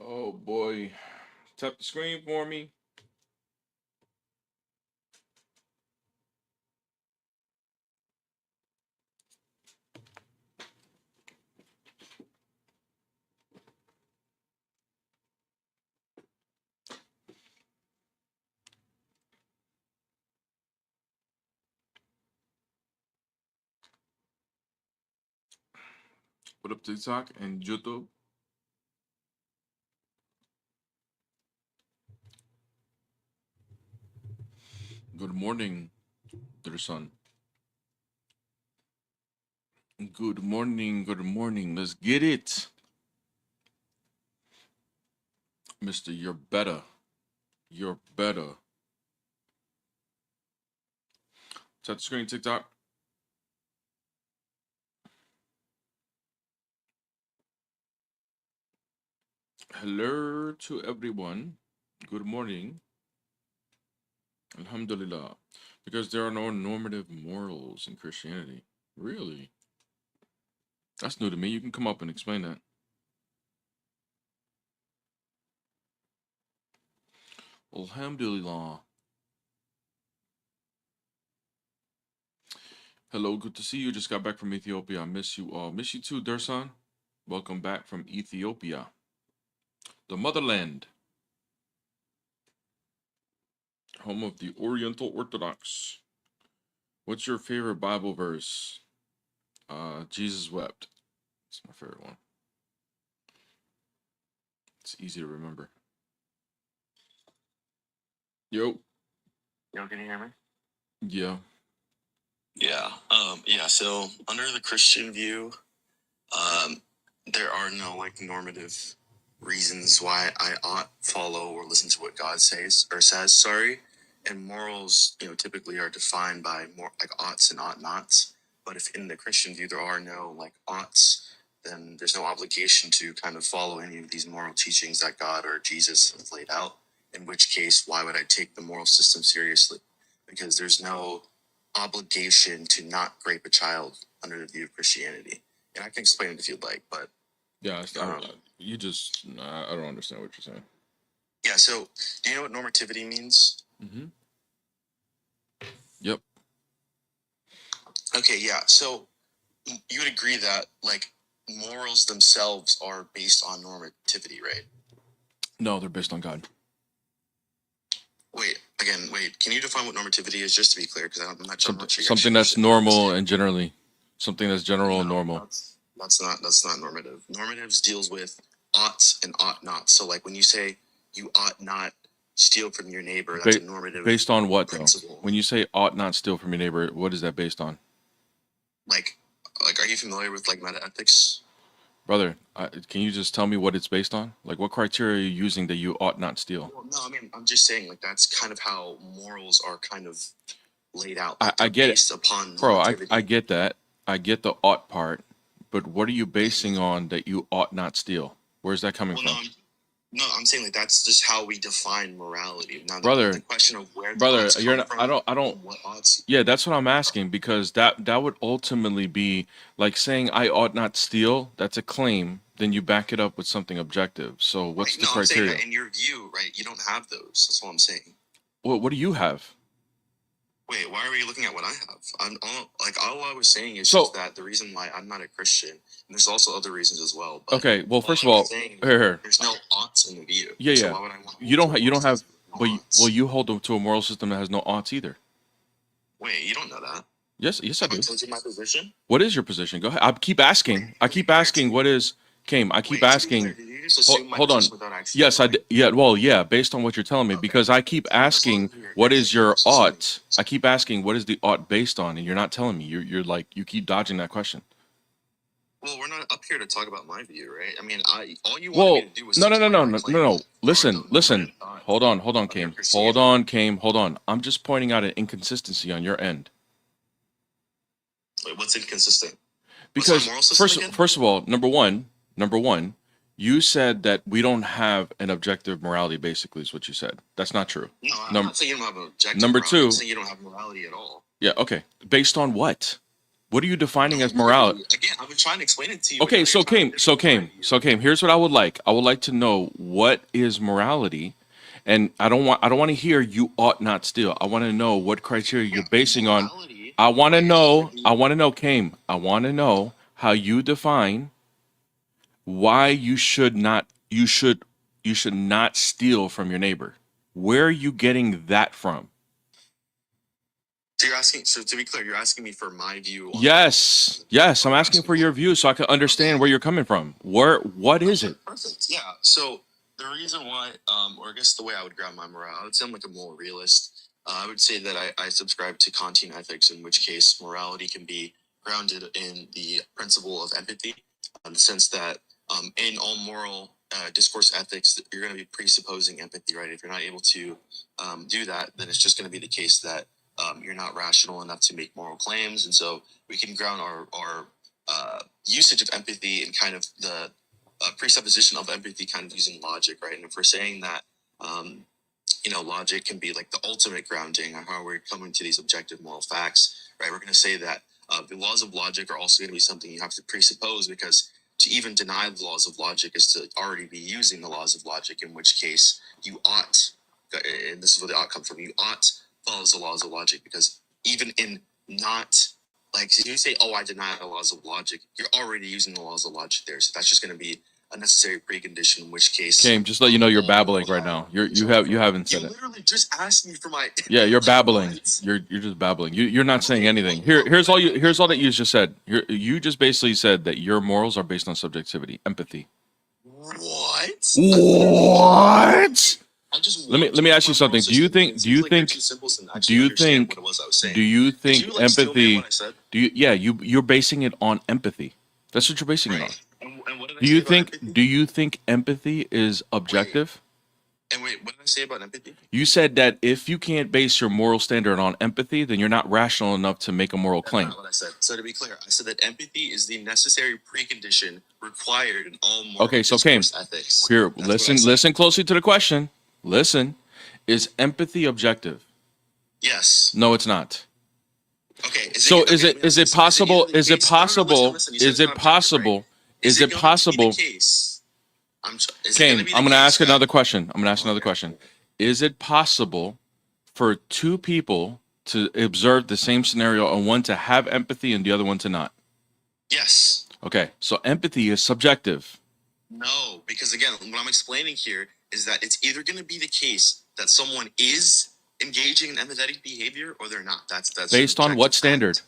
Oh boy. Tap the screen for me. What up, TikTok and YouTube? Good morning, dear son. Good morning, good morning. Let's get it. Mister, you're better. You're better. Tap the screen, TikTok. Hello to everyone. Good morning. Alhamdulillah. Because there are no normative morals in Christianity. Really? That's new to me. You can come up and explain that. Alhamdulillah. Hello, good to see you. Just got back from Ethiopia. I miss you all. Miss you too, Dursan. Welcome back from Ethiopia, the motherland, home of the Oriental Orthodox. What's your favorite Bible verse? Jesus wept. It's my favorite one. It's easy to remember. Yo. Yo, can you hear me? Yeah. Yeah. So under the Christian view, there are no like normative reasons why I ought follow or listen to what God says. Sorry. And morals, typically are defined by more like oughts and ought nots. But if in the Christian view there are no like oughts, then there's no obligation to kind of follow any of these moral teachings that God or Jesus have laid out. In which case, why would I take the moral system seriously? Because there's no obligation to not grape a child under the view of Christianity. And I can explain it if you'd like, but Yeah. You just. I don't understand what you're saying. yeah. So, do you know what normativity means? Mm-hmm. Yep. Okay. Yeah. So, you would agree that like morals themselves are based on normativity, right? No, they're based on God. Wait. Can you define what normativity is, just to be clear? Because I'm not sure. Something that's normal and generally, something that's general and normal. That's not normative. Normatives deals with oughts and ought nots. So like when you say you ought not steal from your neighbor, that's a normative. Based on what principle. though? When you say ought not steal from your neighbor, what is that based on? Like, are you familiar with like meta ethics? Brother, can you just tell me what it's based on? Like, what criteria are you using that you ought not steal? Well, no, I mean, I'm just saying, like, that's kind of how morals are kind of laid out. Like, I get based upon bro. I get that. I get the ought part, but what are you basing on that you ought not steal? Where's that coming from? No, I'm saying like that's just how we define morality. Now, brother, the question of where brother, the you're not. from, I don't. What odds? Yeah, that's what I'm asking because that would ultimately be like saying I ought not steal. That's a claim. Then you back it up with something objective. So what's the criteria? I'm saying that in your view, right? You don't have those. That's what I'm saying. What do you have? Wait, why are we looking at what I have? All I was saying is just that the reason why I'm not a Christian, and there's also other reasons as well. But okay, well, first of all, here, there's no oughts in the view. Yeah, so yeah. Why would I want you don't have, but you hold them to a moral system that has no oughts either. Wait, you don't know that? Yes, I do. Told you my position. What is your position? Go ahead. I keep asking. What is came. I keep asking. Hold on. Yes, I did. Yeah, well, yeah, based on what you're telling me, because I keep asking, what is your ought? I keep asking, what is the ought based on? And you're not telling me. You're like, you keep dodging that question. Well, we're not up here to talk about my view, right? I mean, all you want me to do was no. Listen. Hold on, Came. Hold on. I'm just pointing out an inconsistency on your end. Wait, what's inconsistent? Because first of all, number one, you said that we don't have an objective morality. Basically, is what you said. That's not true. No, I'm not saying you don't have an objective. Number morality. two, I'm saying you don't have morality at all. Yeah. Okay. Based on what? What are you defining as morality? Again, I've been trying to explain it to you. Okay, so Came. Here's what I would like. I would like to know what is morality, and I don't want to hear you ought not steal. I want to know what criteria you're basing on. I want to know. Came. I want to know how you define why you should not steal from your neighbor. Where are you getting that from? So you're asking. So to be clear, you're asking me for my view. Yes, I'm asking for your view so I can understand where you're coming from. What is it? Perfect. Yeah. So the reason why, or I guess the way I would ground my morale, I would say I'm like a moral realist. I would say that I subscribe to Kantian ethics, in which case morality can be grounded in the principle of empathy, in the sense that in all moral discourse ethics, you're going to be presupposing empathy, right? If you're not able to do that, then it's just going to be the case that you're not rational enough to make moral claims. And so we can ground our usage of empathy in kind of the presupposition of empathy kind of using logic, right? And if we're saying that, logic can be like the ultimate grounding on how we're coming to these objective moral facts, right? We're going to say that the laws of logic are also going to be something you have to presuppose, because to even deny the laws of logic is to already be using the laws of logic, in which case you ought, and this is where the ought comes from, you ought follows the laws of logic, because even in not, like, if you say, oh, I deny the laws of logic, you're already using the laws of logic there. So that's just going to be a necessary precondition, in which case. Came, just let you know you're babbling right now. You haven't said You it. literally just asked me for my. Yeah, you're babbling. What? You're just babbling. You're not saying anything. Here's all that you just said. You just basically said that your morals are based on subjectivity, empathy. What? What? Let me ask you something. Do you think empathy? You're basing it on empathy? That's what you're basing it on. And what did I Do say you about think empathy? do you think empathy is objective? Wait, what did I say about empathy? You said that if you can't base your moral standard on empathy, then you're not rational enough to make a moral claim. That's not what I said. So to be clear, I said that empathy is the necessary precondition required in all moral discourse ethics. Here, That's what I said. listen closely to the question. Listen, is empathy objective? Yes. No, it's not. Okay. Is it possible? Is it possible? Is it possible? Kane, I'm going to ask another question. Is it possible for two people to observe the same scenario and one to have empathy and the other one to not? Yes. Okay, so empathy is subjective. No, because again, what I'm explaining here is that it's either going to be the case that someone is engaging in empathetic behavior or they're not. That's Based on what standard?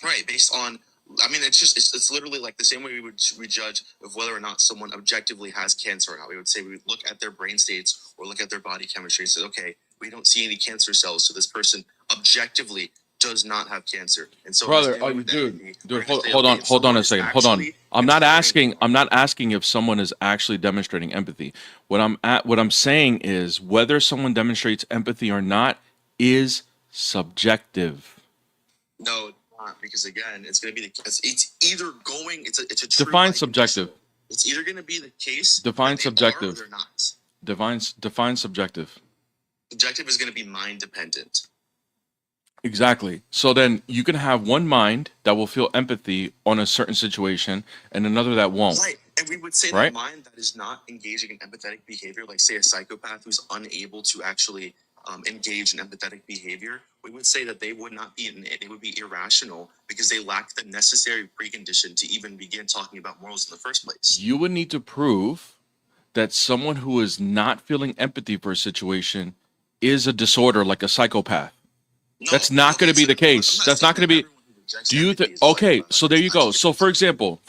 Right, based on, I mean, it's literally like the same way we judge of whether or not someone objectively has cancer or not. We would say we would look at their brain states or look at their body chemistry and say, okay, we don't see any cancer cells, so this person objectively does not have cancer. And so, brother, dude, hold on a second. Hold on. I'm not asking if someone is actually demonstrating empathy. What I'm saying is whether someone demonstrates empathy or not is subjective. No, it's not, because again, it's going to be it's either going, it's a true define subjective. It's either going to be the case. Define that subjective. They are or they're not. Define subjective. Subjective is going to be mind dependent. Exactly. So then you can have one mind that will feel empathy on a certain situation and another that won't. Right. And we would say that mind that is not engaging in empathetic behavior, like say a psychopath who's unable to actually engage in empathetic behavior, we would say that they would be irrational because they lack the necessary precondition to even begin talking about morals in the first place. You would need to prove that someone who is not feeling empathy for a situation is a disorder, like a psychopath. No, that's not going to be the case. That's not going to be. Do you think? Okay, so there you go. So for example,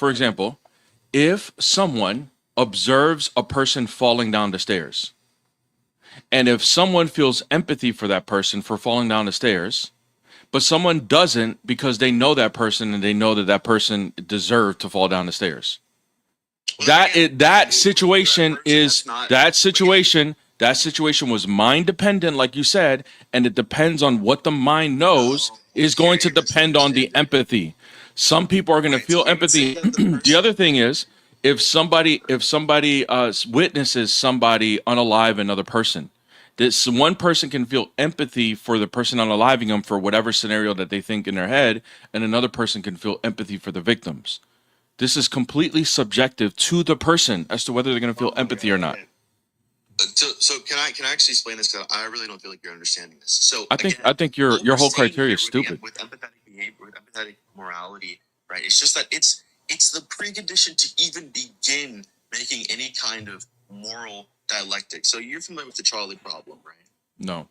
if someone observes a person falling down the stairs, and if someone feels empathy for that person for falling down the stairs, but someone doesn't because they know that person and they know that person deserved to fall down the stairs, that situation was mind dependent, like you said, and it depends on what the mind knows is going to depend on the empathy. Some people are going to feel empathy. The other thing is, if somebody witnesses somebody unalive another person, This one person can feel empathy for the person unaliving them for whatever scenario that they think in their head, and another person can feel empathy for the victims. This is completely subjective to the person as to whether they're going to feel empathy or not. So can I actually explain this? Because I really don't feel like you're understanding this. So I think again, your what we're whole saying criteria here is stupid. with empathetic behavior, with empathetic morality, right? It's just that it's the precondition to even begin making any kind of moral dialectic. So you're familiar with the trolley problem, right? No.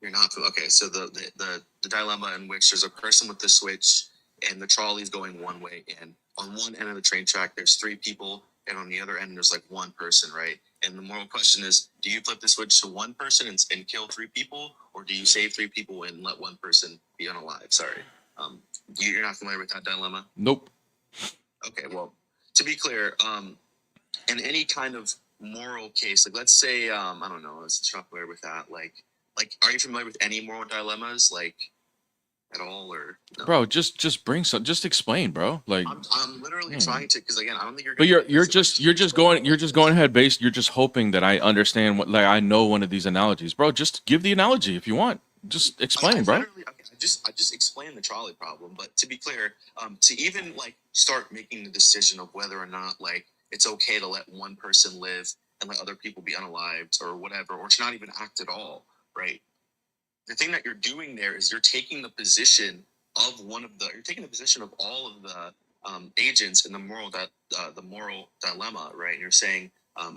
You're not. Okay, so the dilemma in which there's a person with the switch and the trolley's going one way, and on one end of the train track there's three people, and on the other end there's like one person, right? And the moral question is, do you flip the switch to one person and kill three people, or do you save three people and let one person be unalive? Sorry, you're not familiar with that dilemma? Nope. Okay, well, to be clear, in any kind of moral case, like let's say, I don't know, let's not familiar with that. Like, are you familiar with any moral dilemmas, like, at all, or no? Bro, just bring some. Just explain, bro. Like, I'm literally trying to, because again, I don't think you're. but you're just going ahead based. You're just hoping that I understand what, like, I know one of these analogies, bro. Just give the analogy if you want. Just explain, bro. Okay, I just explained the trolley problem, but to be clear, to even like start making the decision of whether or not like it's okay to let one person live and let other people be unalived or whatever, or to not even act at all, right? The thing that you're doing there is you're taking the position of you're taking the position of all of the agents in the moral dilemma, right? And you're saying,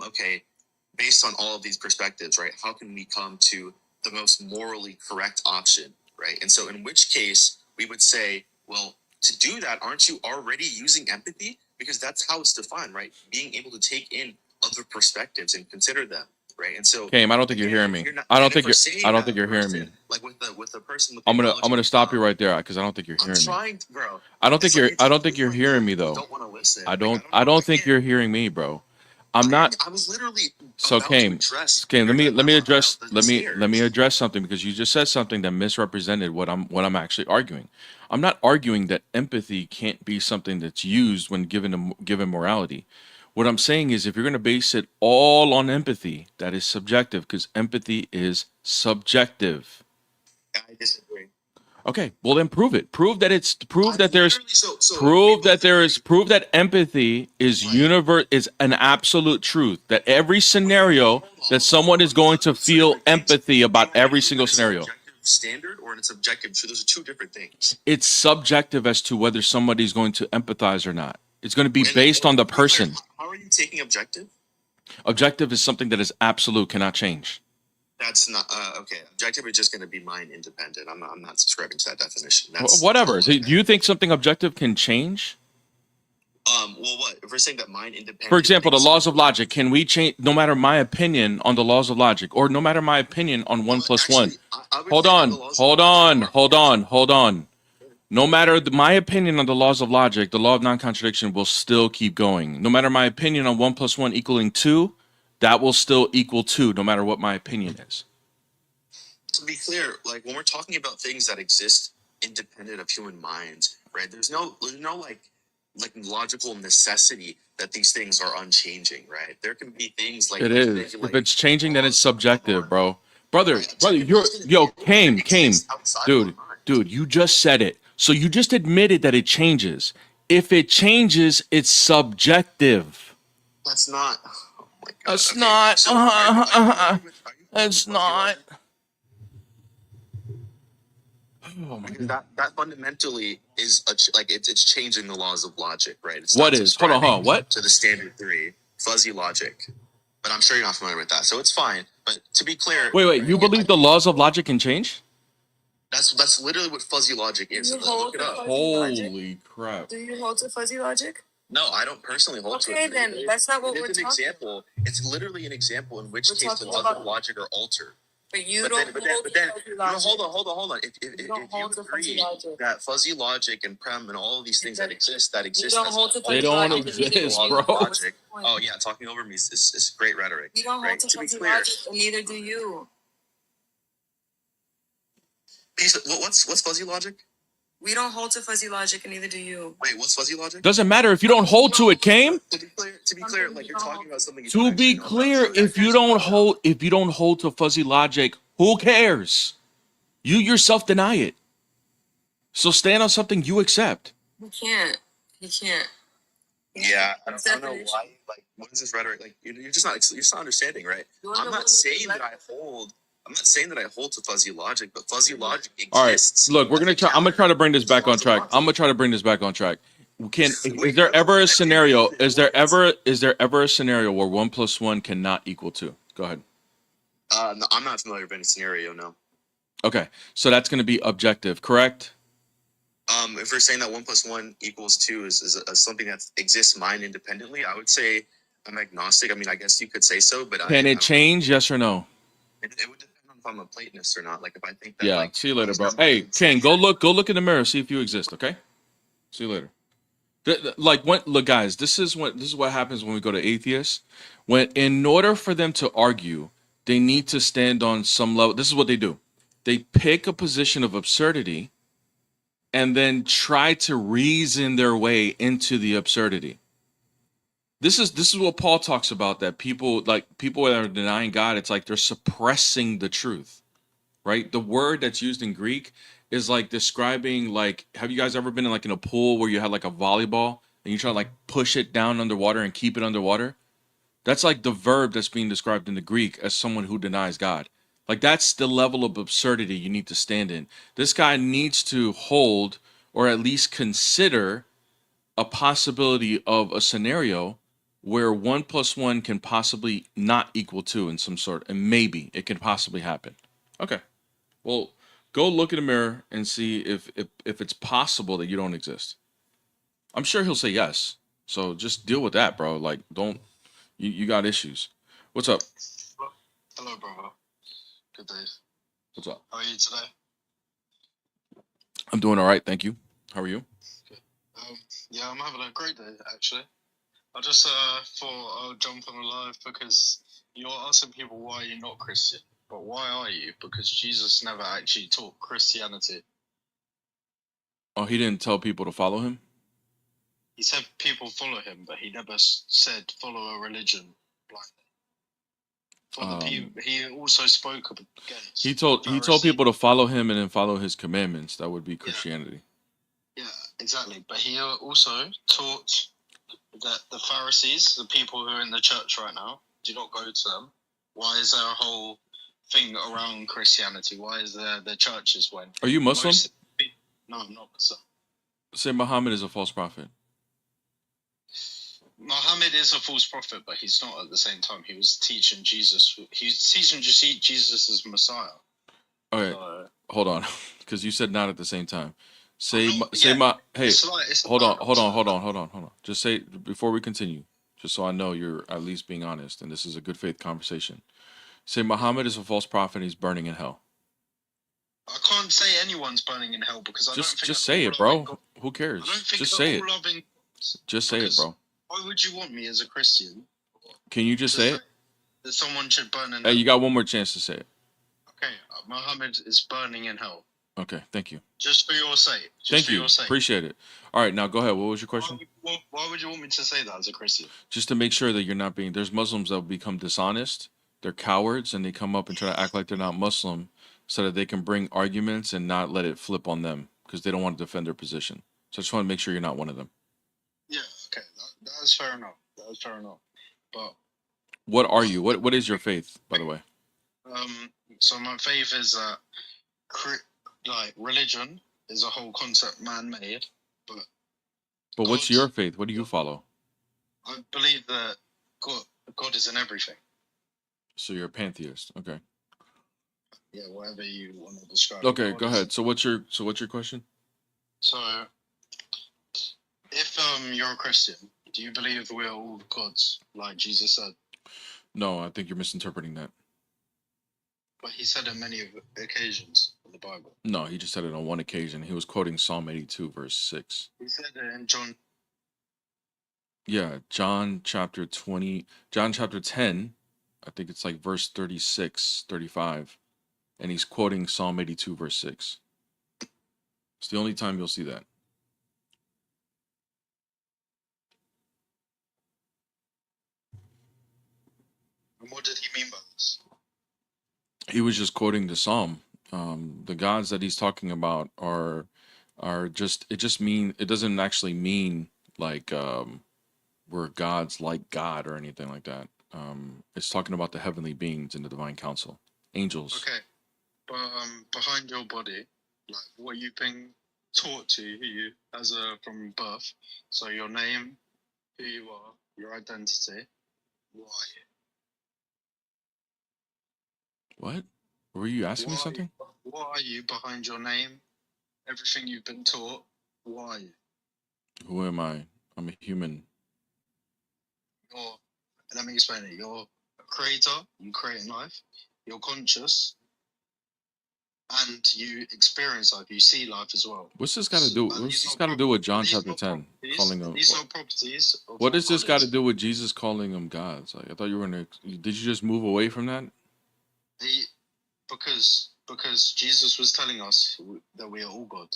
okay, based on all of these perspectives, right, how can we come to the most morally correct option, right? And so in which case we would say, well, to do that, aren't you already using empathy? Because that's how it's defined, right? Being able to take in other perspectives and consider them, right? And so, Cam, I don't think you're hearing me. I don't think you're hearing me. Like with the person with I'm gonna stop you right there because I don't think you're hearing me. trying to, bro. I don't think you're hearing me though. Don't want to listen. I don't think you're hearing me, bro. I'm not. I was literally So about to Cam, address let me your address dilemma about the let me stairs. address something because you just said something that misrepresented what I'm actually arguing. I'm not arguing that empathy can't be something that's used when given morality. What I'm saying is if you're going to base it all on empathy, that is subjective because empathy is subjective. I disagree. Okay, well then prove it. Prove that there's Literally, so prove that empathy is is an absolute truth. That every scenario that someone is going to feel empathy about every single scenario. Standard or an subjective truth. Those are two different things. It's subjective as to whether somebody's going to empathize or not. It's going to be based on the person. How are you taking objective? Objective is something that is absolute, cannot change. That's not okay. Objective is just going to be mind independent. I'm not subscribing to that definition. Whatever. Do you think something objective can change? Well, what if we're saying that mind independent? For example, the laws of logic. Can we change? No matter my opinion on the laws of logic, or no matter my opinion on 1 + 1. Hold on. No matter my opinion on the laws of logic, the law of non-contradiction will still keep going. No matter my opinion on 1 + 1 equaling 2, that will still equal 2, no matter what my opinion is. To be clear, like when we're talking about things that exist independent of human minds, right? There's no like logical necessity that these things are unchanging, right? There can be things like it is. If it's changing, then it's subjective, bro. Brother, Kame, dude, you just said it. So you just admitted that it changes. If it changes, it's subjective. That's not. Oh my God. That's Okay, not. so are you That's not. Oh my because that fundamentally is it's changing the laws of logic, right? It's What not is? Hold on, subscribing what? to the standard three, fuzzy logic. But I'm sure you're not familiar with that, so it's fine. But to be clear, Wait, you believe the laws of logic can change? that's literally what fuzzy logic is. You Look hold it the up. fuzzy logic? Holy crap. Do you hold to fuzzy logic? No, I don't personally hold to Okay, it. then that's not what It we're is an talking example. It's literally an example in which We're case the talking laws about- of logic are altered. But you But don't then, hold but then, to fuzzy no, logic. hold on. If You don't you hold to fuzzy agree logic. that fuzzy logic and prem and all of these things that exist You don't as hold to They fuzzy don't logic. exist, neither do bro. you. What's the logic. point? Oh yeah, talking over me is great rhetoric. You don't hold right? to To be fuzzy clear, logic, and neither do you. what's fuzzy logic? We don't hold to fuzzy logic, and neither do you. Wait, what's fuzzy logic? Doesn't matter if you don't hold to it, Came. To be clear, like you're talking about something. You To don't be actually know about, clear, so if you don't hold to fuzzy logic, who cares? You yourself deny it. So stand on something you accept. You can't. You can't. Yeah, I don't know Definition. why. Like, what is this rhetoric? Like, you're just not understanding, right? You wanna I'm know not what saying like- that I hold. I'm not saying that I hold to fuzzy logic, but fuzzy logic All right, exists. look, we're as gonna a try. I'm gonna try to bring this counter back on to track. logic. I'm gonna try to bring this back on track. Is Wait, there ever a that scenario? didn't- Is there ever a scenario where 1 + 1 cannot equal 2? Go ahead. No, I'm not familiar with any scenario. No. Okay, so that's gonna be objective, correct? If we're saying that 1 + 1 = 2 is something that exists mind independently, I would say I'm agnostic. I mean, I guess you could say so, but Can it change? Yes or no? It would depend on if I'm a Platonist or not. Like if I think that, Yeah. like, See you later, these bro. numbers Hey, and Ken, stuff- go look in the mirror, see if you exist. Okay. See you later. Look, guys, this is what happens when we go to atheists. When in order for them to argue, they need to stand on some level. This is what they do. They pick a position of absurdity and then try to reason their way into the absurdity. This is what Paul talks about, that people that are denying God, it's like they're suppressing the truth. Right? The word that's used in Greek is like describing, like, have you guys ever been in like in a pool where you had like a volleyball and you try to like push it down underwater and keep it underwater? That's like the verb that's being described in the Greek as someone who denies God. Like that's the level of absurdity you need to stand in. This guy needs to hold or at least consider a possibility of a scenario where 1 + 1 can possibly not equal 2 in some sort, and maybe it can possibly happen. Okay. Well, go look in the mirror and see if it's possible that you don't exist. I'm sure he'll say yes. So just deal with that, bro. Like, don't you got issues? What's up? Hello, brother. Good day. What's up? How are you today? I'm doing all right, thank you. How are you? Yeah, I'm having a great day, actually. I just thought I'll jump on the live because you're asking people why you're not Christian. But why are you? Because Jesus never actually taught Christianity. Oh, he didn't tell people to follow him? He said people follow him, but he never said follow a religion blindly. For the people, he also spoke against. He told Pharisees. people to follow him and then follow his commandments. That would be Christianity. Yeah, exactly. But he also taught that the Pharisees, the people who are in the church right now, do not go to them. Why is there a whole thing around Christianity? Why is there the churches when? Are you Muslim? No, I'm not Muslim. Say Muhammad is a false prophet. Muhammad is a false prophet, but he's not at the same time. He was teaching Jesus. He's teaching Jesus as Messiah. Okay, So, hold on, because you said not at the same time. Say I'm not- say yeah, my hey. it's Hold on, about- hold on. Just say before we continue, just so I know you're at least being honest, and this is a good faith conversation. Say Muhammad is a false prophet. And he's burning in hell. I can't say anyone's burning in hell because I don't think Just that say all it, bro. loving God- Who cares? I don't think Just that say it. all loving. Just say it, because- bro. Why would you want me as a Christian? Can you just to say it? That someone should burn in Hey, hell? you got one more chance to say it. Okay, Muhammad is burning in hell. Okay, thank you. Just for your sake. Just Thank for you. your sake. Appreciate it. All right, now go ahead. What was your question? Why would you want me to say that as a Christian? Just to make sure that you're not being. There's Muslims that will become dishonest. They're cowards, and they come up and try to act like they're not Muslim, so that they can bring arguments and not let it flip on them because they don't want to defend their position. So I just want to make sure you're not one of them. Yeah, okay, that is fair enough. That is fair enough. But What are you? What is your faith, by the way? so my faith is that like religion is a whole concept man-made, but But what's God's- your faith? What do you follow? I believe that God is in everything. So you're a pantheist. Okay. Yeah, whatever you want to describe. Okay, God go is- ahead. So what's your question? So, if you're a Christian, do you believe we're all gods, like Jesus said? No, I think you're misinterpreting that. But he said on many occasions in the Bible. No, he just said it on one occasion. He was quoting Psalm 82, verse 6. He said it in John. Yeah, John chapter 10, I think it's like verse 36, 35. And he's quoting Psalm 82, verse 6. It's the only time you'll see that. And what did he mean by this? He was just quoting the psalm. The gods that he's talking about are just, it doesn't actually mean like we're gods like God or anything like that. It's talking about the heavenly beings in the divine council, angels. Okay, but behind your body, like what you've been taught to you as a from birth. So your name, who you are, your identity, why? What? Were you asking me something? What are you behind your name? Everything you've been taught. Why? Who am I? I'm a human. You're. Let me explain it. You're a creator. You create life. You're conscious, and you experience life. You see life as well. What's this got to do? And What's these this are got to do with John these chapter are 10? properties- Calling them. These are properties. Of What does this got to God is. do with Jesus calling them gods? Like, I thought you were gonna. Did you just move away from that? Because Jesus was telling us that we are all God.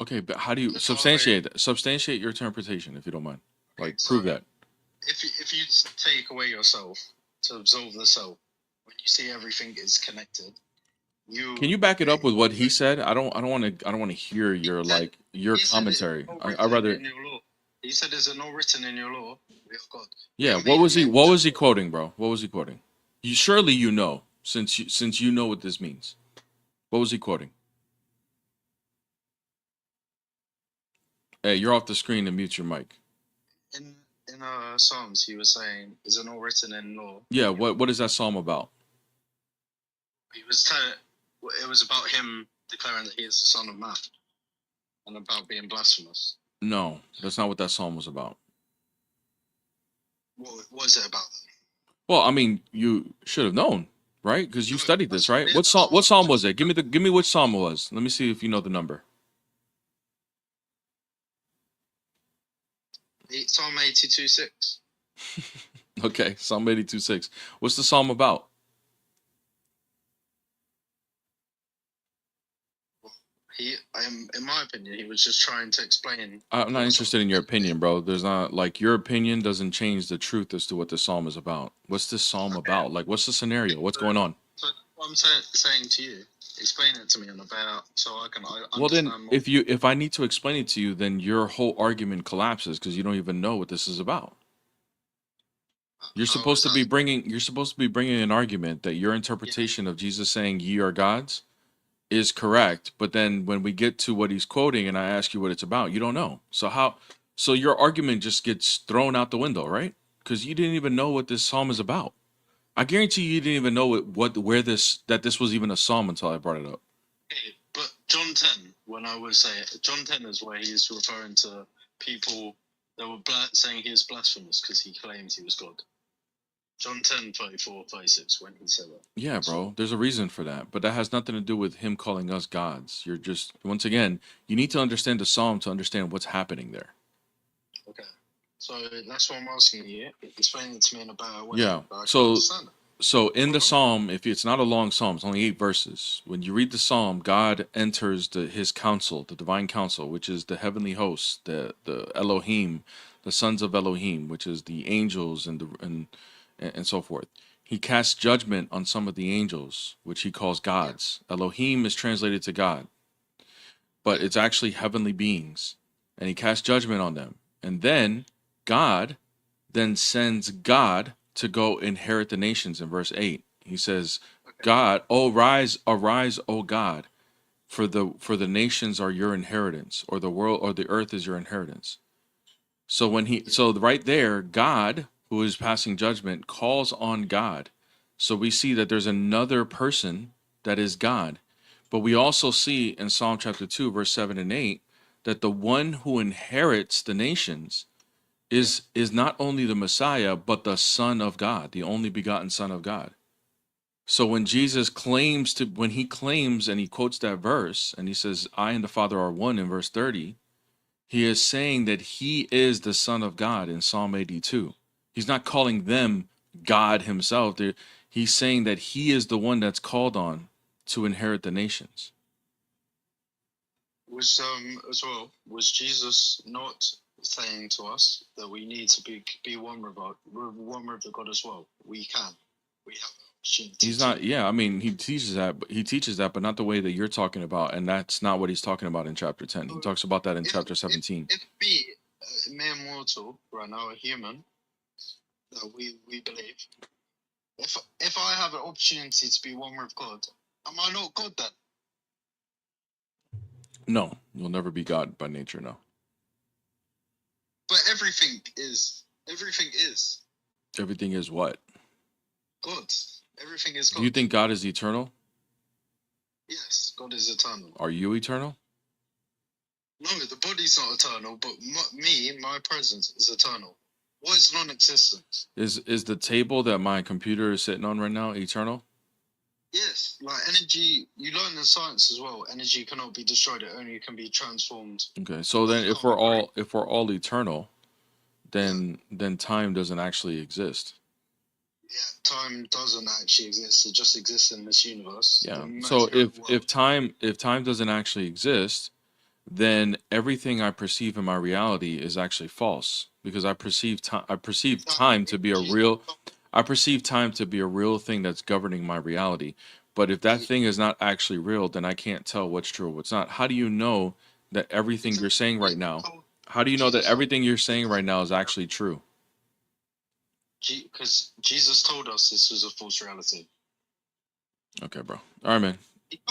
Okay, but how do you The substantiate that? Substantiate your interpretation, if you don't mind. Like, So, prove that. If you take away yourself to absolve the self, when you see everything is connected, you Can you back it up with what he said? I don't want to hear your like your He said commentary. it's not I written rather. in your law. He said, "Is it not written in your law? We are God." Yeah. We are What made was in he? the What image was he of God. quoting, bro? What was he quoting? You surely you know since you know what this means. What was he quoting? Hey, you're off the screen and mute your mic. In Psalms, he was saying, "Is it not written in law?" Yeah. What is that psalm about? He was telling. It was about him declaring that he is the Son of Man, and about being blasphemous. No, that's not what that psalm was about. What was it about? Well, I mean, you should have known, right? Because you No, studied this, right? yeah, What that's psalm? What what- psalm was it? Give me which psalm it was. Let me see if you know the number. Psalm 82:6. Okay, Psalm 82:6. What's the psalm about? In my opinion, he was just trying to explain. I'm not what interested in your opinion, bro. There's not like your opinion doesn't change the truth as to what this psalm is about. What's this psalm about? Like, what's the scenario? What's going on? So what I'm saying to you, explain it to me and about so I can Well, then, understand more. if I need to explain it to you, then your whole argument collapses because you don't even know what this is about. You're How supposed is to be that? bringing an argument that your interpretation of Jesus saying "ye are gods" is correct, but then when we get to what he's quoting and I ask you what it's about, you don't know. So your argument just gets thrown out the window, right? Because you didn't even know what this psalm is about. I guarantee you didn't even know that this was even a psalm until I brought it up. Okay, but John 10, when I was saying John 10 is where he's referring to people that were saying he is blasphemous because he claims he was God. John 10:34-36 when he said that. Yeah, bro. There's a reason for that, but that has nothing to do with him calling us gods. You're just once again, you need to understand the psalm to understand what's happening there. Okay. So that's what I'm asking you. Explain it to me in a better way. Yeah. But I can So understand it. So in the Uh-huh. psalm, if it's not a long psalm, it's only 8 verses. When you read the psalm, God enters his council, the divine council, which is the heavenly hosts, the Elohim, the sons of Elohim, which is the angels and so forth. He casts judgment on some of the angels, which he calls gods. Elohim is translated to God, but it's actually heavenly beings, and he casts judgment on them. And then God then sends God to go inherit the nations in verse 8. He says, God, oh arise, O God, for the nations are your inheritance, or the world or the earth is your inheritance. So right there, God, who is passing judgment, calls on God. So we see that there's another person that is God. But we also see in Psalm chapter 2, verse 7 and 8, that the one who inherits the nations is not only the Messiah, but the Son of God, the only begotten Son of God. So when Jesus claims and he quotes that verse and he says, I and the Father are one in verse 30, he is saying that he is the Son of God in Psalm 82. He's not calling them God himself. He's saying that he is the one that's called on to inherit the nations. was as well, was Jesus not saying to us that we need to be one with God, one with the God as well? We can. We have the opportunity. He's to. not. Yeah, I mean, he teaches that, but not the way that you're talking about, and that's not what he's talking about in chapter 10. He talks about that in chapter 17. If me, a mere mortal, right now, a human, that we believe, if I have an opportunity to be one with God, am I not God then? No, you'll never be God by nature. No, But everything is. everything is what? God. Everything is God. Do you think God is eternal? Yes, God is eternal. Are you eternal? No, the body's not eternal, but my presence is eternal. What is non-existent? Is the table that my computer is sitting on right now eternal? Yes, like energy. You learn in science as well. Energy cannot be destroyed; it only can be transformed. Okay, so then if we're all eternal, then time doesn't actually exist. Yeah, time doesn't actually exist. It just exists in this universe. Yeah. The So material if world. time doesn't actually exist, then everything I perceive in my reality is actually false because I perceive time to be a real thing that's governing my reality. But if that thing is not actually real, then I can't tell what's true or what's not. How do you know that everything you're saying right now? How do you know that everything you're saying right now is actually true? Because Jesus told us this was a false reality. Okay, bro. All right, man.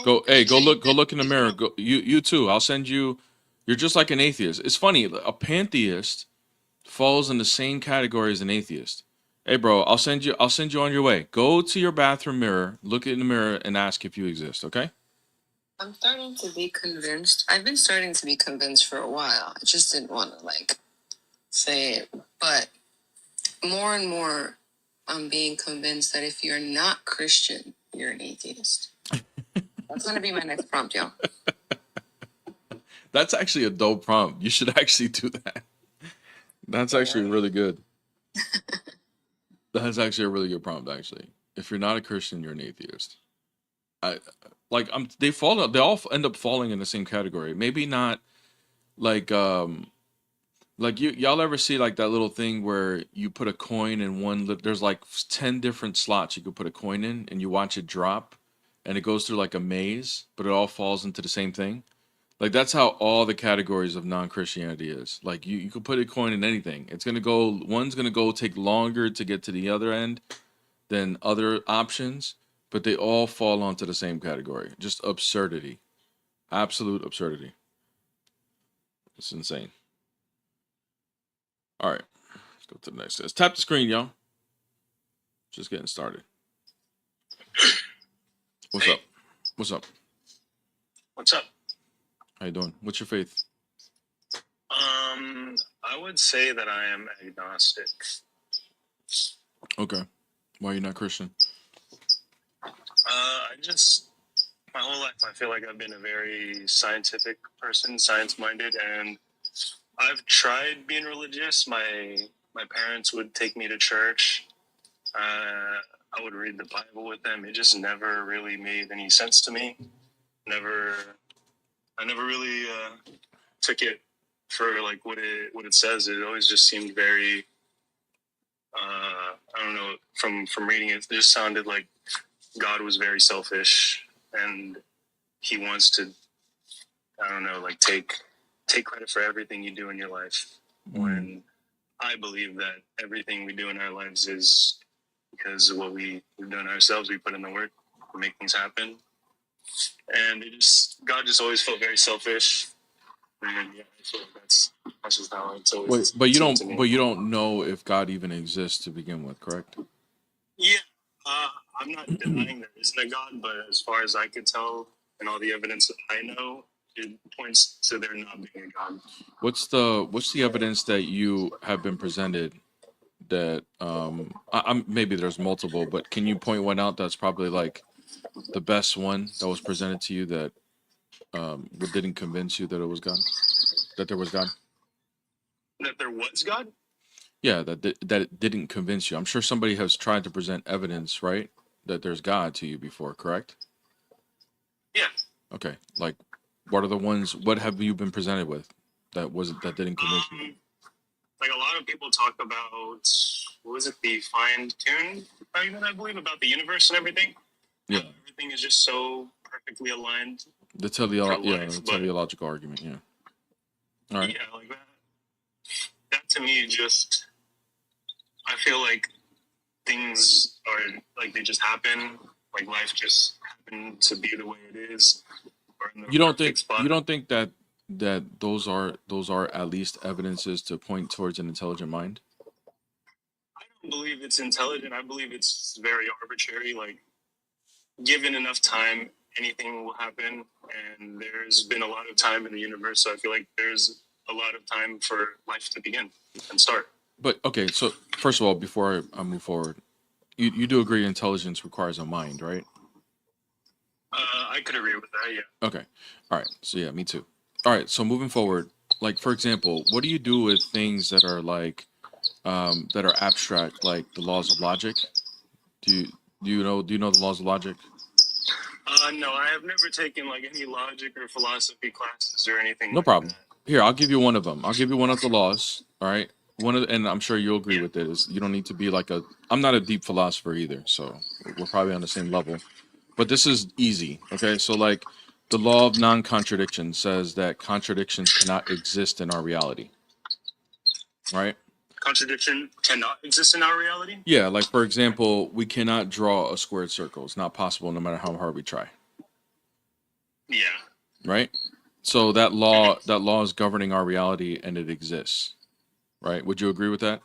Go look in the mirror. Go you too. I'll send you. You're just like an atheist. It's funny. A pantheist falls in the same category as an atheist. Hey, bro, I'll send you on your way. Go to your bathroom mirror, look in the mirror, and ask if you exist. Okay? I'm starting to be convinced. I've been starting to be convinced for a while. I just didn't want to say it, but more and more, I'm being convinced that if you're not Christian, you're an atheist. That's gonna be my next prompt, y'all. That's actually a dope prompt. You should actually do that. That's actually really good. That's actually a really good prompt. Actually, if you're not a Christian, you're an atheist. They all end up falling in the same category. Maybe not like y'all ever see like that little thing where you put a coin in there's like 10 different slots you could put a coin in and you watch it drop and it goes through like a maze, but it all falls into the same thing. Like that's how all the categories of non-Christianity is. Like you could put a coin in anything. One's gonna go take longer to get to the other end than other options, but they all fall onto the same category. Just absurdity. Absolute absurdity. It's insane. All right. Let's go to the next test. Tap the screen, y'all. Just getting started. What's up? What's up? What's up? How you doing? What's your faith? I would say that I am agnostic. Okay. Why are you not Christian? My whole life, I feel like I've been a very scientific person, science-minded, and I've tried being religious. My parents would take me to church. I would read the Bible with them. It just never really made any sense to me. I never really took it for like what it says. It always just seemed very, I don't know. From reading it, it just sounded like God was very selfish and he wants to, I don't know, like take credit for everything you do in your life. When I believe that everything we do in our lives is because of what we've done ourselves. We put in the work, we make things happen. And God just always felt very selfish. And yeah, I feel like that's just how it's always. But you don't know if God even exists to begin with, correct? Yeah, I'm not denying there isn't a God, but as far as I could tell, and all the evidence that I know, it points to there not being a God. What's the evidence that you have been presented that maybe there's multiple, but can you point one out that's probably like the best one that was presented to you that didn't convince you that it was God, that there was God? That there was God? Yeah, that it didn't convince you. I'm sure somebody has tried to present evidence, right, that there's God to you before, correct? Yeah. Okay, like What are the ones? What have you been presented with that didn't convince you? Like a lot of people talk about, what was it, the fine-tuned argument, I believe, about the universe and everything. Yeah, How everything is just so perfectly aligned. the life, but- teleological argument. Yeah. All right. Yeah, like that. That to me just, I feel like things are like they just happen. Like life just happened to be the way it is. Or in the You don't perfect think spot. you don't think that those are at least evidences to point towards an intelligent mind? I don't believe it's intelligent. I believe it's very arbitrary. Like, given enough time, anything will happen. And there's been a lot of time in the universe, so I feel like there's a lot of time for life to begin and start. But okay, so first of all, before I move forward, you do agree intelligence requires a mind, right? I could agree with that. Yeah. Okay. All right. So yeah, me too. All right. So moving forward, like for example, what do you do with things that are like that are abstract, like the laws of logic? Do you know the laws of logic? No, I have never taken like any logic or philosophy classes or anything. No like problem. that. Here, I'll give you one of them. I'll give you one of the laws. All right. And I'm sure you'll agree with it, is you don't need to be like I'm not a deep philosopher either, so we're probably on the same level. But this is easy. Okay. So like the law of non-contradiction says that contradictions cannot exist in our reality. Right? Contradiction cannot exist in our reality. Yeah, like for example, we cannot draw a squared circle. It's not possible no matter how hard we try. Yeah. Right? So that law is governing our reality and it exists. Right? Would you agree with that?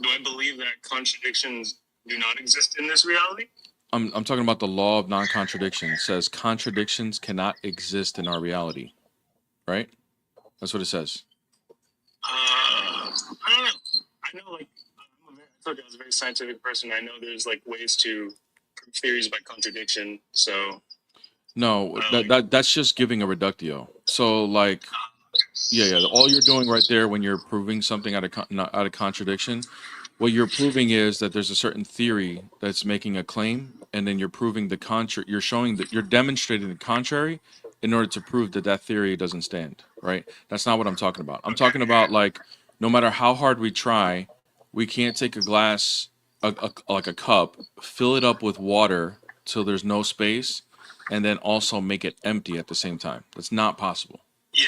Do I believe that contradictions do not exist in this reality? I'm talking about the law of non-contradiction. It says contradictions cannot exist in our reality. Right? That's what it says. I don't know. I know, like, I told you I was a very scientific person. I know there's like ways to prove theories by contradiction. So No, that's just giving a reductio. So like, yeah, all you're doing right there when you're proving something out of contradiction, what you're proving is that there's a certain theory that's making a claim, and then you're proving the contrary. You're showing that you're demonstrating the contrary in order to prove that that theory doesn't stand. Right? That's not what I'm talking about. I'm talking about like, no matter how hard we try, we can't take a glass, like a cup, fill it up with water till there's no space, and then also make it empty at the same time. That's not possible. yeah,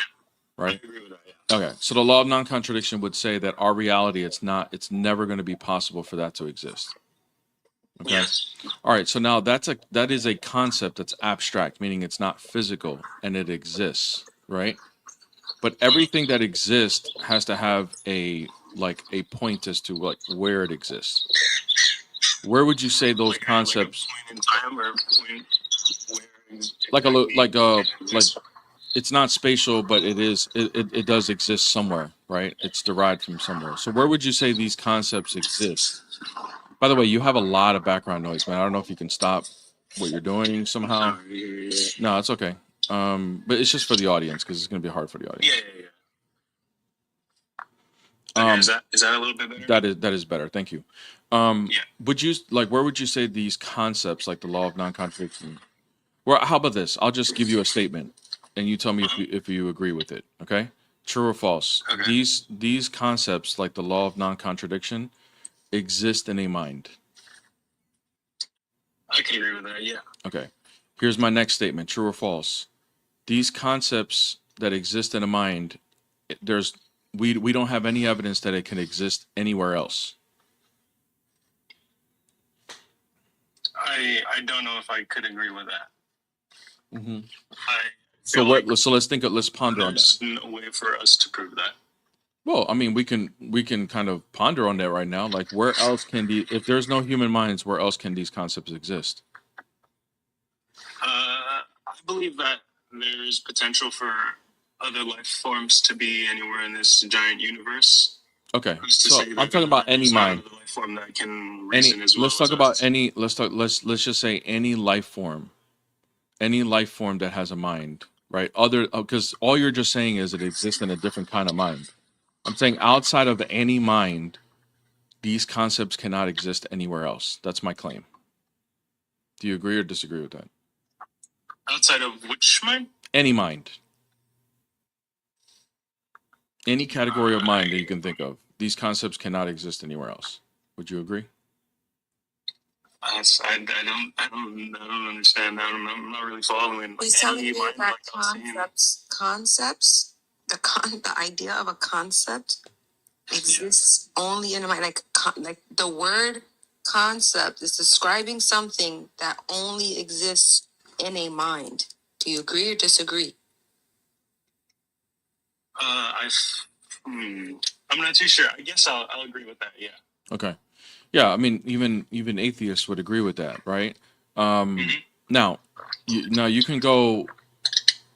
Right? I agree with that. Yeah. Okay, so the law of non-contradiction would say that our reality, it's never going to be possible for that to exist. Okay. Yes. All right, so now that is a concept that's abstract, meaning it's not physical and it exists, right? But everything that exists has to have a point as to like where it exists. Where would you say those concepts, Like a point in time or a point where like it's not spatial, but it does exist somewhere, right? It's derived from somewhere. So where would you say these concepts exist? By the way, you have a lot of background noise, man. I don't know if you can stop what you're doing somehow. No, it's okay. But it's just for the audience because it's gonna be hard for the audience. Yeah. Okay, is that a little bit better? That is better. Thank you. Yeah. Would you where would you say these concepts like the law of non-contradiction? Well, how about this? I'll just give you a statement, and you tell me if you agree with it. Okay, true or false? Okay. These concepts like the law of non-contradiction exist in a mind. I can agree with that. Yeah. Okay. Here's my next statement. True or false? These concepts that exist in a mind, we don't have any evidence that it can exist anywhere else. I don't know if I could agree with that. Mm-hmm. I So feel like let's ponder on that. there's no way for us to prove that. Well, I mean, we can kind of ponder on that right now. Like, where else if there's no human minds, where else can these concepts exist? I believe that there's potential for other life forms to be anywhere in this giant universe. Okay, Who's to so say that I'm talking about any there's not mind. another life form that can reason as well Let's talk as about us? any. Let's just say any life form that has a mind, right? Because all you're just saying is it exists in a different kind of mind. I'm saying outside of any mind, these concepts cannot exist anywhere else. That's my claim. Do you agree or disagree with that? Outside of which mind? Any mind. Any category of mind that you can think of. These concepts cannot exist anywhere else. Would you agree? I don't understand that. I'm not really following. He's Like, telling any you mind, that like I was saying. concepts, the idea of a concept exists only in a mind. Like the word concept is describing something that only exists in a mind. Do you agree or disagree? I'm not too sure. I guess I'll agree with that. Yeah. Okay. Yeah, I mean, even atheists would agree with that, right? Now, you can go.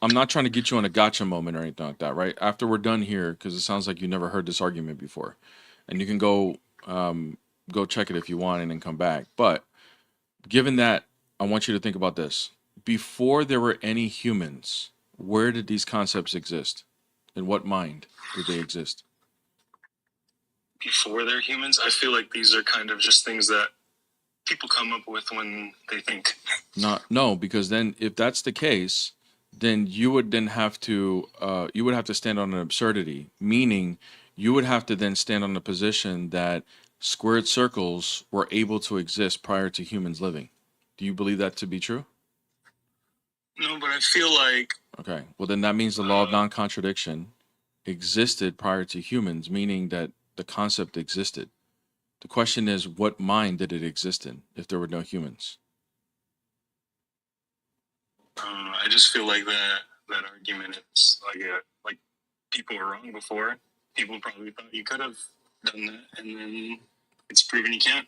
I'm not trying to get you on a gotcha moment or anything like that, right? After we're done here, because it sounds like you never heard this argument before, and you can go check it if you want and then come back. But given that, I want you to think about this: before there were any humans, where did these concepts exist? In what mind did they exist? Before they're humans, I feel like these are kind of just things that people come up with when they think. No, because then if that's the case, then you would have to stand on an absurdity, meaning you would have to then stand on the position that squared circles were able to exist prior to humans living. Do you believe that to be true? No, but I feel like Okay, well then that means the law of non-contradiction existed prior to humans, meaning that the concept existed. The question is, what mind did it exist in if there were no humans? I just feel like that argument is like people were wrong before. People probably thought you could have done that, and then it's proven you can't.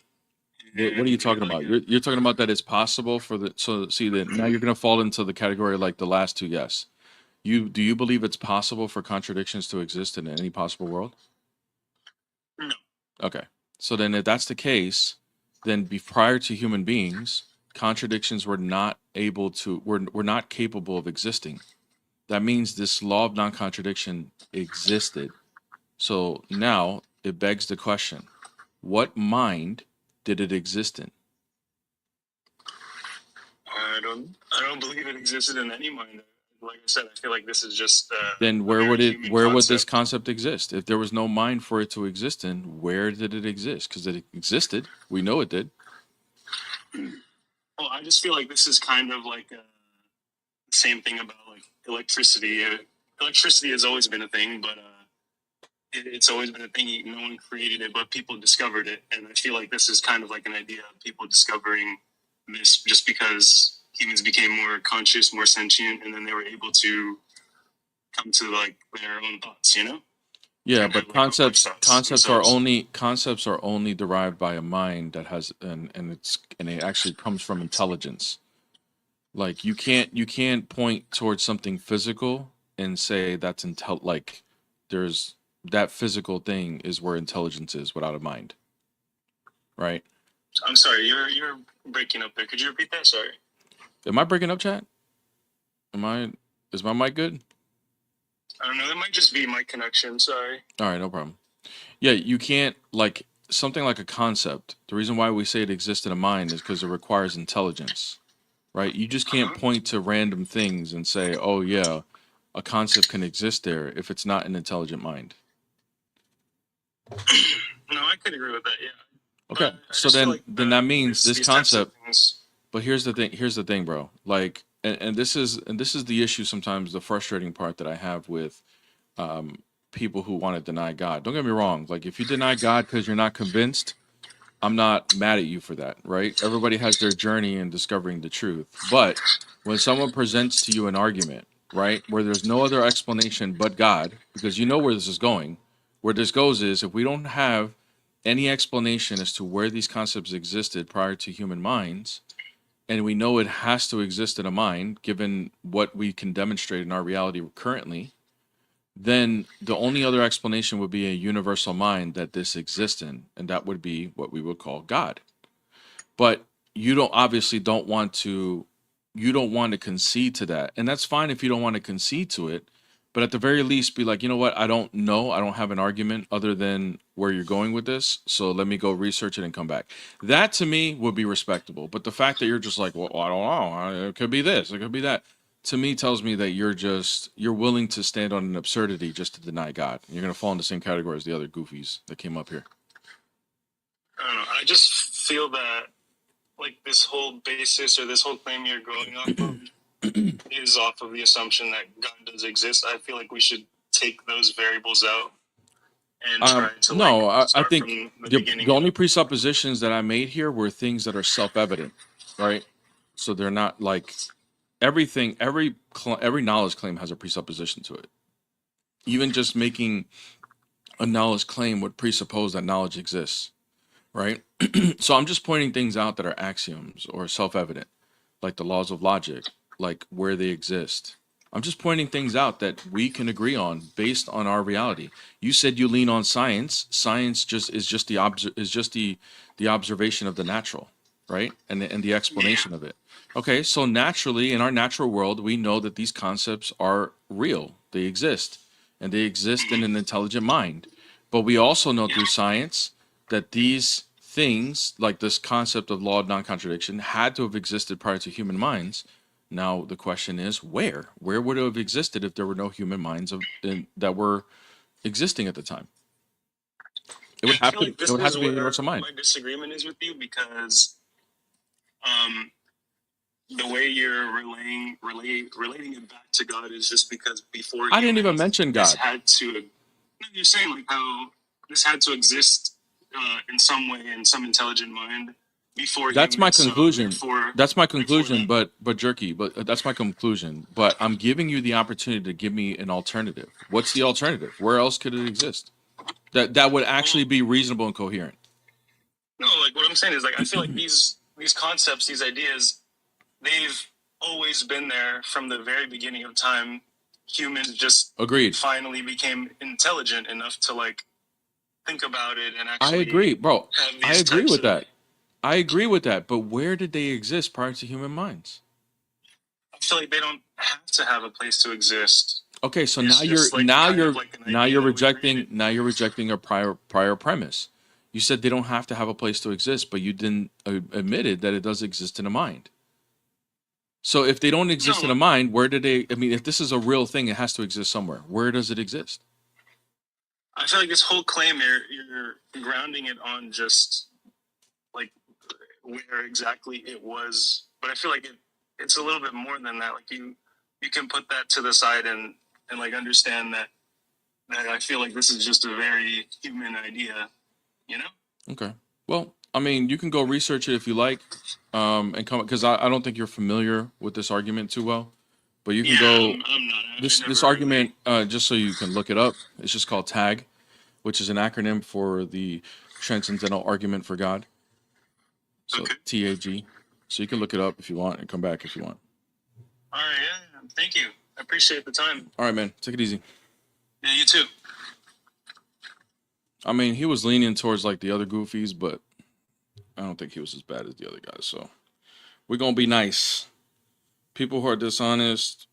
What are you talking about? You're talking about that it's possible for the so see that now you're going to fall into the category like the last two. Yes, do you believe it's possible for contradictions to exist in any possible world? No. Okay, so then if that's the case, then prior to human beings, contradictions were not capable of existing. That means this law of non-contradiction existed. So now it begs the question: what mind did it exist in? I don't believe it existed in any mind. Like I said, I feel like this is just. Then where would this concept exist? If there was no mind for it to exist in, where did it exist? Because it existed. We know it did. Well, I just feel like this is kind of like the same thing about like electricity. Electricity has always been a thing, but it's always been a thing. No one created it, but people discovered it. And I feel like this is kind of like an idea of people discovering this just because humans became more conscious, more sentient, and then they were able to come to like their own thoughts, you know? Yeah, And but have, like, complex thoughts concepts are themselves. only derived by a mind that has and it actually comes from intelligence. Like you can't point towards something physical and say that's like there's that physical thing is where intelligence is without a mind. Right? I'm sorry, you're breaking up there. Could you repeat that? Sorry. Am I breaking up, chat? Is my mic good? I don't know. It might just be my connection. Sorry. All right, no problem. Yeah, you can't like something like a concept. The reason why we say it exists in a mind is because it requires intelligence, right? You just can't point to random things and say, "Oh yeah, a concept can exist there" if it's not an intelligent mind. No, I could agree with that. Yeah. Okay, But I so just feel then like that means this these types of concept. things- But here's the thing. Here's the thing, bro. Like, and this is the issue. Sometimes the frustrating part that I have with people who want to deny God. Don't get me wrong. Like, if you deny God because you're not convinced, I'm not mad at you for that, right? Everybody has their journey in discovering the truth. But when someone presents to you an argument, right, where there's no other explanation but God, because you know where this is going, where this goes is if we don't have any explanation as to where these concepts existed prior to human minds, and we know it has to exist in a mind, given what we can demonstrate in our reality currently, then the only other explanation would be a universal mind that this exists in, and that would be what we would call God. But you don't want to concede to that, and that's fine if you don't want to concede to it. but at the very least, be like, you know what? I don't know. I don't have an argument other than where you're going with this. So let me go research it and come back. That to me would be respectable. But the fact that you're just like, well, I don't know. It could be this. It could be that. To me, tells me that you're willing to stand on an absurdity just to deny God. You're gonna fall in the same category as the other goofies that came up here. I don't know. I just feel that like this whole basis or this whole claim you're going off of is off of the assumption that God does exist. I feel like we should take those variables out and try to No, I start think from the the, beginning. the only presuppositions that I made here were things that are self-evident, right? So they're not like everything. Every knowledge claim has a presupposition to it. Even just making a knowledge claim would presuppose that knowledge exists, right? So I'm just pointing things out that are axioms or self-evident, like the laws of logic, like where they exist. I'm just pointing things out that we can agree on based on our reality. You said you lean on science. Science is just the observation of the natural, right? And the explanation of it. Okay, so naturally in our natural world, we know that these concepts are real. They exist, and they exist in an intelligent mind. But we also know through science that these things, like this concept of law of non-contradiction, had to have existed prior to human minds. Now the question is, where? Where would it have existed if there were no human minds that were existing at the time? It would I have feel to. like this It would have is to be a where universal mind. my disagreement is with you because the way you're relating it back to God is just because before I didn't even humans, mention this God. had to. No, you're saying like how this had to exist in some way in some intelligent mind before That's my humans. So conclusion. therefore, That's my before conclusion. that, But jerky. But that's my conclusion. But I'm giving you the opportunity to give me an alternative. What's the alternative? Where else could it exist? That would actually be reasonable and coherent. no, like what I'm saying is like I feel like these concepts, these ideas, they've always been there from the very beginning of time. Humans just Agreed. finally became intelligent enough to like think about it and I actually agree, bro. have I these agree types with of. that. I agree with that. But where did they exist prior to human minds? I feel like they don't have to have a place to exist. Okay, so It's now you're just like now kind you're of like an now idea you're that we rejecting created. now you're rejecting a prior premise. You said they don't have to have a place to exist, but you didn't admitted that it does exist in a mind. So if they don't exist in a No, mind, where do they? I mean, if this is a real thing, it has to exist somewhere. Where does it exist? I feel like this whole claim you're grounding it on just like where exactly it was, but I feel like it's a little bit more than that. Like you can put that to the side and like understand that I feel like this is just a very human idea, you know? Okay. Well, I mean, you can go research it if you like, and come because I don't think you're familiar with this argument too well. But you can Yeah, go I'm not. this I this never argument just so you can look it up. It's just called TAG, which is an acronym for the Transcendental Argument for God. So Okay. TAG. So you can look it up if you want and come back if you want. All right, yeah. Thank you. I appreciate the time. All right, man. Take it easy. Yeah, you too. I mean, he was leaning towards like the other goofies, but I don't think he was as bad as the other guys. So we're gonna be nice. People who are dishonest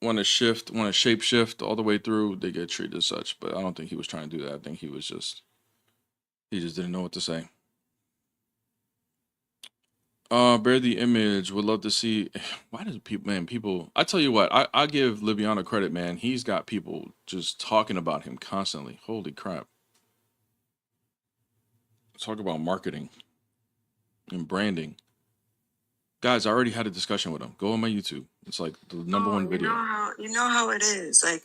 want to shape shift all the way through, they get treated as such. But I don't think he was trying to do that. I think he just didn't know what to say. Bear the image. Would love to see. Why does people? I tell you what, I give Liviano credit, man. He's got people just talking about him constantly. Holy crap! Talk about marketing and branding, guys. I already had a discussion with him. Go on my YouTube. It's like the number one video. You know how it is. Like,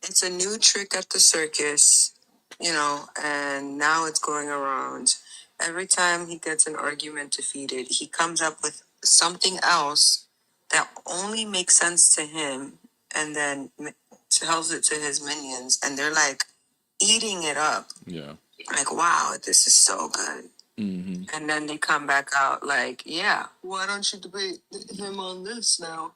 it's a new trick at the circus, and now it's going around. Every time he gets an argument defeated, he comes up with something else that only makes sense to him, and then tells it to his minions, and they're like eating it up. Yeah. Like, wow, this is so good. Mm-hmm. And then they come back out like, yeah, why don't you debate him on this now?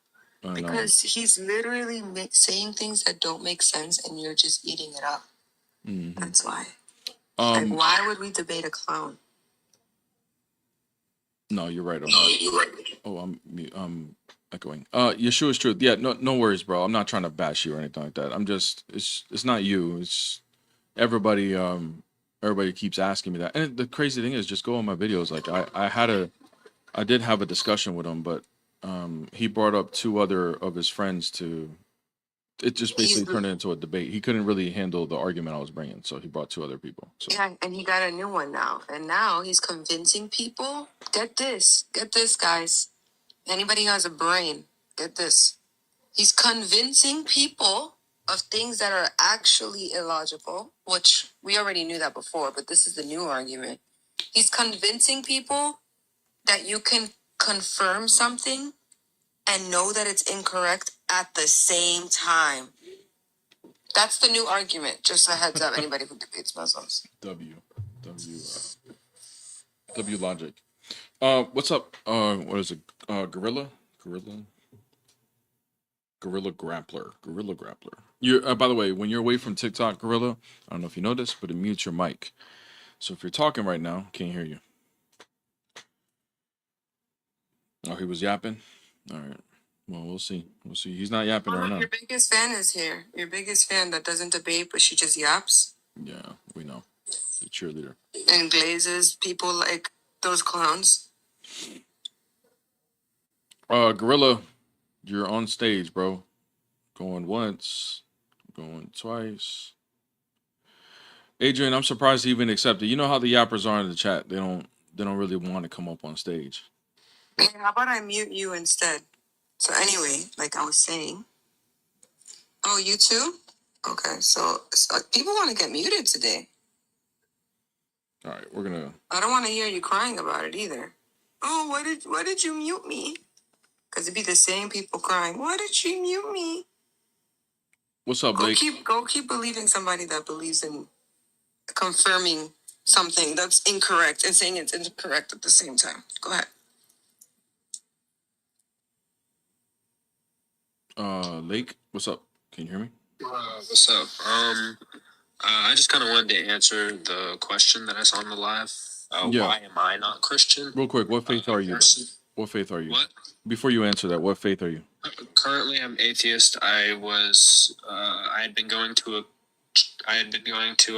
Because he's literally saying things that don't make sense, and you're just eating it up. Mm-hmm. That's why. Like, why would we debate a clown? No, you're right. No, you're right. Oh, I'm echoing. Yeshua's truth. Yeah, no worries, bro. I'm not trying to bash you or anything like that. I'm just, it's not you. It's everybody. Everybody keeps asking me that. And the crazy thing is, just go on my videos. Like I did have a discussion with him, but he brought up two other of his friends to. It just basically turned it into a debate. He couldn't really handle the argument I was bringing, so he brought two other people. So. Yeah, and he got a new one now. And now he's convincing people. Get this, guys. Anybody who has a brain, get this. He's convincing people of things that are actually illogical, which we already knew that before, but this is the new argument. He's convincing people that you can confirm something and know that it's incorrect at the same time. That's the new argument. Just a heads up, anybody who debates Muslims. W logic. What's up? What is it? Gorilla Grappler. You by the way, when you're away from TikTok, Gorilla, I don't know if you know this, but it mutes your mic. So if you're talking right now, can't hear you. Oh, he was yapping? All right. Well, we'll see. He's not yapping right now. Your biggest fan is here. Your biggest fan that doesn't debate, but she just yaps. Yeah, we know. The cheerleader. And glazes people like those clowns. Gorilla, you're on stage, bro. Going once, going twice. Adrian, I'm surprised he even accepted. You know how the yappers are in the chat. They don't really want to come up on stage. Hey, how about I mute you instead? So anyway, like I was saying. Oh, you too? Okay, so people want to get muted today. All right, we're gonna. I don't want to hear you crying about it either. Oh, why did you mute me? Because it'd be the same people crying. Why did she mute me? What's up, Blake? Go keep believing somebody that believes in confirming something that's incorrect and saying it's incorrect at the same time. Go ahead. Lake, what's up? Can you hear me? What's up? I just kind of wanted to answer the question that I saw on the live. Yeah. Why am I not Christian? Real quick, what faith are you? What faith are you? What? Before you answer that, what faith are you? Currently, I'm atheist. I had been going to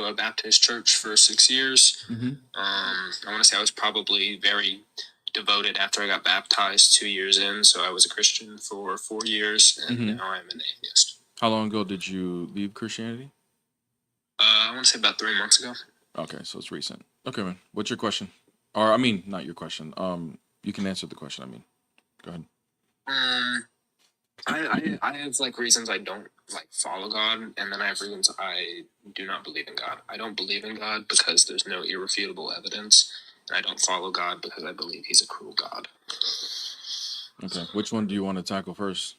a Baptist church for 6 years. Mm-hmm. I want to say I was probably very devoted after I got baptized 2 years in. So I was a Christian for 4 years, and now I'm an atheist. How long ago did you leave Christianity? I want to say about 3 months ago. Okay, so it's recent. Okay, man. What's your question? Or I mean, not your question. You can answer the question. I mean, go ahead. I have like reasons I don't like follow God, and then I have reasons I do not believe in God. I don't believe in God because there's no irrefutable evidence, and I don't follow God because I believe He's a cruel God. Okay, which one do you want to tackle first?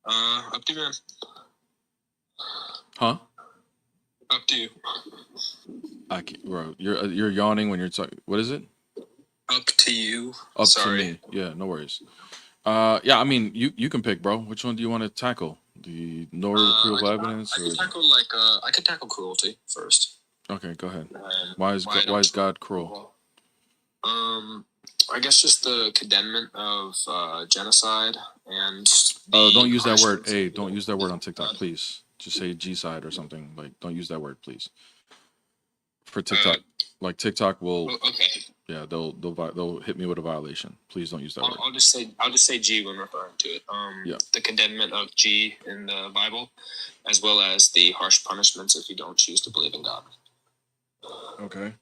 Up to you, man. Huh? Up to you. I can't, bro. You're yawning when you're talking. What is it? Up to you. Up Sorry. to me. Yeah, no worries. Yeah, I mean, you can pick, bro. Which one do you want to tackle? The no cruel evidence? I could tackle cruelty first. Okay, go ahead. Why is God cruel? I guess just the condemnment of genocide and. Don't use that word. Hey, don't use that word on TikTok, please. Just say G-side or something. Like, don't use that word, please. For TikTok, like TikTok will. Okay. Yeah, they'll hit me with a violation. Please don't use that word. I'll just say G when referring to it. Yeah. The condemnment of G in the Bible, as well as the harsh punishments if you don't choose to believe in God. Okay.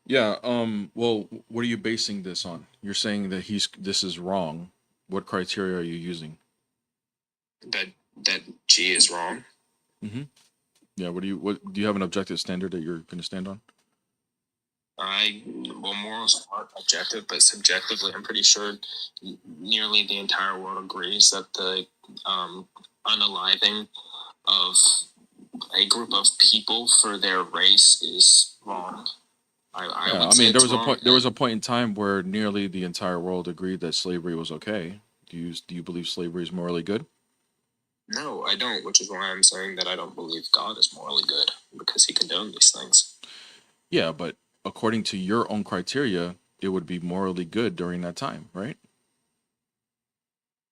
Yeah. Well, what are you basing this on? You're saying that this is wrong. What criteria are you using? That G is wrong. Mm-hmm. Yeah. What do you have an objective standard that you're going to stand on? Morals are objective, but subjectively, I'm pretty sure nearly the entire world agrees that the unaliving of a group of people for their race is wrong. I mean, there was a point in time where nearly the entire world agreed that slavery was okay. Do you believe slavery is morally good? No, I don't, which is why I'm saying that I don't believe God is morally good, because He condoned these things. Yeah, but according to your own criteria, it would be morally good during that time, right?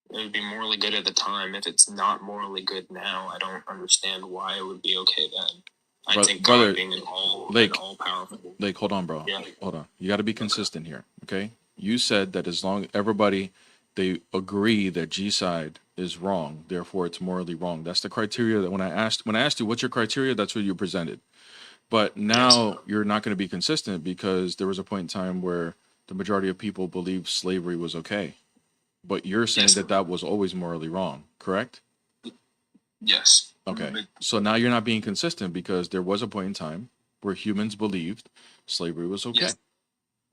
It would be morally good at the time. If it's not morally good now, I don't understand why it would be okay then. I think brother, God being an Lake, all-powerful. Like, hold on, bro. Yeah. Hold on. You got to be consistent here, okay? You said that as long everybody they agree that G-side is wrong, therefore it's morally wrong. That's the criteria that when I asked you what's your criteria, that's what you presented. But now you're not going to be consistent because there was a point in time where the majority of people believed slavery was okay. But you're saying Yes. that that was always morally wrong, correct? Yes. Okay. So now you're not being consistent because there was a point in time where humans believed slavery was okay. Yes.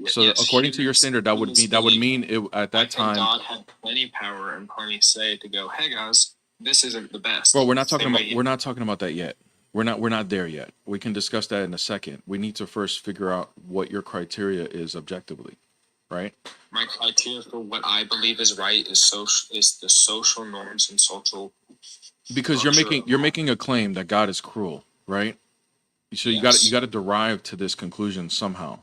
So Yes, according to your humans- standard, that would humans mean it, at I that think time. God had plenty power and plenty say to go, hey guys, this isn't the best. Well, we're not talking Same about way- we're not talking about that yet. We're not there yet. We can discuss that in a second. We need to first figure out what your criteria is objectively, right? My criteria for what I believe is right is the social norms and social. Because you're making a claim that God is cruel, right? So you Yes. got to derive to this conclusion somehow.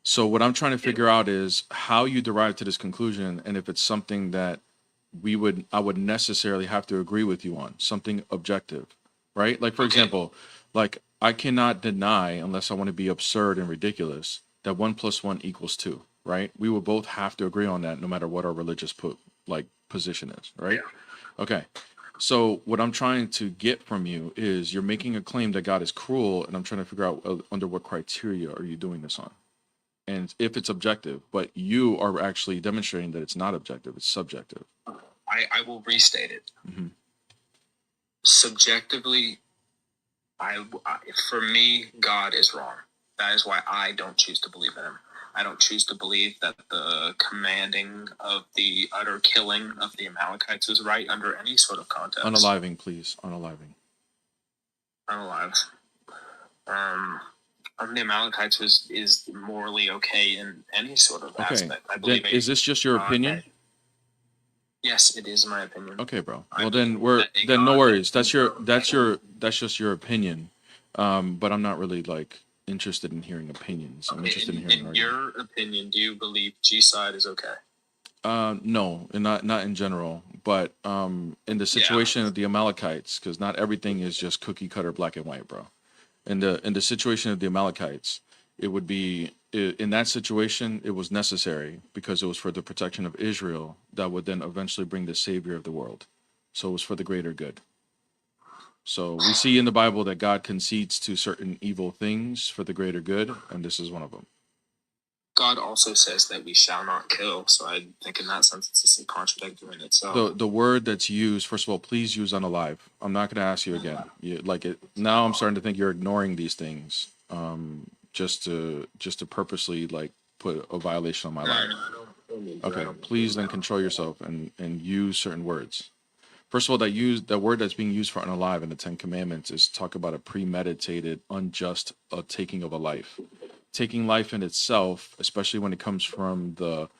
So what I'm trying to figure out is how you derive to this conclusion, and if it's something that I would necessarily have to agree with you on, something objective, right? Like for example, like I cannot deny, unless I want to be absurd and ridiculous, that 1 + 1 = 2, right? We will both have to agree on that, no matter what our religious position is, right? Okay. So what I'm trying to get from you is you're making a claim that God is cruel, and I'm trying to figure out under what criteria are you doing this on, and if it's objective. But you are actually demonstrating that it's not objective; it's subjective. I will restate it. Mhm. Subjectively, for me, God is wrong. That is why I don't choose to believe in him. I don't choose to believe that the commanding of the utter killing of the Amalekites was right under any sort of context. Unaliving, please. Unaliving. Unalive. The Amalekites is morally okay in any sort of Okay. aspect. I Then believe is this just your opinion? Yes, it is my opinion. Okay, bro. I Well, then believe that then no God- worries. That's just your opinion. But I'm not really interested in hearing opinions. I'm interested in hearing In arguments. your opinion, do you believe G-side is okay? No, and not in general, but in the situation of the Amalekites, because not everything is just cookie cutter black and white, bro. In the situation of the Amalekites, it would be in that situation it was necessary because it was for the protection of Israel that would then eventually bring the Savior of the world. So it was for the greater good. So we see in the Bible that God concedes to certain evil things for the greater good, and this is one of them. God also says that we shall not kill, so I think in that sense it's a contradictory in itself. The word that's used, first of all, please use unalive. I'm not going to ask you again. Now I'm starting to think you're ignoring these things, just to purposely put a violation on my life. Okay, please then control yourself and use certain words. First of all, that word that's being used for unalive in the Ten Commandments is talk about a premeditated, unjust taking of a life. Taking life in itself, especially when it comes from the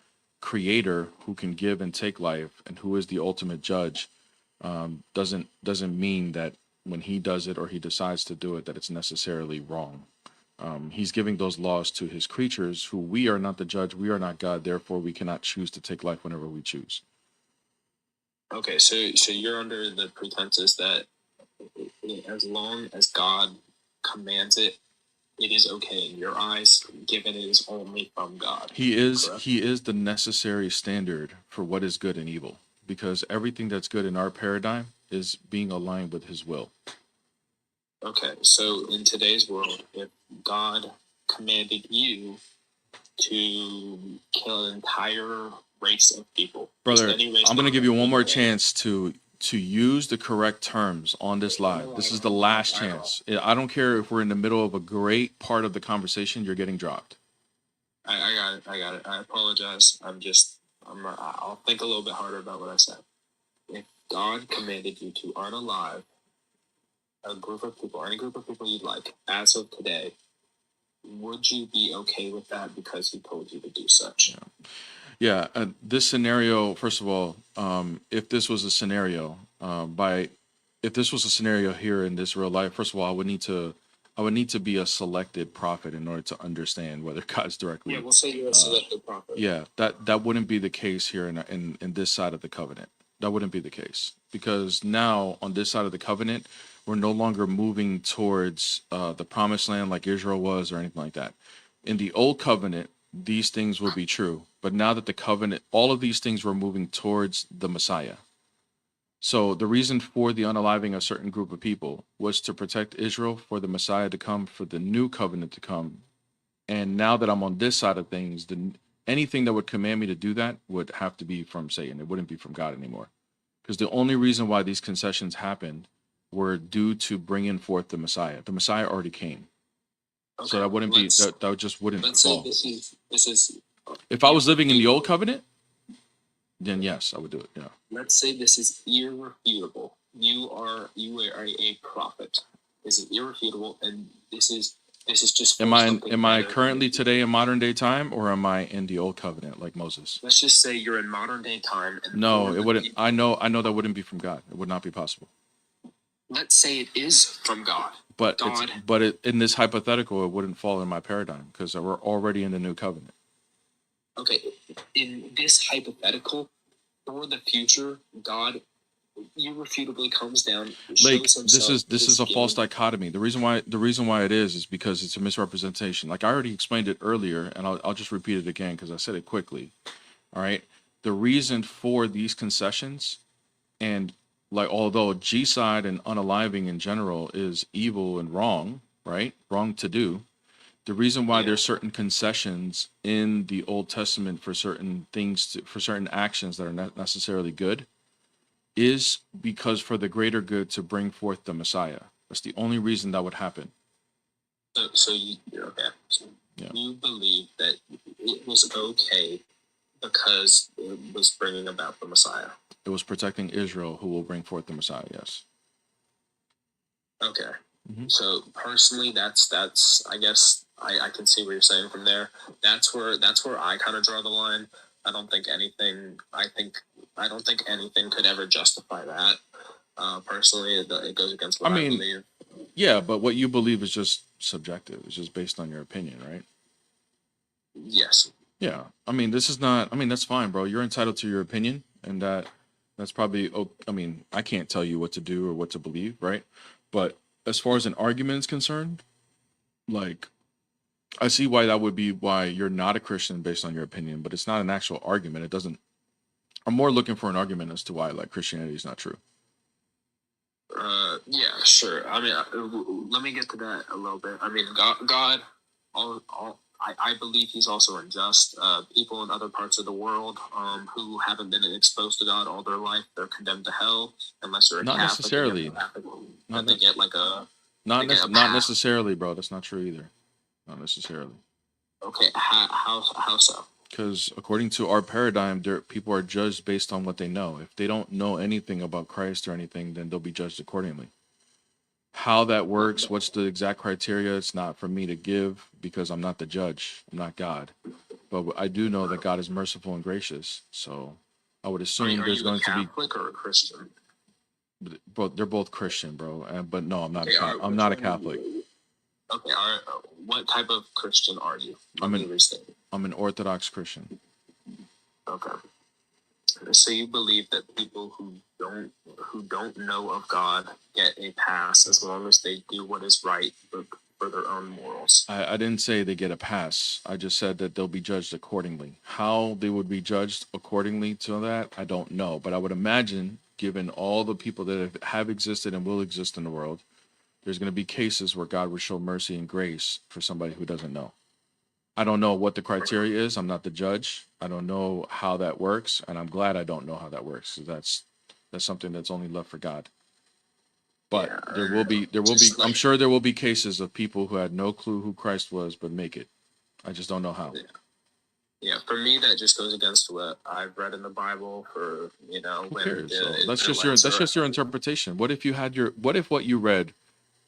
Creator who can give and take life and who is the ultimate judge, doesn't mean that when he does it or he decides to do it that it's necessarily wrong. He's giving those laws to his creatures who we are not the judge, we are not God, therefore we cannot choose to take life whenever we choose. Okay, so you're under the pretenses that as long as God commands it, it is okay in your eyes, given it is only from God. He is Correct? the necessary standard for what is good and evil, because everything that's good in our paradigm is being aligned with his will. Okay, so in today's world, if God commanded you to kill an entire race of people, Brother, just any race I'm going to of give you one more people, chance to use the correct terms on this live. This is the last chance. I don't care if we're in the middle of a great part of the conversation, you're getting dropped. I got it. I apologize. I'll think a little bit harder about what I said. If God commanded you to unalive a group of people, or any group of people you'd like, as of today, would you be okay with that because he told you to do such? Yeah, this scenario, first of all, if this was a scenario, if this was a scenario here in this real life, first of all, I would need to I would need to be a selected prophet in order to understand whether God's directly. Yeah, we'll say you're a selected prophet. Yeah, that wouldn't be the case here in this side of the covenant. That wouldn't be the case, because now on this side of the covenant, we're no longer moving towards the promised land like Israel was or anything like that. In the old covenant, these things will be true, but now that the covenant, all of these things were moving towards the Messiah. So the reason for the unaliving a certain group of people was to protect Israel, for the Messiah to come, for the new covenant to come. And now that I'm on this side of things, anything that would command me to do that would have to be from Satan. It wouldn't be from God anymore. Because the only reason why these concessions happened were due to bringing forth the Messiah. The Messiah already came. Okay, So that wouldn't be, that just wouldn't Let's say fall. this is. If I was living in the old covenant, then yes, I would do it. Yeah. Let's say this is irrefutable. You are a prophet. This is irrefutable, and this is just. Am I something better. currently today in modern day time, or am I in the old covenant like Moses? Let's just say you're in modern day time. And No, for it the wouldn't. people- I know that wouldn't be from God. It would not be possible. Let's say it is from God. But God. in this hypothetical, it wouldn't fall in my paradigm because we're already in the new covenant. Okay, in this hypothetical, for the future, God irrefutably comes down. Like Shows himself this is a giving- false dichotomy. The reason why it is because it's a misrepresentation. Like I already explained it earlier, and I'll just repeat it again because I said it quickly. All right, the reason for these concessions, and like although G-side and unaliving in general is evil and wrong, right? Wrong to do. The reason why there's certain concessions in the Old Testament for certain things, for certain actions that are not necessarily good, is because for the greater good to bring forth the Messiah. That's the only reason that would happen. So you okay? So Yeah. you believe that it was okay because it was bringing about the Messiah. It was protecting Israel who will bring forth the Messiah. Yes. Okay. Mhm. So personally, that's I guess I can see what you're saying from there. That's where I kind of draw the line. I don't think anything could ever justify that. Personally, it goes against what I I mean, believe. Yeah, but what you believe is just subjective. It's just based on your opinion, right? Yes. Yeah. I mean, that's fine, bro. You're entitled to your opinion, and that's probably, I mean, I can't tell you what to do or what to believe, right? But as far as an argument is concerned, like, I see why that would be why you're not a Christian based on your opinion, but it's not an actual argument. I'm more looking for an argument as to why, like, Christianity is not true. Yeah, sure. I mean, let me get to that a little bit. I mean, God, I believe He's also unjust. People in other parts of the world, who haven't been exposed to God all their life, they're condemned to hell unless you're a Not Catholic. necessarily. And they get like a Not They get a not pass. necessarily, bro. That's not true either. Not necessarily. okay. How so? Because according to our paradigm, people are judged based on what they know. If they don't know anything about Christ or anything, then they'll be judged accordingly. How that works, what's the exact criteria, it's not for me to give because I'm not the judge. I'm not God. But I do know that God is merciful and gracious. So I would Are assume you there's a going to be, Catholic or a Christian? but they're both Christian, bro. But no, I'm not. Okay, I'm not a Catholic. Okay. What type of Christian are you? I'm Let me an- restate. I'm an Orthodox Christian. Okay. So you believe that people who don't know of God get a pass as long as they do what is right for their own morals. I didn't say they get a pass. I just said that they'll be judged accordingly. How they would be judged accordingly to that, I don't know. But I would imagine, given all the people that have existed and will exist in the world, there's going to be cases where God will show mercy and grace for somebody who doesn't know. I don't know what the criteria is. I'm not the judge. I don't know how that works, and I'm glad I don't know how that works. 'Cause that's something that's only left for God. But Yeah, there will be just I'm like- sure there will be cases of people who had no clue who Christ was but make it. I just don't know how. Yeah, for me that just goes against what I've read in the Bible. For Who when cares? the So that's just your interpretation. What if what you read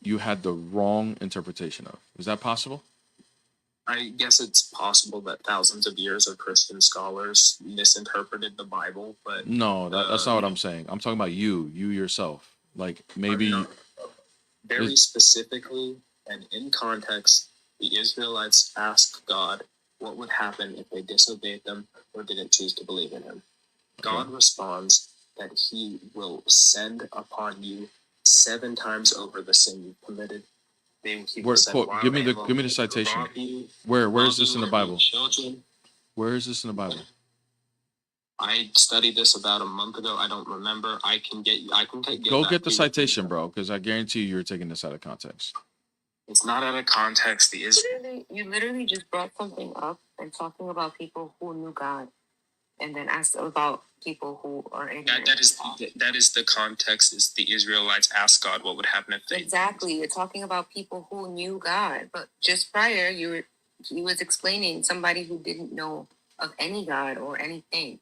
you had the wrong interpretation of? Is that possible? I guess it's possible that thousands of years of Christian scholars misinterpreted the Bible, but No, that's not what I'm saying. I'm talking about you yourself. Like maybe very Is- specifically, And in context, the Israelites asked God what would happen if they disobeyed them or didn't choose to believe in him. God responds that he will send upon you 7 times over the sin you've committed. He will Where, send quote, wild give me animals the to citation. rob you, Where is rob this in you the of your Bible? children. Where is this in the Bible? I studied this about a month ago. I don't remember. I can get Go that get the to you. citation, bro, because I guarantee you you're taking this out of context. It's not out of context. The You literally just brought something up and talking about people who knew God, and then asked about people who are ignorant. that is the context. Is the Israelites asked God what would happen if they Exactly. You're talking about people who knew God, but just prior, he was explaining somebody who didn't know of any God or anything.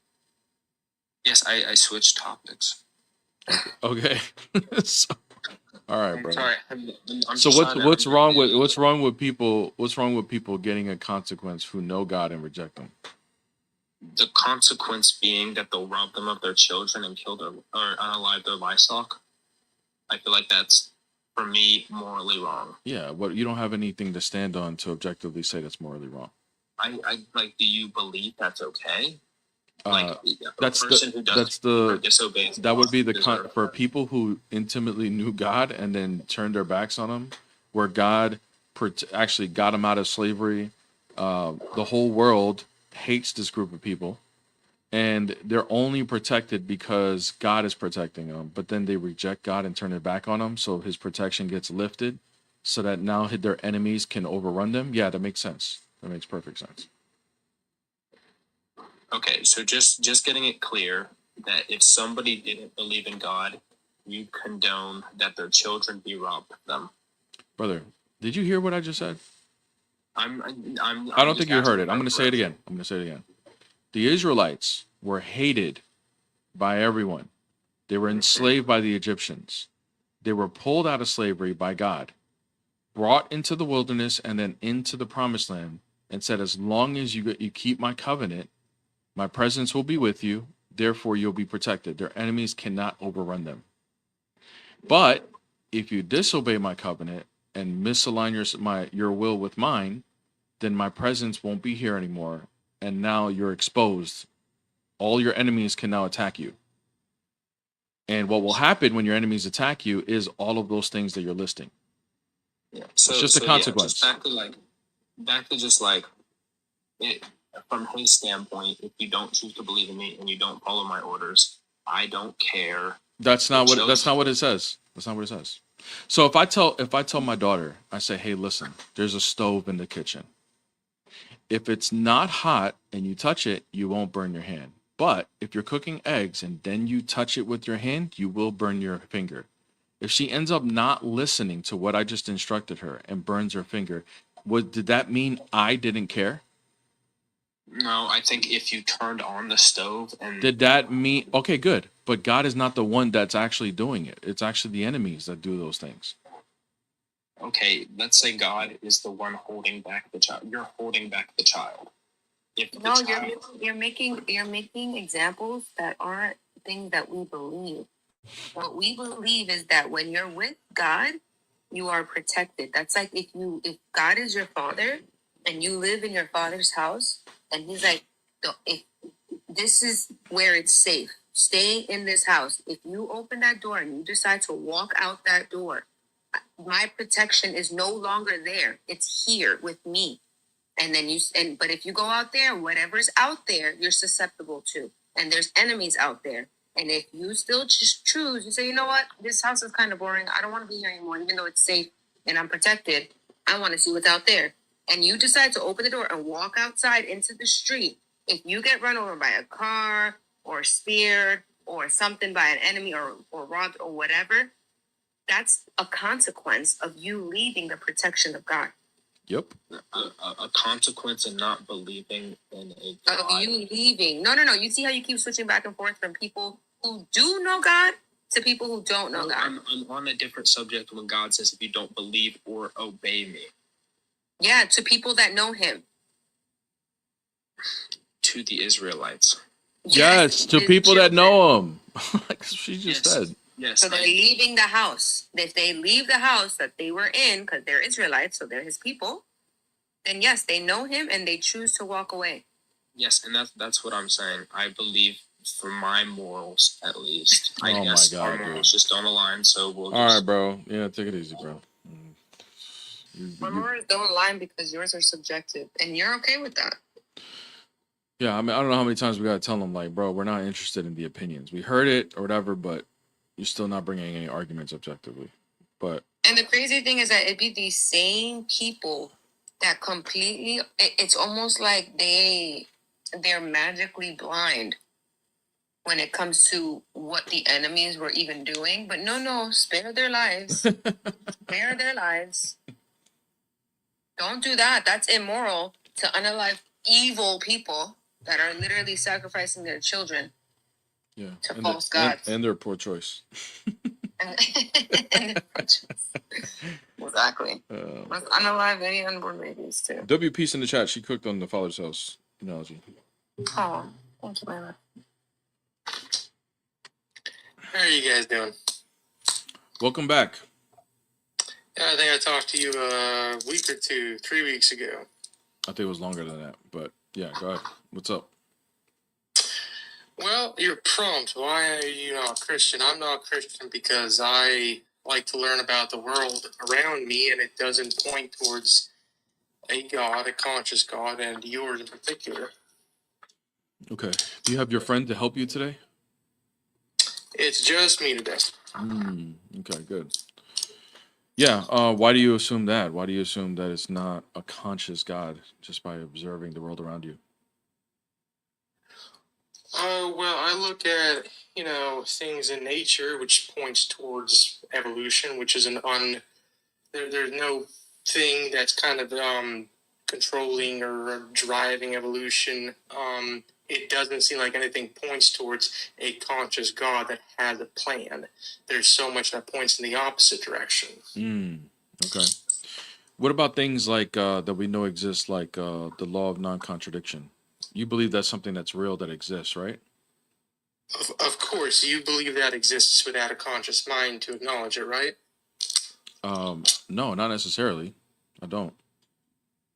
Yes, I switched topics. Okay. So, all right, I'm bro. sorry. I'm So just trying to- what's wrong with people getting a consequence who know God and reject them? the consequence being that they'll rob them of their children and kill their or unalive their livestock? I feel like that's, for me, morally wrong. Yeah, what you don't have anything to stand on to objectively say that's morally wrong. I like. Do you believe that's okay? That's disobeys. that would be the deserve for that. people who intimately knew God and then turned their backs on him, where God actually got them out of slavery. The whole world hates this group of people, and they're only protected because God is protecting them. But then they reject God and turn their back on him, so his protection gets lifted, so that now their enemies can overrun them. Yeah, that makes sense. That makes perfect sense. Okay, so just getting it clear that if somebody didn't believe in God, you condone that their children be robbed of them. Brother, did you hear what I just said? I don't think you heard it. I'm going to say it again. The Israelites were hated by everyone. They were enslaved by the Egyptians. They were pulled out of slavery by God, brought into the wilderness and then into the promised land, and said, as long as you keep my covenant, my presence will be with you. Therefore, you'll be protected. Their enemies cannot overrun them. But if you disobey my covenant and misalign your will with mine, then my presence won't be here anymore. And now you're exposed. All your enemies can now attack you. And what will happen when your enemies attack you is all of those things that you're listing. Yeah. So, it's just a consequence. Just back to just like it, from his standpoint, if you don't choose to believe in me and you don't follow my orders, I don't care. That's not what it says. That's not what it says. So if I tell my daughter, I say, hey, listen, there's a stove in the kitchen. If it's not hot and you touch it, you won't burn your hand. But if you're cooking eggs and then you touch it with your hand, you will burn your finger. If she ends up not listening to what I just instructed her and burns her finger, did that mean I didn't care? No, I think if you turned on the stove and... Did that mean... Okay, good. But God is not the one that's actually doing it. It's actually the enemies that do those things. Okay, let's say God is the one holding back the child. You're holding back the child. You're making examples that aren't things that we believe. What we believe is that when you're with God, you are protected. That's like if God is your father and you live in your father's house, and he's like, if this is where it's safe, stay in this house. If you open that door and you decide to walk out that door, my protection is no longer there. It's here with me. And then but if you go out there, whatever's out there, you're susceptible to. And there's enemies out there. And if you still just choose, you say, you know what, this house is kind of boring. I don't want to be here anymore, even though it's safe and I'm protected. I want to see what's out there. And you decide to open the door and walk outside into the street. If you get run over by a car or speared or something by an enemy or robbed or whatever, that's a consequence of you leaving the protection of God. Yep. A consequence of not believing in a God. Of you leaving. No. You see how you keep switching back and forth from people who do know God to people who don't know God. I'm on a different subject when God says, if you don't believe or obey me. Yeah, to people that know him. To the Israelites. Yes, to people that know him. Like she just said. Yes. So they're leaving the house. If they leave the house that they were in, because they're Israelites, so they're his people, then yes, they know him and they choose to walk away. Yes, and that's what I'm saying. I believe, for my morals at least, I Oh my guess God, our dude. morals just don't align. So we'll All just right, bro. Yeah, take it easy, bro. My morals don't align because yours are subjective, and you're okay with that. Yeah, I mean, I don't know how many times we gotta tell them, like, bro, we're not interested in the opinions. We heard it or whatever, but you're still not bringing any arguments objectively. But And the crazy thing is that it'd be these same people that completely. It's almost like they're magically blind when it comes to what the enemies were even doing. But no, spare their lives. Spare their lives. Don't do that. That's immoral to unalive evil people that are literally sacrificing their children yeah, to and false gods. and their poor choice. And exactly. Let's unalive any unborn babies too. W Peace in the chat. She cooked on the Father's house analogy. Oh, thank you, Mama. How are you guys doing? Welcome back. Yeah, I think I talked to you a week or 3 weeks ago. I think it was longer than that, but yeah, go ahead. What's up? Well, your prompt, why are you not Christian? I'm not Christian because I like to learn about the world around me, and it doesn't point towards a God, a conscious God, and yours in particular. Okay. Do you have your friend to help you today? It's just me today. Okay, good. Yeah. Why do you assume that? Why do you assume that it's not a conscious God just by observing the world around you? Well, I look at, things in nature, which points towards evolution, which is there's no thing that's kind of controlling or driving evolution. It doesn't seem like anything points towards a conscious God that has a plan. There's so much that points in the opposite direction. Okay. What about things like that we know exist, like the law of non-contradiction? You believe that's something that's real that exists, right? Of course, you believe that exists without a conscious mind to acknowledge it, right? No, not necessarily. I don't.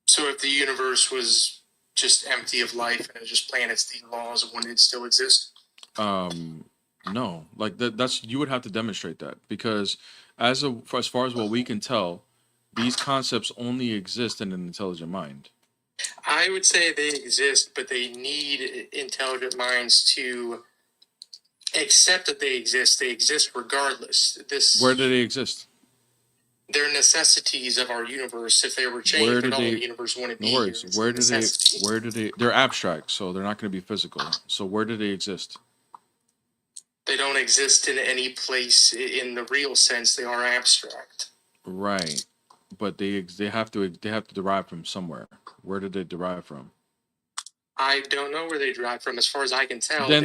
So if the universe was just empty of life and it was just planets, the laws wouldn't it still exist? No. Like that's you would have to demonstrate that because as far as what we can tell, these concepts only exist in an intelligent mind. I would say they exist, but they need intelligent minds to accept that they exist. They exist regardless. Where do they exist? They're necessities of our universe. If they were changed, then all the universe wouldn't be here. It's Where a necessity. do they they're abstract, so they're not going to be physical. So where do they exist? They don't exist in any place in the real sense. They are abstract. Right. But they have to derive from somewhere. Where did they derive from? I don't know where they derive from. As far as I can tell, Then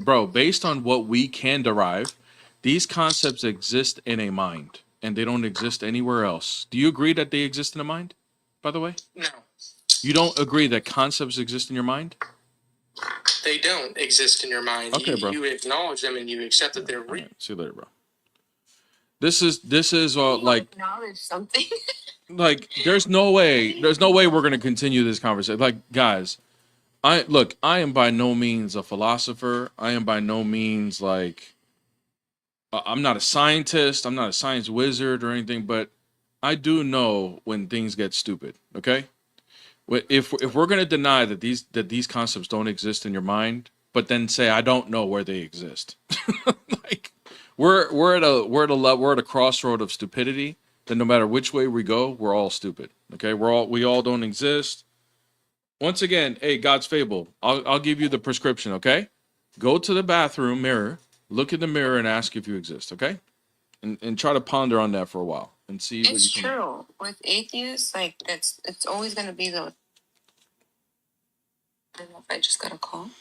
bro, based on what we can derive, these concepts exist in a mind and they don't exist anywhere else. Do you agree that they exist in a mind? By the way? No. You don't agree that concepts exist in your mind? They don't exist in your mind. Okay, bro. You acknowledge them and you accept that they're real. Right. See you later, bro. This is like acknowledge something. like there's no way we're gonna continue this conversation. Like, guys, I am by no means a philosopher. I am by no means like I'm not a scientist. I'm not a science wizard or anything, but I do know when things get stupid. Okay, if we're gonna deny that these concepts don't exist in your mind, but then say I don't know where they exist, like we're at a crossroad of stupidity. Then no matter which way we go, we're all stupid. Okay, we all don't exist. Once again, hey, God's fable. I'll give you the prescription. Okay, go to the bathroom mirror, look in the mirror, and ask if you exist. Okay, and try to ponder on that for a while and see. It's true with atheists. Like it's always gonna be the. I don't know if I just got a call.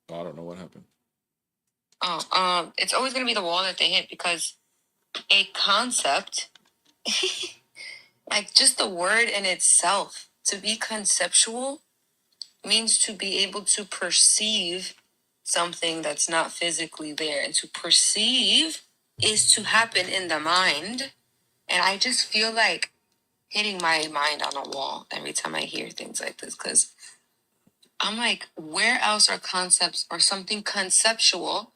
Oh, I don't know what happened. It's always gonna be the wall that they hit because a concept, like just the word in itself, to be conceptual means to be able to perceive something that's not physically there, and to perceive is to happen in the mind. And I just feel like hitting my mind on a wall every time I hear things like this, because I'm like, where else are concepts or something conceptual,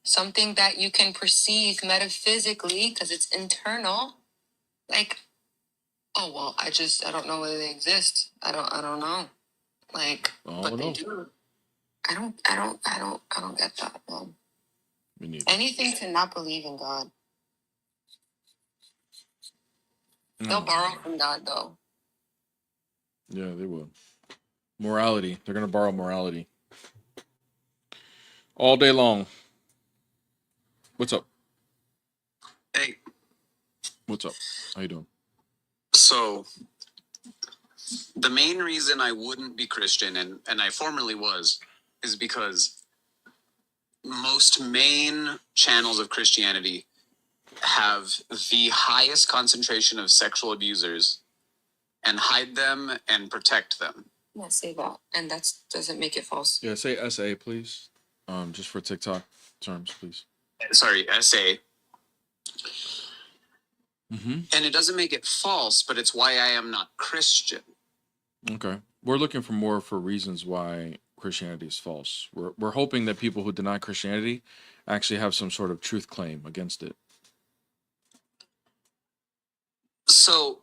something that you can perceive metaphysically because it's internal? Like, oh well, I don't know whether they exist. I don't know. Like, I but don't they know. do. I don't get that, man. Me neither. Anything to not believe in God. They'll No. borrow from God though. Yeah, they will. Morality. They're gonna borrow morality all day long. What's up? Hey, What's up? How you doing? so the main reason I wouldn't be Christian, and I formerly was, is because most main channels of Christianity have the highest concentration of sexual abusers and hide them and protect them. Yeah, say that, and that doesn't make it false. Yeah, say SA, please. Just for TikTok terms, please. Sorry, SA. Mm-hmm. And it doesn't make it false, but it's why I am not Christian. Okay. We're looking for more for reasons why Christianity is false. We're hoping that people who deny Christianity actually have some sort of truth claim against it. So,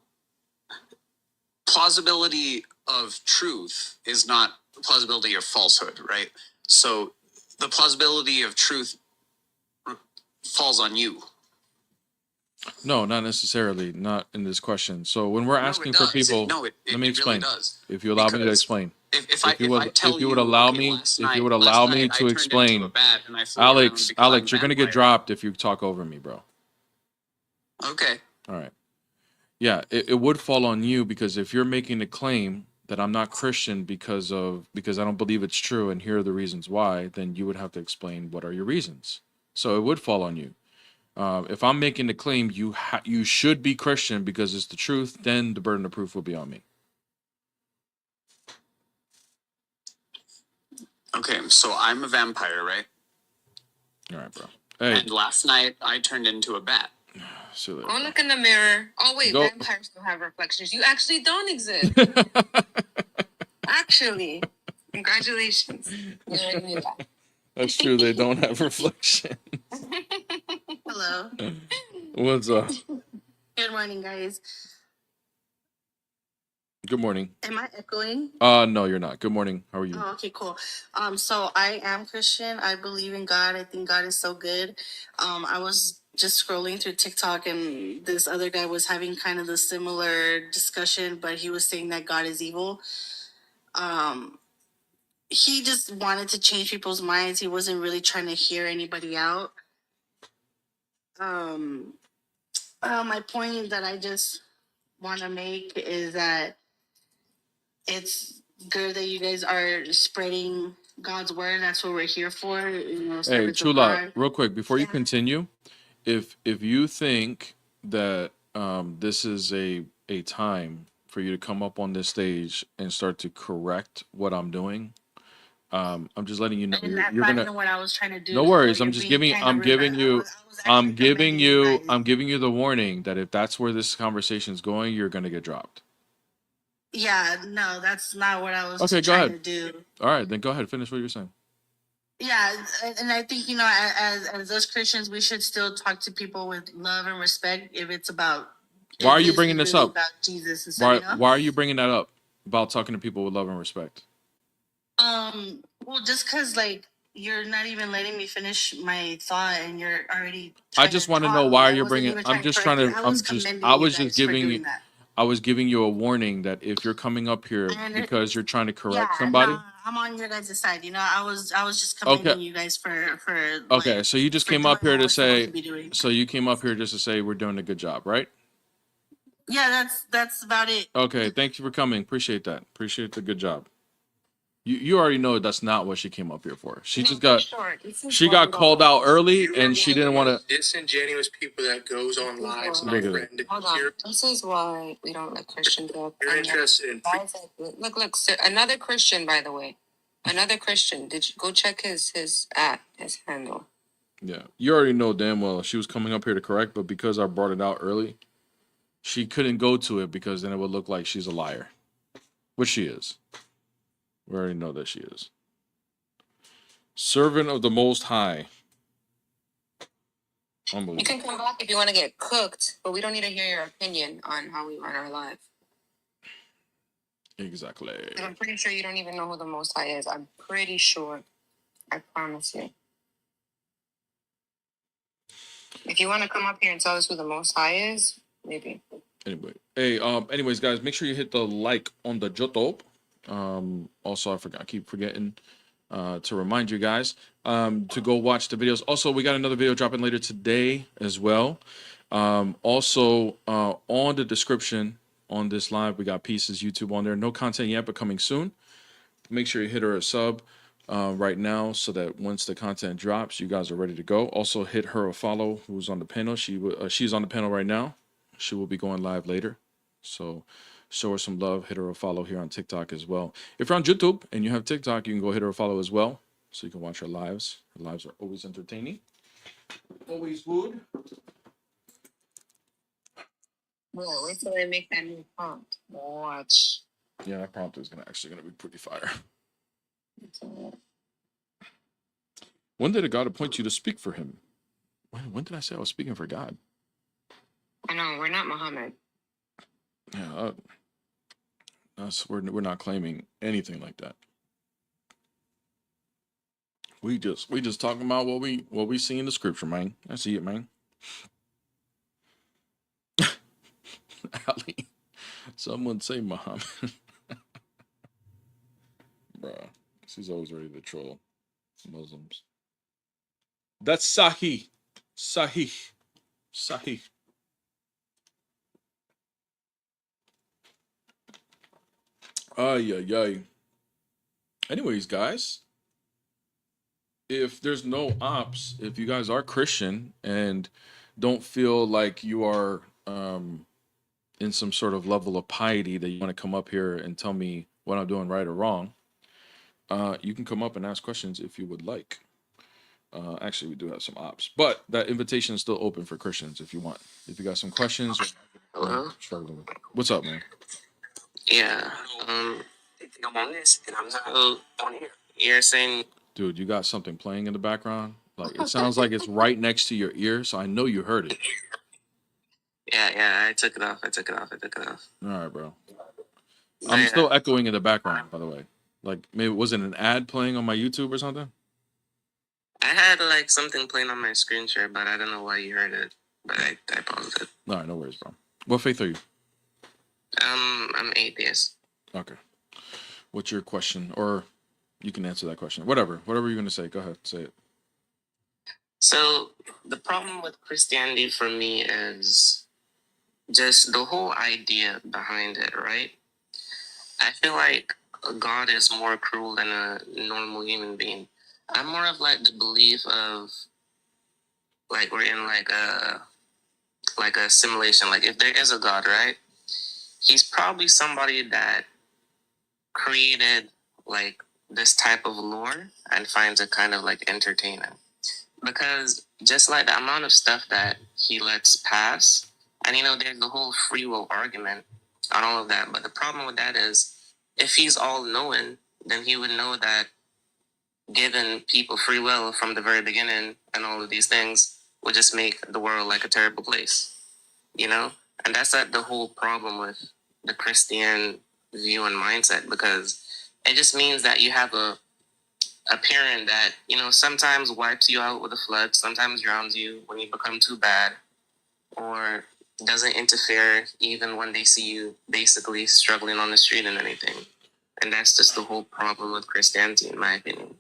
plausibility of truth is not plausibility of falsehood, right? So, the plausibility of truth falls on you. No, not necessarily. Not in this question. So when we're No, it asking for does. people, No, it let me explain. really does. If you allow me to Because explain, If I tell if you would you, allow okay, me, last if you night- would allow last me night I to turned into explain, a bat and I flew around Alex, because I'm Alex, you're gonna get vampire. dropped if you talk over me, bro. Okay. All right. Yeah, it would fall on you because if you're making a claim that I'm not Christian because I don't believe it's true and here are the reasons why, then you would have to explain what are your reasons. So it would fall on you. If I'm making the claim you should be Christian because it's the truth, then the burden of proof will be on me. Okay, so I'm a vampire, right? All right, bro. Hey, And last night I turned into a bat. see you later, Go bro. look in the mirror. Oh wait, Go. vampires don't have reflections. You actually don't exist. Actually, congratulations. You already knew that. That's true. They don't have reflection. Hello. What's up? Good morning, guys. Good morning. Am I echoing? No, you're not. Good morning. How are you? Oh, okay, cool. So I am Christian. I believe in God. I think God is so good. I was just scrolling through TikTok and this other guy was having kind of the similar discussion, but he was saying that God is evil. He just wanted to change people's minds. He wasn't really trying to hear anybody out. My point that I just want to make is that it's good that you guys are spreading God's word. That's what we're here for. Hey, servants of Chula, God. real quick before you Yeah. continue, if you think that this is a time for you to come up on this stage and start to correct what I'm doing, I'm just letting you know And you're that's not gonna. even what I was trying to do. No worries. So I'm you're just being giving. kinda I'm rude. giving you. I was actually commending you guys. I'm giving you the warning that if that's where this conversation is going, you're gonna get dropped. Yeah, no, that's not what I was Okay, go trying ahead. to do. All right, then go ahead. Finish what you're saying. Yeah, and I think as us Christians, we should still talk to people with love and respect. If it's about, Why are if you this bringing is this really up? about Jesus and stuff, Why are you bringing that up about talking to people with love and respect? Well, just because like you're not even letting me finish my thought, and you're already. I just want to know why you're bringing. I'm just trying to. I was just giving you. That. I was giving you a warning that if you're coming up here because you're trying to correct somebody. No, I'm on your guys' side. I was just commending you guys for. Okay, so you just for came up doing here what to we're supposed say. to be doing. So you came up here just to say we're doing a good job, right? Yeah, that's about it. Okay, thank you for coming. Appreciate that. Appreciate the good job. You already know that's not what she came up here for. She just got called out early and she didn't want to. Disingenuous people that goes on lives, my Look at friend. Hold on. This is why we don't let Christians up. You're interested in Look, sir, another Christian, by the way. Another Christian. Did you go check his his handle? Yeah, you already know damn well she was coming up here to correct, but because I brought it out early, she couldn't go to it because then it would look like she's a liar, which she is. We already know that she is. Servant of the Most High. You Unbelievable. can come back if you want to get cooked, but we don't need to hear your opinion on how we run our life. Exactly. And I'm pretty sure you don't even know who the Most High is. I'm pretty sure. I promise you. If you want to come up here and tell us who the Most High is, maybe. Anyway, hey, anyways, guys, make sure you hit the like on the YouTube. Also, I keep forgetting to remind you guys to go watch the videos. Also, we got another video dropping later today as well. Also, on the description on this live, we got Pieces YouTube on there. No content yet, but coming soon. Make sure you hit her a sub right now so that once the content drops, you guys are ready to go. Also, hit her a follow who's on the panel. She's on the panel right now. She will be going live later. So show her some love. Hit her a follow here on TikTok as well. If you're on YouTube and you have TikTok, you can go hit her a follow as well so you can watch her lives. Her lives are always entertaining. Always good. Well, wait till they make that new prompt. Watch. Yeah, that prompt is actually gonna be pretty fire. When did a God appoint you to speak for him? When did I say I was speaking for God? I know, we're not Muhammad. Yeah, we're not claiming anything like that. We just talking about what we see in the scripture, man. I see it, man. Ali, someone say Muhammad. Bruh, she's always ready to troll Muslims. That's Sahih. Ay. Anyways, guys, if there's no ops, if you guys are Christian and don't feel like you are in some sort of level of piety that you want to come up here and tell me what I'm doing right or wrong, you can come up and ask questions if you would like. Actually, we do have some ops, but that invitation is still open for Christians if you want. If you got some questions, Hello? struggling with. What's up, man? Yeah. I'm on this, and I'm not on here. You're saying, Dude, you got something playing in the background. Like it sounds like it's right next to your ear, so I know you heard it. yeah, I took it off. All right, bro. But I'm yeah, still echoing in the background, by the way. Like maybe was it an ad playing on my YouTube or something? I had like something playing on my screen share, but I don't know why you heard it. But I paused it. All right, no worries, bro. What faith are you? I'm atheist. Okay. What's your question? Or you can answer that question. Whatever you're gonna say. Go ahead, say it. So the problem with Christianity for me is just the whole idea behind it, right? I feel like God is more cruel than a normal human being. I'm more of like the belief of like we're in like a simulation. Like if there is a God, right? He's probably somebody that created like this type of lore and finds it kind of like entertaining. Because just like the amount of stuff that he lets pass, and there's the whole free will argument on all of that. But the problem with that is if he's all knowing, then he would know that giving people free will from the very beginning and all of these things would just make the world like a terrible place, And that's like the whole problem with the Christian view and mindset, because it just means that you have a parent that, sometimes wipes you out with a flood, sometimes drowns you when you become too bad, or doesn't interfere even when they see you basically struggling on the street and anything. And that's just the whole problem with Christianity, in my opinion.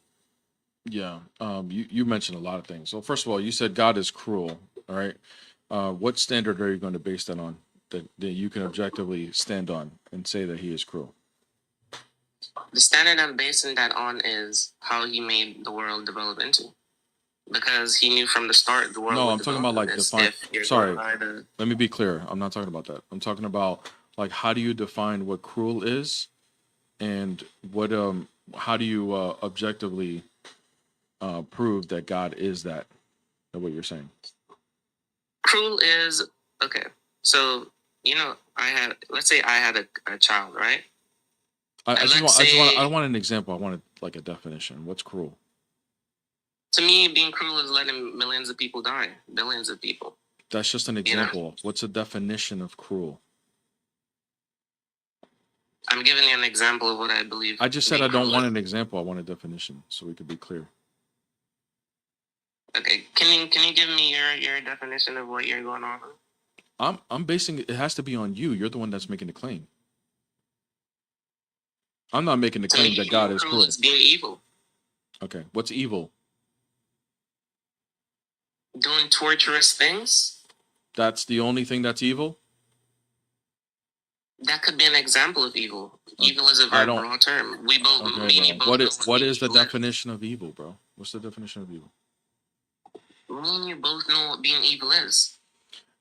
Yeah. You mentioned a lot of things. So first of all, you said God is cruel. All right. What standard are you going to base that on? That you can objectively stand on and say that he is cruel? The standard I'm basing that on is how he made the world develop into. Because he knew from the start the world. No, would I'm talking about develop like this define. if you're Sorry, going by the- let me be clear. I'm not talking about that. I'm talking about like how do you define what cruel is, and what how do you objectively prove that God is that? Is what you're saying? Cruel is okay. So let's say I had a child, right? I And just let's want, say I don't want an example. I wanted like a definition. What's cruel? to me, being cruel is letting millions of people die, billions of people. That's just an You know? example. What's a definition of cruel? I'm giving you an example of what I believe. I just said I being don't cruel want is. an example. I want a definition so we could be clear. Okay, can you give me your definition of what you're going on? I'm basing it has to be on you. You're the one that's making the claim. I'm not making the To claim me, that God being is cruel cruel. is being evil, Okay. What's evil? doing torturous things. That's the only thing that's evil? That could be an example of evil. Evil is a I very don't- broad term. We both, Okay, me and you bro. both What know is the evil is. definition of evil, bro? What's the definition of evil? Me and you both know what being evil is.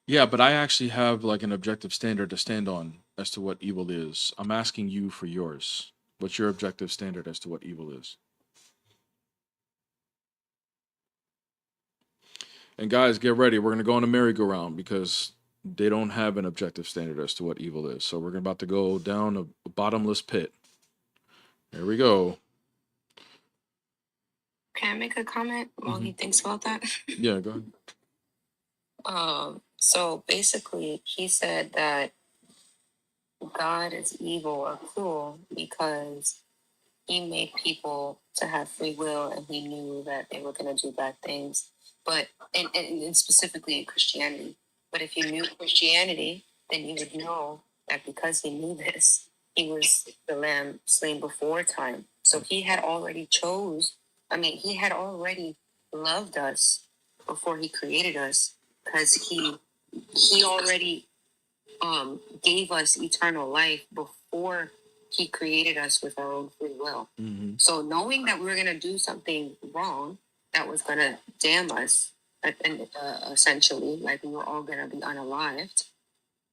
Yeah, but I actually have like an objective standard to stand on as to what evil is. I'm asking you for yours. What's your objective standard as to what evil is? And guys, get ready. We're gonna go on a merry-go-round because they don't have an objective standard as to what evil is. So we're about to go down a bottomless pit. There we go. Can I make a comment while he thinks about that? Yeah, go ahead. So basically, he said that God is evil or cruel because he made people to have free will and he knew that they were going to do bad things. But, and specifically in Christianity. But if you knew Christianity, then you would know that because he knew this, he was the lamb slain before time. So he had already he had already loved us before he created us because he already gave us eternal life before he created us with our own free will. Mm-hmm. So knowing that we were going to do something wrong that was going to damn us, and essentially, like we were all going to be unalived,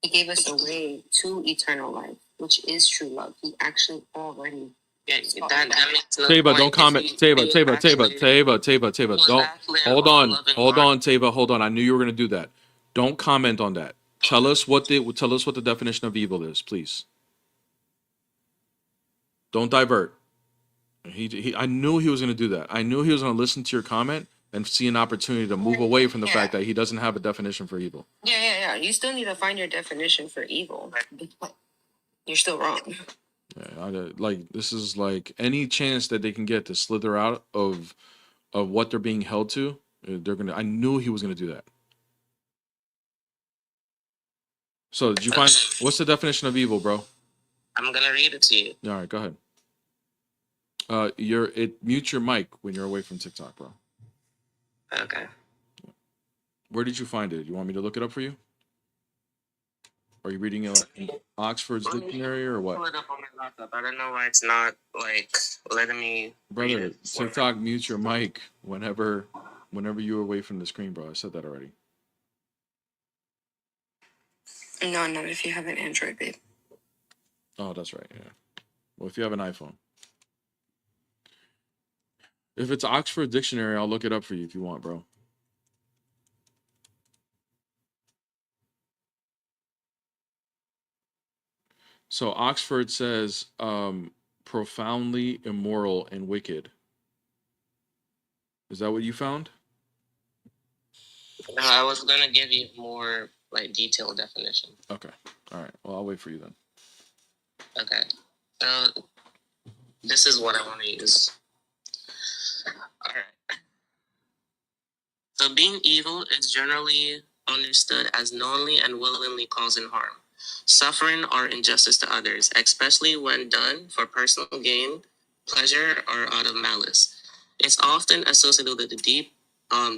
he gave us a way to eternal life, which is true love. He actually already. Yeah, that makes no Tava, point. don't If comment. he Tava, was Tava, actually- Tava. was Don't. actually an Hold on. all-loving Hold heart. on, Tava. Hold on. I knew you were going to do that. Don't comment on that. Tell us what the definition of evil is, please. Don't divert. I knew he was going to do that. I knew he was going to listen to your comment and see an opportunity to move away from the fact that he doesn't have a definition for evil. Yeah. You still need to find your definition for evil. You're still wrong. Yeah, this is like any chance that they can get to slither out of what they're being held to. They're gonna. I knew he was gonna do that. So did you find what's the definition of evil, bro? I'm gonna read it to you. All right, go ahead. Mute your mic when you're away from TikTok, bro. Okay. Where did you find it? You want me to look it up for you? Are you reading Oxford's dictionary or Pull what? it up on my laptop. I don't know why it's not like letting me. read Brother, it. TikTok mute your mic whenever you're away from the screen, bro. I said that already. No, not if you have an Android, babe. Oh, that's right. Yeah. Well, if you have an iPhone. If it's Oxford Dictionary, I'll look it up for you if you want, bro. So Oxford says profoundly immoral and wicked. Is that what you found? No, I was gonna give you more like detailed definition. Okay. All right. Well, I'll wait for you then. Okay. So this is what I want to use. All right. So being evil is generally understood as knowingly and willingly causing harm, suffering, or injustice to others, especially when done for personal gain, pleasure, or out of malice. It's often associated with a deep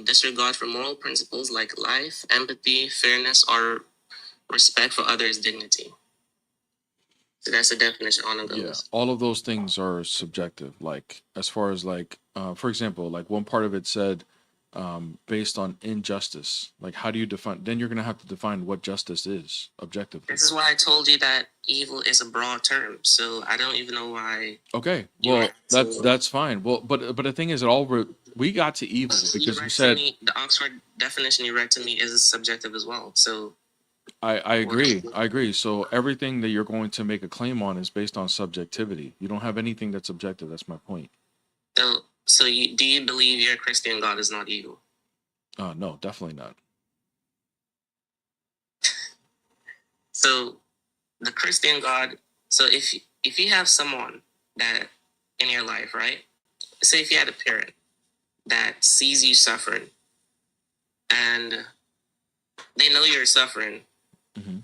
disregard for moral principles like life, empathy, fairness, or respect for others' dignity. So that's the definition on those. Yeah, all of those things are subjective. Like as far as like, for example, like one part of it said, based on injustice. Like, how do you define? Then you're going to have to define what justice is objectively. This is why I told you that evil is a broad term. So I don't even know why. Okay, You well, read that's fine. Well, but the thing is, we got to evil because you read to said me, the Oxford definition you read to me is subjective as well. So I agree. So everything that you're going to make a claim on is based on subjectivity. You don't have anything that's objective. That's my point. so do you believe your Christian God is not evil? No, definitely not. So the Christian God. So if you have someone that in your life, right? Say if you had a parent that sees you suffering, and they know you're suffering, Mhm.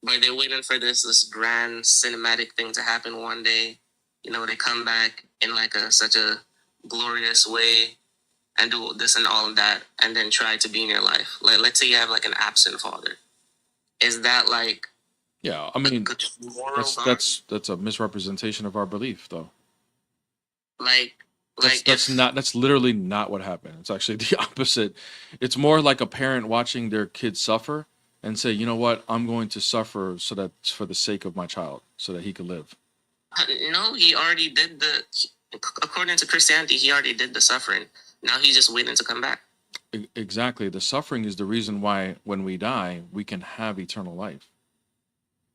but they're waiting for this grand cinematic thing to happen one day. You know, they come back in like such a glorious way and do this and all of that, and then try to be in your life. Like, let's say you have like an absent father. Is that like Yeah, I mean, good moral God? that's a misrepresentation of our belief, though. like That's literally not what happened. It's actually the opposite. It's more like a parent watching their kid suffer and say, you know what, I'm going to suffer so that's for the sake of my child, so that he can live. No, he already did according to Christianity, he already did the suffering. Now he's just waiting to come back. Exactly. The suffering is the reason why when we die, we can have eternal life.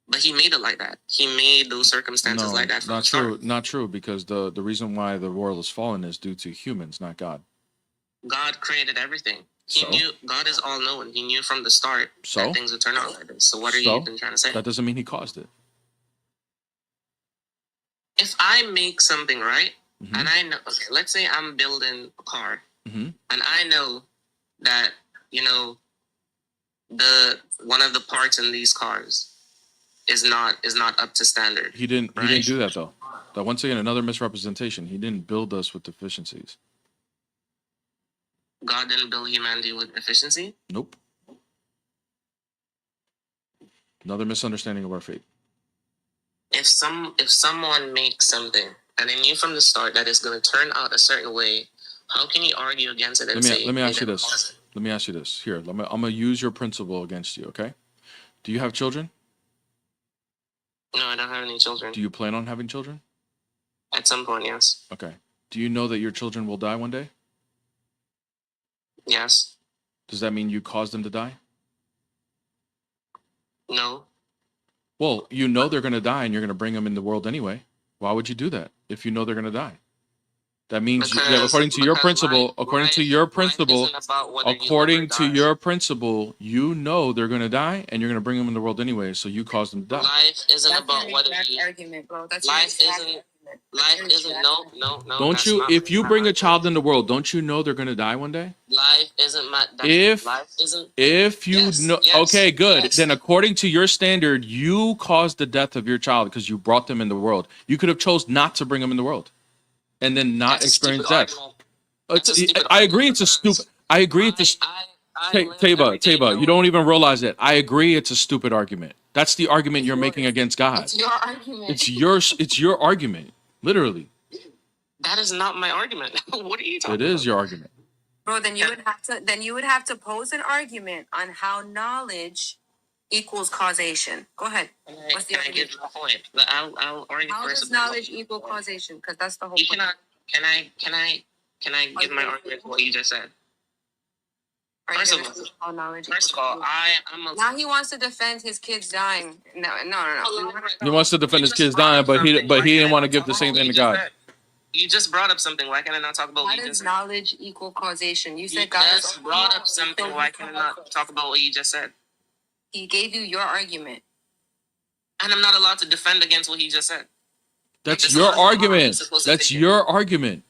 But he made it like that. He made those circumstances No, like that from not the start. true. Not true, because the reason why the world is fallen is due to humans, not God. God created everything. He So? knew. God is all knowing. He knew from the start So? that things would turn out like this. So what are you So? even trying to say? That doesn't mean he caused it. If I make something right, Mhm. and I know, okay, let's say I'm building a car, Mhm. and I know that one of the parts in these cars is not up to standard. He didn't Right. do that, though. That, once again, another misrepresentation. He didn't build us with deficiencies. God didn't build humanity with efficiency. Nope. Another misunderstanding of our faith. If someone makes something and they knew from the start that it's going to turn out a certain way, how can you argue against it and say? Let me ask you they didn't cause this. it? Let me ask you this. Here, I'm gonna use your principle against you. Okay? Do you have children? No, I don't have any children. Do you plan on having children? At some point, yes. Okay. Do you know that your children will die one day? Yes. Does that mean you caused them to die? No. Well, you know they're going to die and you're going to bring them in the world anyway. Why would you do that if you know they're going to die? That means, according to your principle, you know they're going to die and you're going to bring them in the world anyway, so you caused them to die. Life isn't That's about your whether exact you. argument, bro. That's Life your exact isn't- argument. Life That's your isn't exact no. Don't that's you? not If you my bring a argument. child in the world, don't you know they're going to die one day? Life isn't my. If- life isn't. If you Yes, know, yes, okay, good. yes. Then according to your standard, you caused the death of your child because you brought them in the world. You could have chose not to bring them in the world, and then not That's a experience stupid death. argument. That's a stupid I agree. argument It's a stupid. I agree. It's a. Taba, you don't even realize it. I agree. It's a stupid argument. That's the argument you're making against God. It's your argument. It's your argument. Literally, That is not my argument. What are you talking it about? is your argument. Bro, then you would have to pose an argument on how knowledge equals causation. Go ahead. What's the Can I argument? get my point? But I'll argue How first does about knowledge what- equal causation? Because that's the whole You point. cannot. Can I give my argument for what you just said? Are you first of gonna all- say how knowledge First of equals all, causation? I'm a. Now he wants to defend his kids dying. No. He wants to defend his kids dying, but he didn't want to give the same thing to God. You just brought up something. Why can I not talk about How what you does just said? knowledge equal causation? You You said God is just brought up something. Why can I not talk about what you just said? He gave you your argument. And I'm not allowed to defend against what he just said. That's This your is how I'm argument. supposed to That's take it. your argument.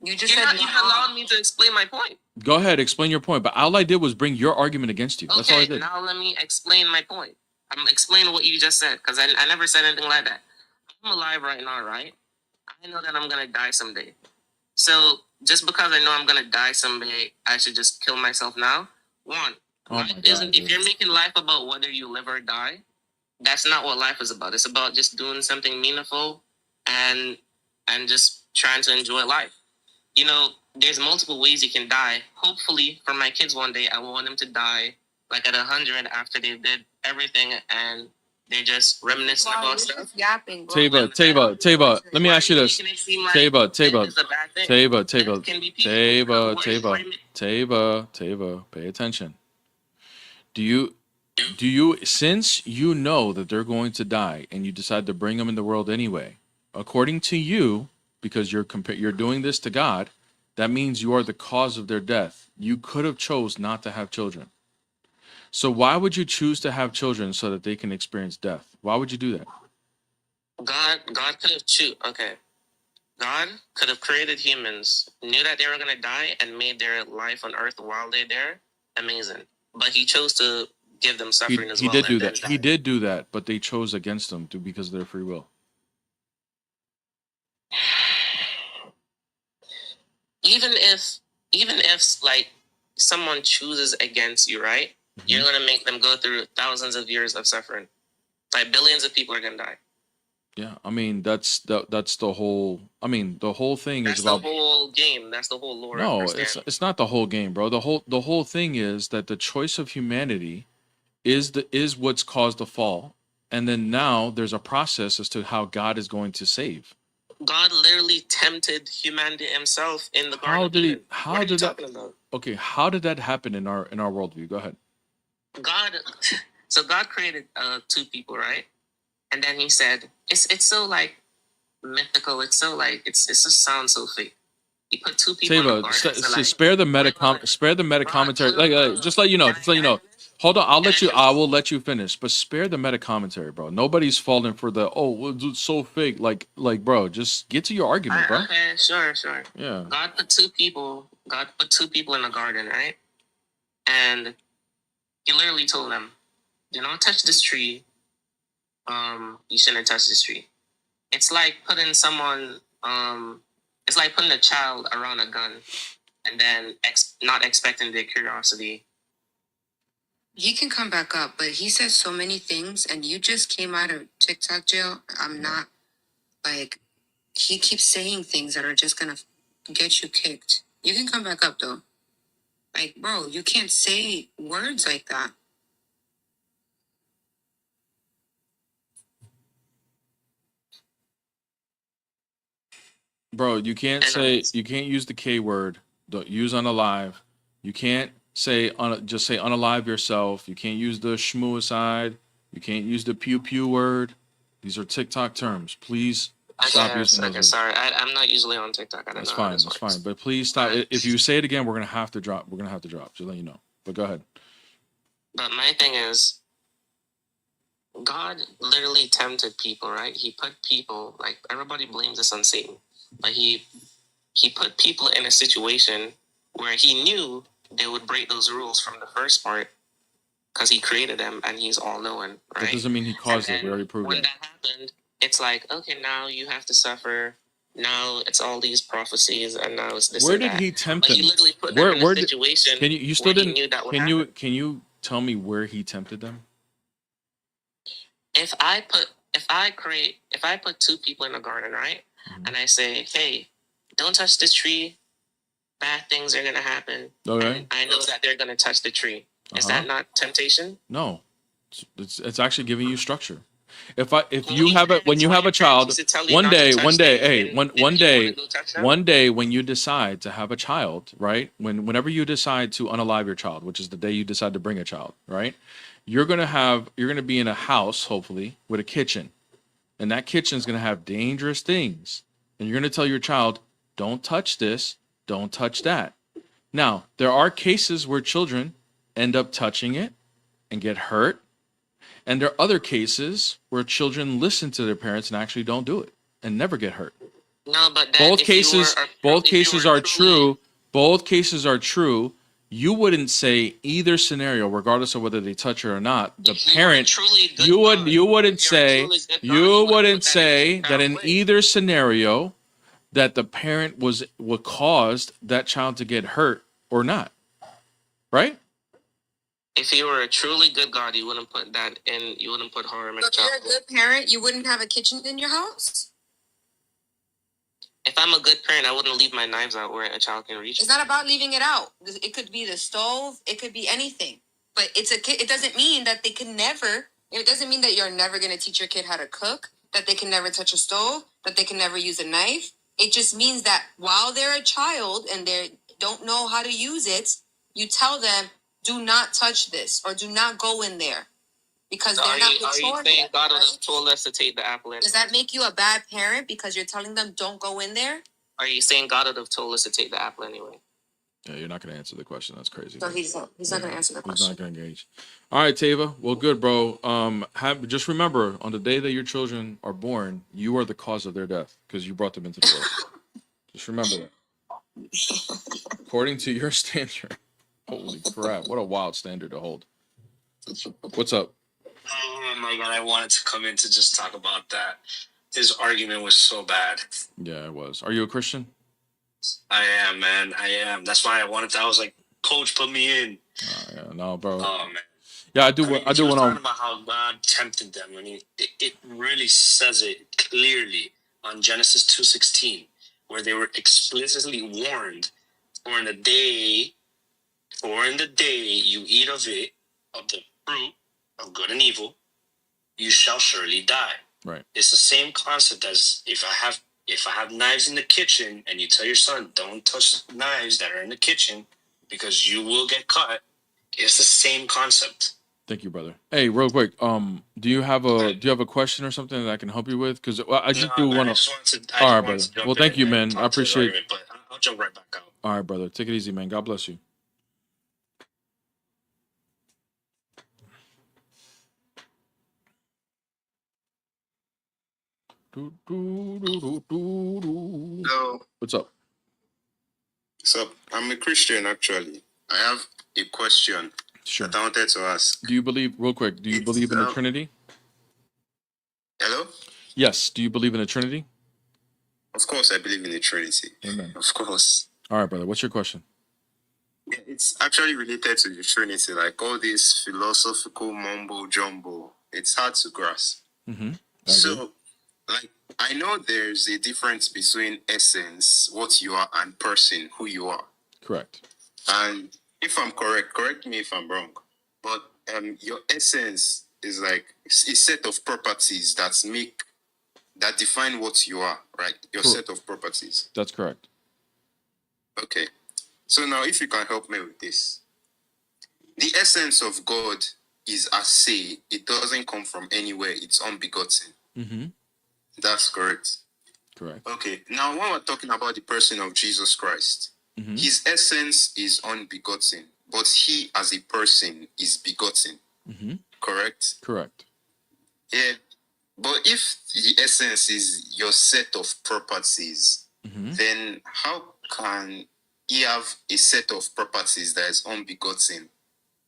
You just You're said not even allowing me to explain my point. Go ahead, explain your point. But all I did was bring your argument against you. That's all I Okay, did. now let me explain my point. I'm explaining what you just said because I never said anything like that. I'm alive right now, right? I know that I'm gonna die someday. So just because I know I'm gonna die someday, I should just kill myself now? One, Oh my life God, isn't. dude. If you're making life about whether you live or die, that's not what life is about. It's about just doing something meaningful and just trying to enjoy life. you know, there's multiple ways you can die. Hopefully, for my kids one day, I want them to die like at 100 after they did everything and they're just reminiscing Wow, about you're stuff. just yapping, bro. Taba, let me ask you this. Making it seem like Taba, it's a bad thing. Taba, There can be people who are Taba, pay attention. Do you, since you know that they're going to die and you decide to bring them in the world anyway, according to you, because you're doing this to God, that means you are the cause of their death. You could have chose not to have children. So why would you choose to have children so that they can experience death? Why would you do that? God could have God could have created humans, knew that they were gonna die, and made their life on Earth while they're there amazing. But He chose to give them suffering as He well. did do and that. then He die. did do that, but they chose against him because of their free will. Even if like someone chooses against you, right? You're gonna make them go through thousands of years of suffering. Like billions of people are gonna die. Yeah, I mean that's the whole. I mean the whole thing That's is the about. whole game. That's the whole lore. No, of it's not the whole game, bro. The whole thing is that the choice of humanity is what's caused the fall, and then now there's a process as to how God is going to save. God literally tempted humanity Himself in the Garden. How of did he? Eden. How What are you did that? talking about? Okay, how did that happen in our worldview? Go ahead. So God created two people, right? And then He said, it's so like mythical. It's so like it just sounds so fake. He put two people in the Tava, garden. So like, spare the meta commentary. Just let you know. Just let you know. Hold on, I will let you finish, but spare the meta commentary, bro. Nobody's falling for the it's so fake. Like, bro, just get to your argument, bro. Okay, sure. Yeah. God put two people in the garden, right? And He literally told them, "Do not touch this tree. You shouldn't touch this tree." It's like putting someone. It's like putting a child around a gun, and then not expecting their curiosity. He can come back up, but he says so many things, and you just came out of TikTok jail. I'm not like he keeps saying things that are just gonna get you kicked. You can come back up though. Like, bro, you can't say words like that. Bro, you can't use the K word. Don't use unalive. You can't just say unalive yourself. You can't use the shmuicide. You can't use the pew pew word. These are TikTok terms. Please stop using those. Okay, sorry. I'm not usually on TikTok. I don't That's know. fine. That's fine. But please stop. If you say it again, we're gonna have to drop. Just let you know. But go ahead. But my thing is, God literally tempted people, right? He put people, like everybody blames this on Satan, but he put people in a situation where He knew they would break those rules from the first part because He created them and He's all knowing, right? That doesn't mean He caused it. We already proved when that. that happened, it's like, okay, now you have to suffer. Now it's all these prophecies, and now it's this. Where and did that. He tempt But them? He literally put them in a situation. Can you still where didn't? He knew that would happen. Can you tell me where He tempted them? If I put two people in a garden, right? Mm-hmm. And I say, hey, don't touch this tree. Bad things are gonna happen. Okay. And I know that they're gonna touch the tree. Is that not temptation? No, it's actually giving you structure. When you have a child, one day, when you decide to have a child, right? Whenever you decide to unalive your child, which is the day you decide to bring a child, right? You're gonna be in a house, hopefully, with a kitchen, and that kitchen is gonna have dangerous things, and you're gonna tell your child, "Don't touch this, don't touch that." Now, there are cases where children end up touching it and get hurt. And there are other cases where children listen to their parents and actually don't do it and never get hurt. No, but Both cases are true. Both cases are true. You wouldn't say either scenario, regardless of whether they touch it or not. The parent, you wouldn't say that in either scenario that the parent what caused that child to get hurt or not, right? If you were a truly good God, you wouldn't put that in. You wouldn't put harm in a If child. you're a good parent, you wouldn't have a kitchen in your house. If I'm a good parent, I wouldn't leave my knives out where a child can reach. It's not about leaving it out. It could be the stove. It could be anything. But it's a kid. It doesn't mean that they can never. It doesn't mean that you're never going to teach your kid how to cook. That they can never touch a stove. That they can never use a knife. It just means that while they're a child and they don't know how to use it, you tell them, do not touch this or do not go in there because So they're are not you mature saying yet, God would right? have told us to take the apple? Does that make you a bad parent because you're telling them don't go in there? Are you saying God would have told us to take the apple anyway? Yeah, you're not going to answer the question. That's crazy. So he's not going to answer the He's question. not going to engage. All right, Tava. Well, good, bro. Just remember, on the day that your children are born, you are the cause of their death because you brought them into the world. Just remember that. According to your standard. Holy crap! What a wild standard to hold. What's up? Oh my god, I wanted to come in to just talk about that. His argument was so bad. Yeah, it was. Are you a Christian? I am, man. I am. That's why I was like, Coach, put me in. Yeah, no, bro. Oh man. Yeah, I do. I do want want to. About how God tempted them. I mean, it really says it clearly on Genesis 2:16, where they were explicitly warned, for in the day you eat of it, of the fruit of good and evil, you shall surely die. Right. It's the same concept as if I have knives in the kitchen and you tell your son, don't touch knives that are in the kitchen because you will get cut. It's the same concept. Thank you, brother. Hey, real quick. Do you have a question or something that I can help you with? Because I just do want to. All right, brother. Well, thank you, man. I appreciate it. But I'll jump right back out. All right, brother. Take it easy, man. God bless you. Hello. What's up? So I'm a Christian actually. I have a question Sure. that I wanted to ask. Do you believe, real quick, do you believe in the Trinity? Hello? Yes. Do you believe in the Trinity? Of course I believe in the Trinity. Amen. Of course. All right, brother. What's your question? Yeah, it's actually related to the Trinity, like all this philosophical mumbo jumbo. It's hard to grasp. Mm-hmm. So, like, I know there's a difference between essence, what you are, and person, who you are. Correct. And if I'm correct me if I'm wrong. But your essence is like a set of properties that define what you are, right? Your Correct. set of properties. That's correct. Okay. So now, if you can help me with this, the essence of God is a say. It doesn't come from anywhere. It's unbegotten. Mm-hmm. That's correct. Correct. Okay. Now, when we're talking about the person of Jesus Christ, Mm-hmm. his essence is unbegotten, but he as a person is begotten. Mm-hmm. Correct? Correct. Yeah. But if the essence is your set of properties, Mm-hmm. then how can he have a set of properties that is unbegotten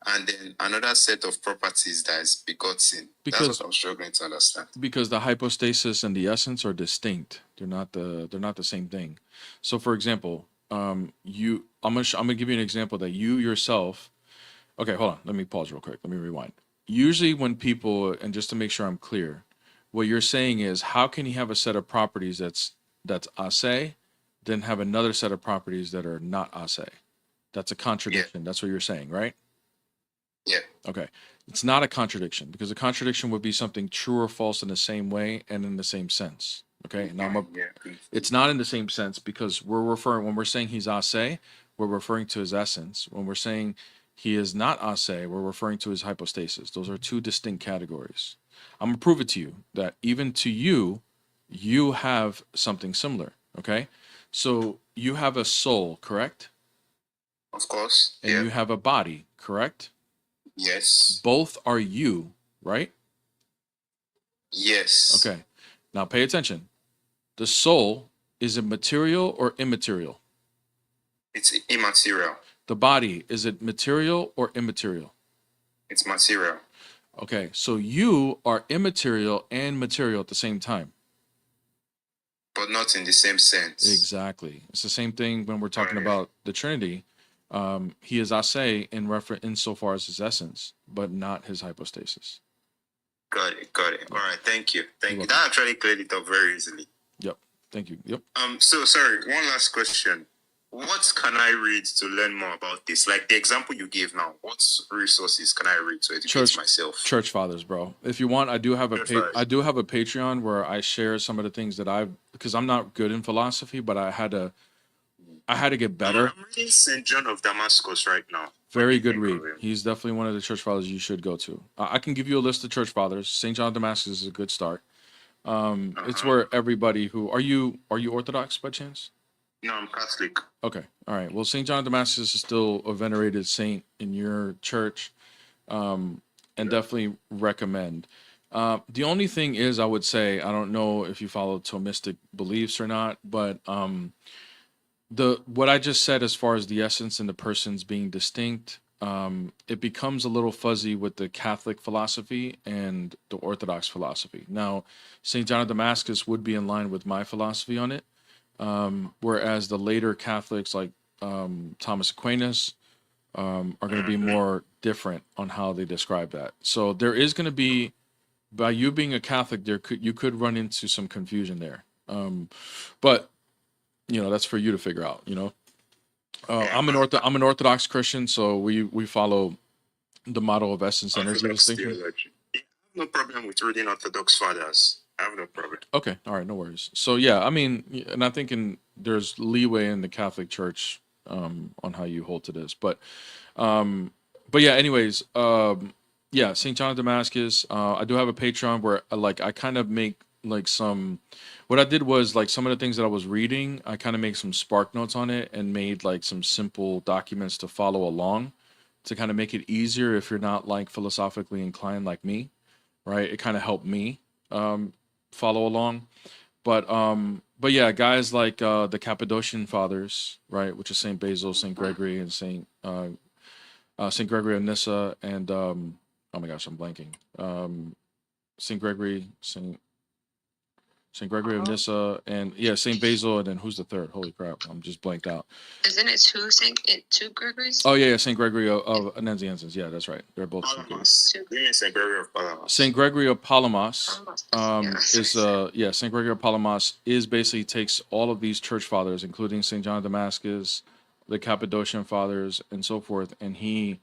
and then another set of properties that is begotten? Because- that's what I'm struggling to understand. Because the hypostasis and the essence are distinct. They're not the same thing. So, for example, I'm gonna give you an example that you yourself. Okay, hold on. Let me pause real quick. Let me rewind. Usually, when people, and just to make sure I'm clear, what you're saying is, how can he have a set of properties that's ase, then have another set of properties that are not ase? That's a contradiction. Yeah. That's what you're saying, right? Yeah. Okay. It's not a contradiction because a contradiction would be something true or false in the same way and in the same sense. Okay. Now, it's not in the same sense because when we're saying he's ase, we're referring to his essence. When we're saying he is not ase, we're referring to his hypostasis. Those are two distinct categories. I'm going to prove it to you that even to you have something similar. Okay. So you have a soul, correct? Of course. And you have a body, correct? Yes. Both are you, right? Yes. Okay. Now pay attention. The soul, is it material or immaterial? It's immaterial. The body, is it material or immaterial? It's material. Okay. So you are immaterial and material at the same time. But not in the same sense. Exactly. It's the same thing when we're talking about the Trinity. He is ase insofar as his essence, but not his hypostasis. Got it. All right. Thank you. That actually cleared it up very easily. Yep. Thank you. Yep. So sorry, one last question. What can I read to learn more about this? Like the example you gave now, what resources can I read to educate myself? Church fathers, bro. If you want, I do have a Church fathers. I do have a Patreon where I share some of the things that because I'm not good in philosophy, but I had to get better. I'm reading St. John of Damascus right now. Very good read. He's definitely one of the church fathers you should go to. I can give you a list of church fathers. St. John of Damascus is a good start. It's where everybody who are you Orthodox by chance? No, I'm Catholic. Okay. All right. Well, St. John of Damascus is still a venerated saint in your church, and definitely recommend. The only thing is, I would say, I don't know if you follow Thomistic beliefs or not, but what I just said as far as the essence and the persons being distinct, it becomes a little fuzzy with the Catholic philosophy and the Orthodox philosophy. Now, St. John of Damascus would be in line with my philosophy on it. Whereas the later Catholics like Thomas Aquinas are going to be more different on how they describe that. So there is going to be, by you being a Catholic, you could run into some confusion there. But that's for you to figure out. I'm an Orthodox Christian, so we follow the model of essence energy distinction. No problem with reading Orthodox fathers. I have no problem. Okay, all right, no worries. So yeah, I mean, and I think there's leeway in the Catholic Church on how you hold to this, but yeah. Anyways, yeah, St. John of Damascus. I do have a Patreon where I kind of make some. What I did was some of the things that I was reading, I kind of make some spark notes on it and made some simple documents to follow along, to kind of make it easier if you're not philosophically inclined like me, right? It kind of helped me follow along, but yeah, guys like the Cappadocian Fathers, right, which is Saint Basil, Saint Gregory, and Saint Gregory of Nyssa, and oh my gosh, I'm blanking. Saint Gregory, Saint Gregory of Nyssa, and yeah, Saint Basil, and then who's the third? Holy crap, I'm just blanked out. Isn't it two Gregories? Oh yeah, Saint Gregory of Nazianzus. Yeah, that's right. They're both Saint Gregory of Palamas. Saint Gregory of Palamas is Saint Gregory of Palamas is basically takes all of these church fathers, including Saint John of Damascus, the Cappadocian Fathers, and so forth, and he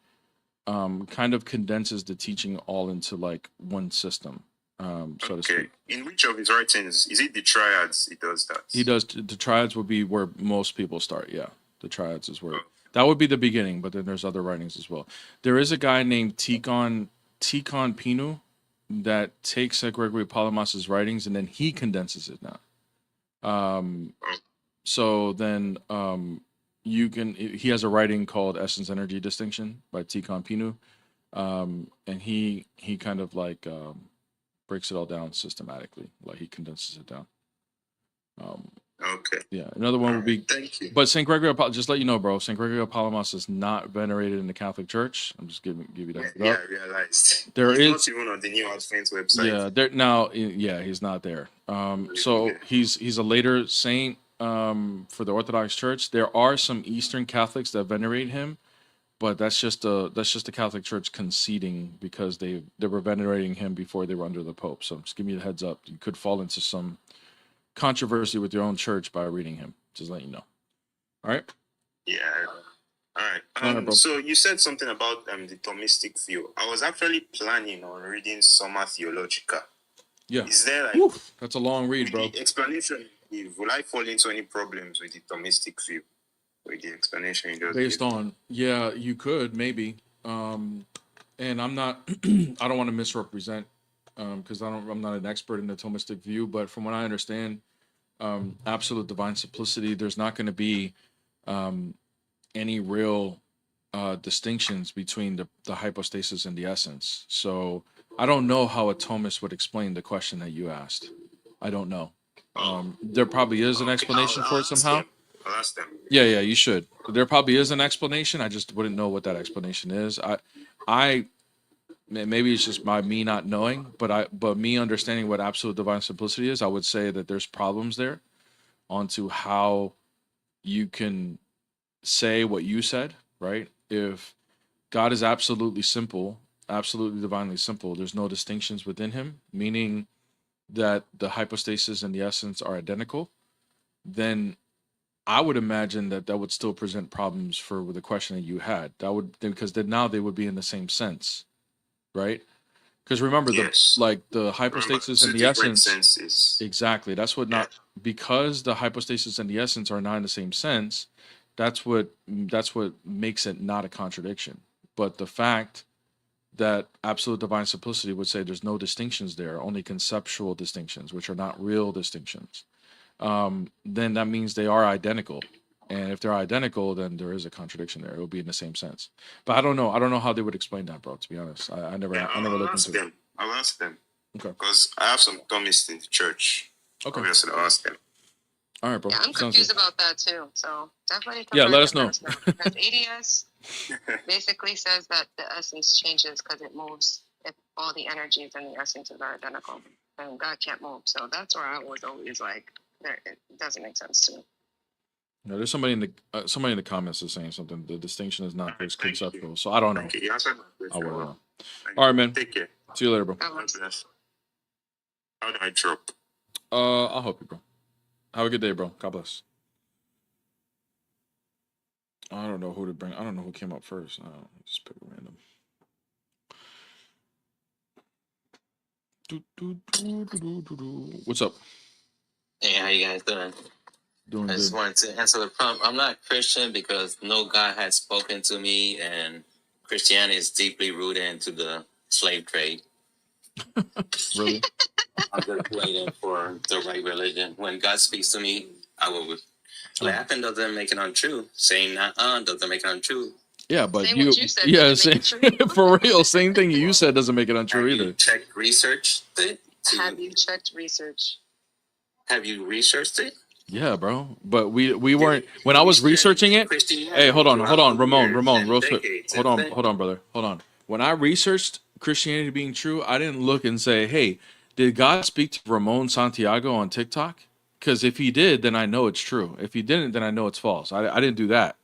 kind of condenses the teaching all into one system. So to speak. In which of his writings is it the triads he does that? He does the triads would be where most people start. Yeah, the triads is where that would be the beginning, but then there's other writings as well. There is a guy named Tikhon Pinu that takes Gregory Palamas's writings and then he condenses it now. So then he has a writing called Essence Energy Distinction by Tikhon Pinu, and he kind of breaks it all down systematically, he condenses it down. Okay. Yeah, another one would be. Thank you. But Saint Gregory of just let you know, bro. Saint Gregory of Palamas is not venerated in the Catholic Church. I'm just give you that. Yeah, I realized. There He's is not even on the New Advent website. Yeah, he's not there. So he's a later saint for the Orthodox Church. There are some Eastern Catholics that venerate him, but that's just the Catholic Church conceding because they were venerating him before they were under the Pope. So just give me the heads up. You could fall into some controversy with your own church by reading him. Just let you know. All right. Yeah. All right. So you said something about the Thomistic view. I was actually planning on reading Summa Theologica. Yeah. Is there that's a long read, bro. Explanation? Will I fall into any problems with the Thomistic view? With the explanation you just based gave? on you could maybe and I'm not I don't want to misrepresent because I'm not an expert in the Thomistic view, but from what I understand, absolute divine simplicity, there's not going to be any real distinctions between the hypostasis and the essence. So I don't know how a Thomist would explain the question that you asked. I don't know. There probably is an explanation for it somehow. I'll ask them. Yeah, you should. There probably is an explanation. I just wouldn't know what that explanation is. I maybe it's just me not knowing, but me understanding what absolute divine simplicity is, I would say that there's problems there onto how you can say what you said, right? If God is absolutely simple, absolutely divinely simple, there's no distinctions within him, meaning that the hypostasis and the essence are identical. then I would imagine that would still present problems for the question that you had. That would, because then now they would be in the same sense, right? Because remember, Yes. the hypostasis and Two the different essence. senses. Exactly. That's what not, because the hypostasis and the essence are not in the same sense. That's what makes it not a contradiction. But the fact that absolute divine simplicity would say there's no distinctions there, only conceptual distinctions, which are not real distinctions, then that means they are identical. And if they're identical, then there is a contradiction there. It will be in the same sense. But I don't know. I don't know how they would explain that, bro. To be honest, I never looked ask into it. them. I'll ask them. Okay. Because I have some Thomists in the church. Okay. Obviously, I'll ask them. All right, bro. Yeah, I'm Sounds confused good. about that too. So definitely. Yeah, let us confirm know. it, because ADS basically says that the essence changes because it moves if all the energies and the essences are identical, and God can't move. So that's where I was always like, it doesn't make sense to me. No, there's somebody in the comments is saying something. The distinction is not as conceptual. So I don't know. Thank you. You answered my I question. wouldn't know. Thank All you. right, man. Take care. See you later, bro. God God bless. bless. How do I drop? I'll help you, bro. Have a good day, bro. God bless. I don't know who to bring. I don't know who came up first. Just pick a random. What's up? Hey, how you guys doing? Doing I just good. wanted to answer the prompt. I'm not Christian because no God has spoken to me, and Christianity is deeply rooted into the slave trade. Really? I'm just waiting for the right religion. When God speaks to me, I will. Laughing doesn't make it untrue. Saying not doesn't make it untrue. Yeah, but Same you, what you said yeah, doesn't make same, it true. for real. Same thing you said doesn't make it untrue Have you either. checked, researched it? Have you checked research? Have you researched it? Yeah, bro. But we weren't when I was researching it. Hey, hold on, Ramon, real quick. Hold on, brother. Hold on. When I researched Christianity being true, I didn't look and say, hey, did God speak to Ramon Santiago on TikTok? Because if he did, then I know it's true. If he didn't, then I know it's false. I didn't do that.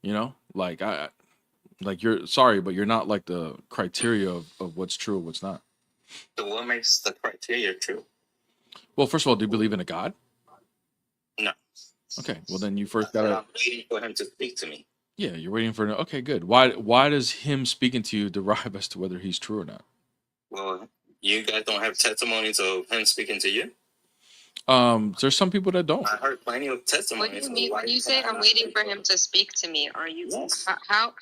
You know, like you're sorry, but you're not like the criteria of what's true and what's not. So what makes the criteria true? Well, first of all, do you believe in a God? No. Okay, well then you first But gotta. I'm waiting for him to speak to me. Yeah, you're waiting for. Okay, good. Why does him speaking to you derive as to whether he's true or not? Well, you guys don't have testimonies of him speaking to you? There's some people that don't. I heard plenty of What do testimonies. you mean when you say I'm waiting for him to speak to me? Are you how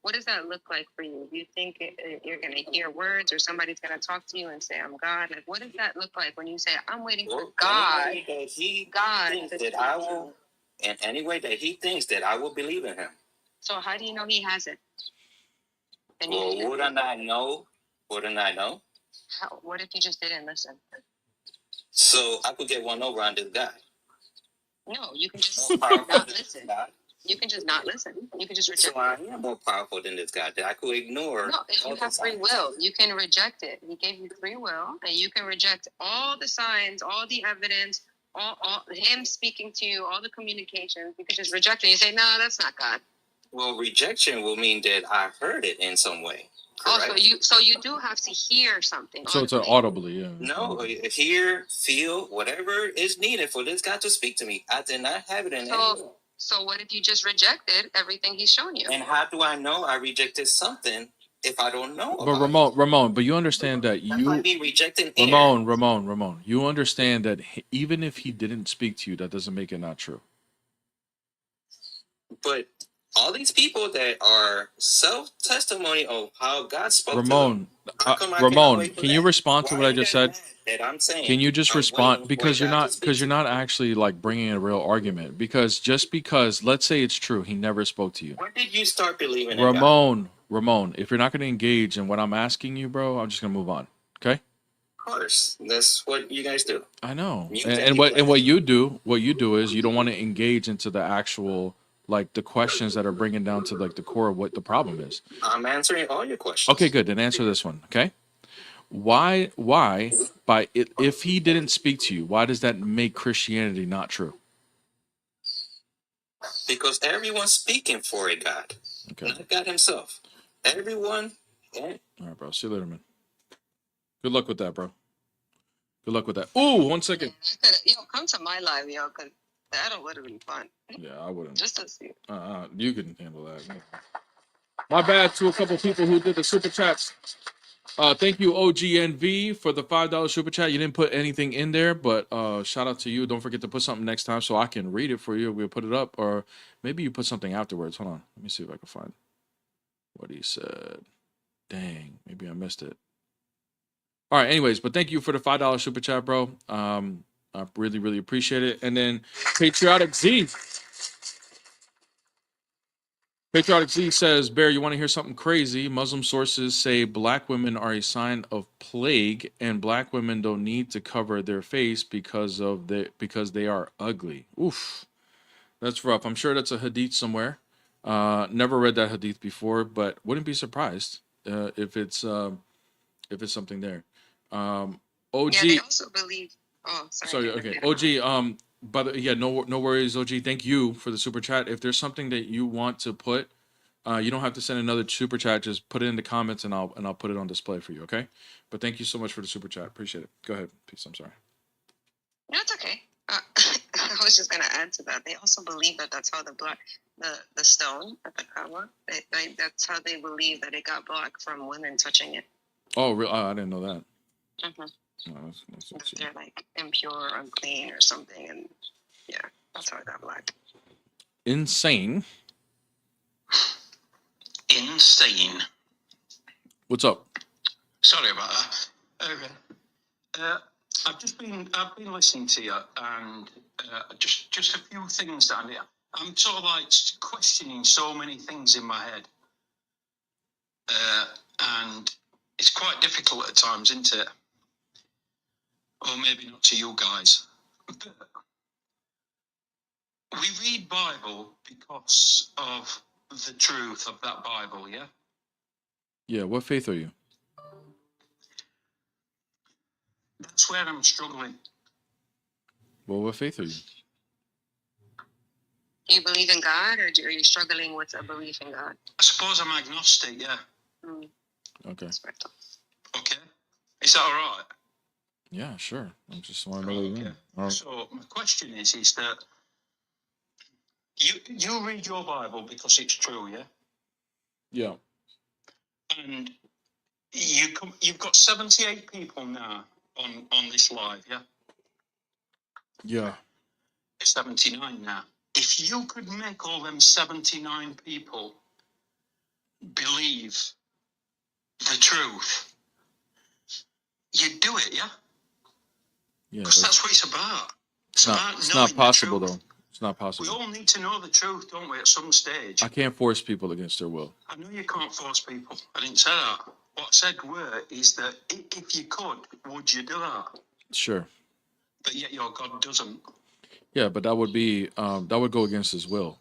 what does that look like for you? Do you think you're going to hear words, or somebody's going to talk to you and say I'm God? Like, what does that look like when you say I'm waiting for God? God thinks that I will, in any way that he thinks that I will believe in him. So how do you know he hasn't? And you Well, didn't- wouldn't I know? Wouldn't I know? how, what if you just didn't listen? So I could get one over on this guy. No, you can just not listen. You can just not listen. You can just reject. So I am more powerful than this guy that I could ignore. No, you have free will. You can reject it. He gave you free will, and you can reject all the signs, all the evidence, all him speaking to you, all the communications. You can just reject it. You say, no, that's not God. Well, rejection will mean that I heard it in some way. Correct? So you do have to hear something. So it's an audibly, yeah. No, hear, feel, whatever is needed for this guy to speak to me. I did not have it in any way. So what if you just rejected everything he's shown you? And how do I know I rejected something if I don't know But Ramon, but you understand that I might be rejecting air. Ramon, you understand that even if he didn't speak to you, that doesn't make it not true. But all these people that are self-testimony of how God spoke Ramon, to them, Ramon, can you respond to what I just said? that I'm saying. Can you just I'm respond waiting because for you're God to not speak to me. actually like bringing a real argument, because let's say it's true, he never spoke to you. When did you start believing in God? Ramon, if you're not going to engage in what I'm asking you, bro, I'm just going to move on. Okay? Of course, that's what you guys do. I know. You And what you do is you don't want to engage into the actual like the questions that are bringing down to like the core of what the problem is. I'm answering all your questions. Okay, good. Then answer this one. Okay. Why if he didn't speak to you, why does that make Christianity not true? Because everyone's speaking for a God, not God himself. Everyone. Yeah. All right, bro. See you later, man. Good luck with that, bro. Good luck with that. Ooh, 1 second. Yo, come to my live, yo, because That'll would have been fun. Yeah, I wouldn't. Just to see. You can handle that. My bad to a couple people who did the super chats. Thank you, OGNV, for the $5 super chat. You didn't put anything in there, but shout out to you. Don't forget to put something next time so I can read it for you. We'll put it up, or maybe you put something afterwards. Hold on. Let me see if I can find what he said. Dang, maybe I missed it. All right, anyways, but thank you for the $5 super chat, bro. I really, really appreciate it. And then Patriotic Z. Patriotic Z says, Bear, you want to hear something crazy? Muslim sources say black women are a sign of plague, and black women don't need to cover their face because they are ugly. Oof, that's rough. I'm sure that's a hadith somewhere. Never read that hadith before, but wouldn't be surprised if it's something there. OG. Yeah, they also believe. Oh, sorry. Okay. OG. But yeah, no worries, OG. Thank you for the super chat. If there's something that you want to put, you don't have to send another super chat. Just put it in the comments, and I'll put it on display for you. Okay. But thank you so much for the super chat. Appreciate it. Go ahead, peace. I'm sorry. No, it's okay. I was just gonna add to that. They also believe that that's how the stone at the Kaaba. That's how they believe that it got black from women touching it. Oh, really? I didn't know that. Mm-hmm. No, that's They're like impure or unclean or something, and yeah, that's how it got black. Insane. Insane. What's up? Sorry about that. Okay. I've been listening to you, and just a few things that I'm sort of like questioning so many things in my head, and it's quite difficult at times, isn't it? Or maybe not to you guys. But we read Bible because of the truth of that Bible, yeah? Yeah. What faith are you? That's where I'm struggling. Well, what faith are you? Do you believe in God, or are you struggling with a belief in God? I suppose I'm agnostic, yeah. Mm. Okay. Okay. Is that all right? Yeah, sure. I just want to know what you mean. All right. So my question is that you read your Bible because it's true, yeah? Yeah. And you've got 78 people now on this live, yeah? Yeah. 79 now. If you could make all them 79 people believe the truth, you'd do it, yeah? Yeah. Because that's what it's about. It's not possible though. It's not possible. We all need to know the truth, don't we, at some stage? I can't force people against their will. I know you can't force people. I didn't say that. What I said is that if you could, would you do that? Sure. But yet your God doesn't. Yeah, but that would be that would go against his will.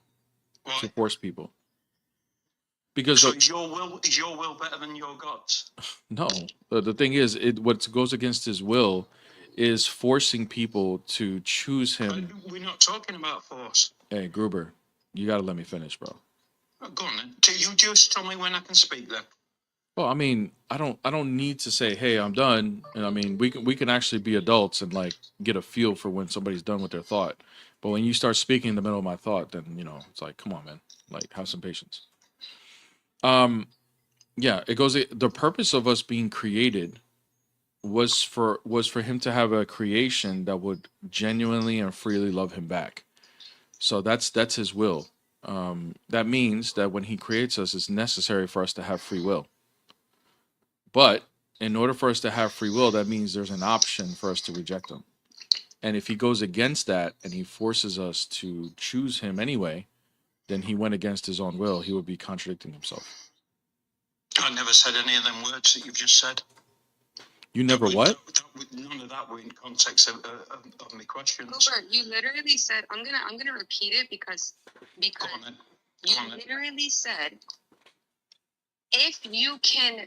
Why? To force people. Because so is your will better than your God's? No. The thing is, what goes against his will is forcing people to choose him. We're not talking about force. Hey, Gruber, you got to let me finish, bro. Oh, go on then. You just tell me when I can speak then. Well, I mean, I don't need to say, "Hey, I'm done." And I mean, we can actually be adults and like get a feel for when somebody's done with their thought. But when you start speaking in the middle of my thought, then it's like, come on, man, like have some patience. Yeah, it goes. The purpose of us being created was for him to have a creation that would genuinely and freely love him back. So that's his will. That means that when he creates us, it's necessary for us to have free will. But in order for us to have free will, that means there's an option for us to reject him. And if he goes against that and he forces us to choose him anyway, then he went against his own will. He would be contradicting himself. I never said any of them words that you've just said. You never what? None of that were in context of my questions. Gilbert, you literally said, I'm gonna repeat it because you literally said, if you can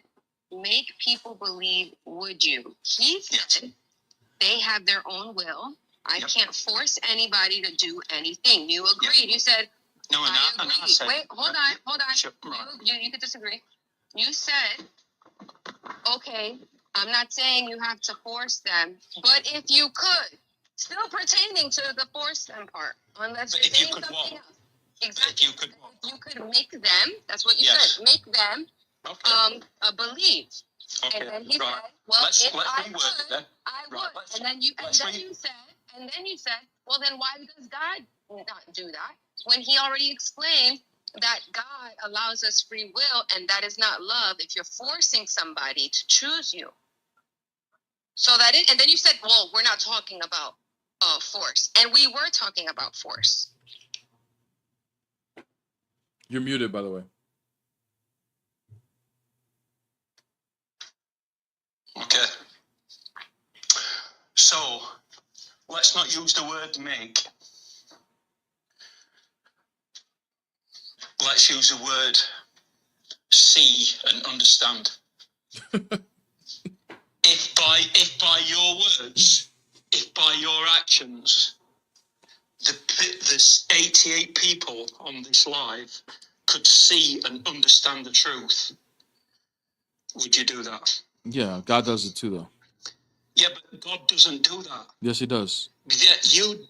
make people believe, would you? He said they have their own will. I can't force anybody to do anything. You agreed. You said, no, I agree. I said, wait, hold on. Sure, You could disagree. You said, okay, I'm not saying you have to force them, but if you could, Still pertaining to the force them part, unless But you're if you saying could something what? else. Exactly. If you could what? If you could make them, that's what you Yes. said, make them Okay. believe. Okay. And then he Right. said, well, Let's if I reword it would, then. I would. Right, let's- And then you let's re- you said, well, then why does God not do that? When he already explained that God allows us free will, and that is not love if you're forcing somebody to choose you. So that it, and then you said, well, we're not talking about force. And we were talking about force. You're muted, by the way. Okay. So, let's not use the word make. Let's use the word see and understand. if by your words, if by your actions, there's 88 people on this live could see and understand the truth, would you do that? Yeah, God does it too, though. Yeah, but God doesn't do that. Yes, he does. Yeah, you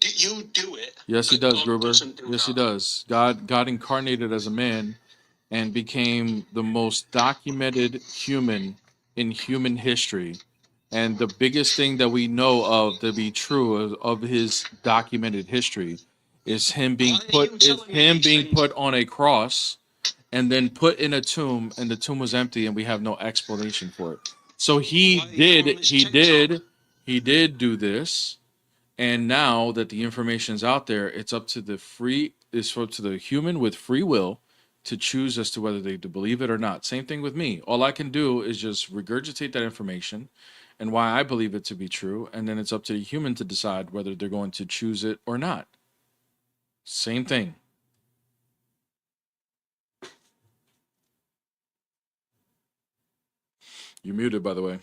do it. Yes, he but does, God Gruber. doesn't do Yes, he that. does. God incarnated as a man and became the most documented human in human history. And the biggest thing that we know of to be true of his documented history is him being put on a cross and then put in a tomb, and the tomb was empty, and we have no explanation for it. So he did do this. And now that the information's out there, it's up to the human with free will to choose as to whether they believe it or not. Same thing with me. All I can do is just regurgitate that information and why I believe it to be true, and then it's up to the human to decide whether they're going to choose it or not. Same thing. You're muted, by the way.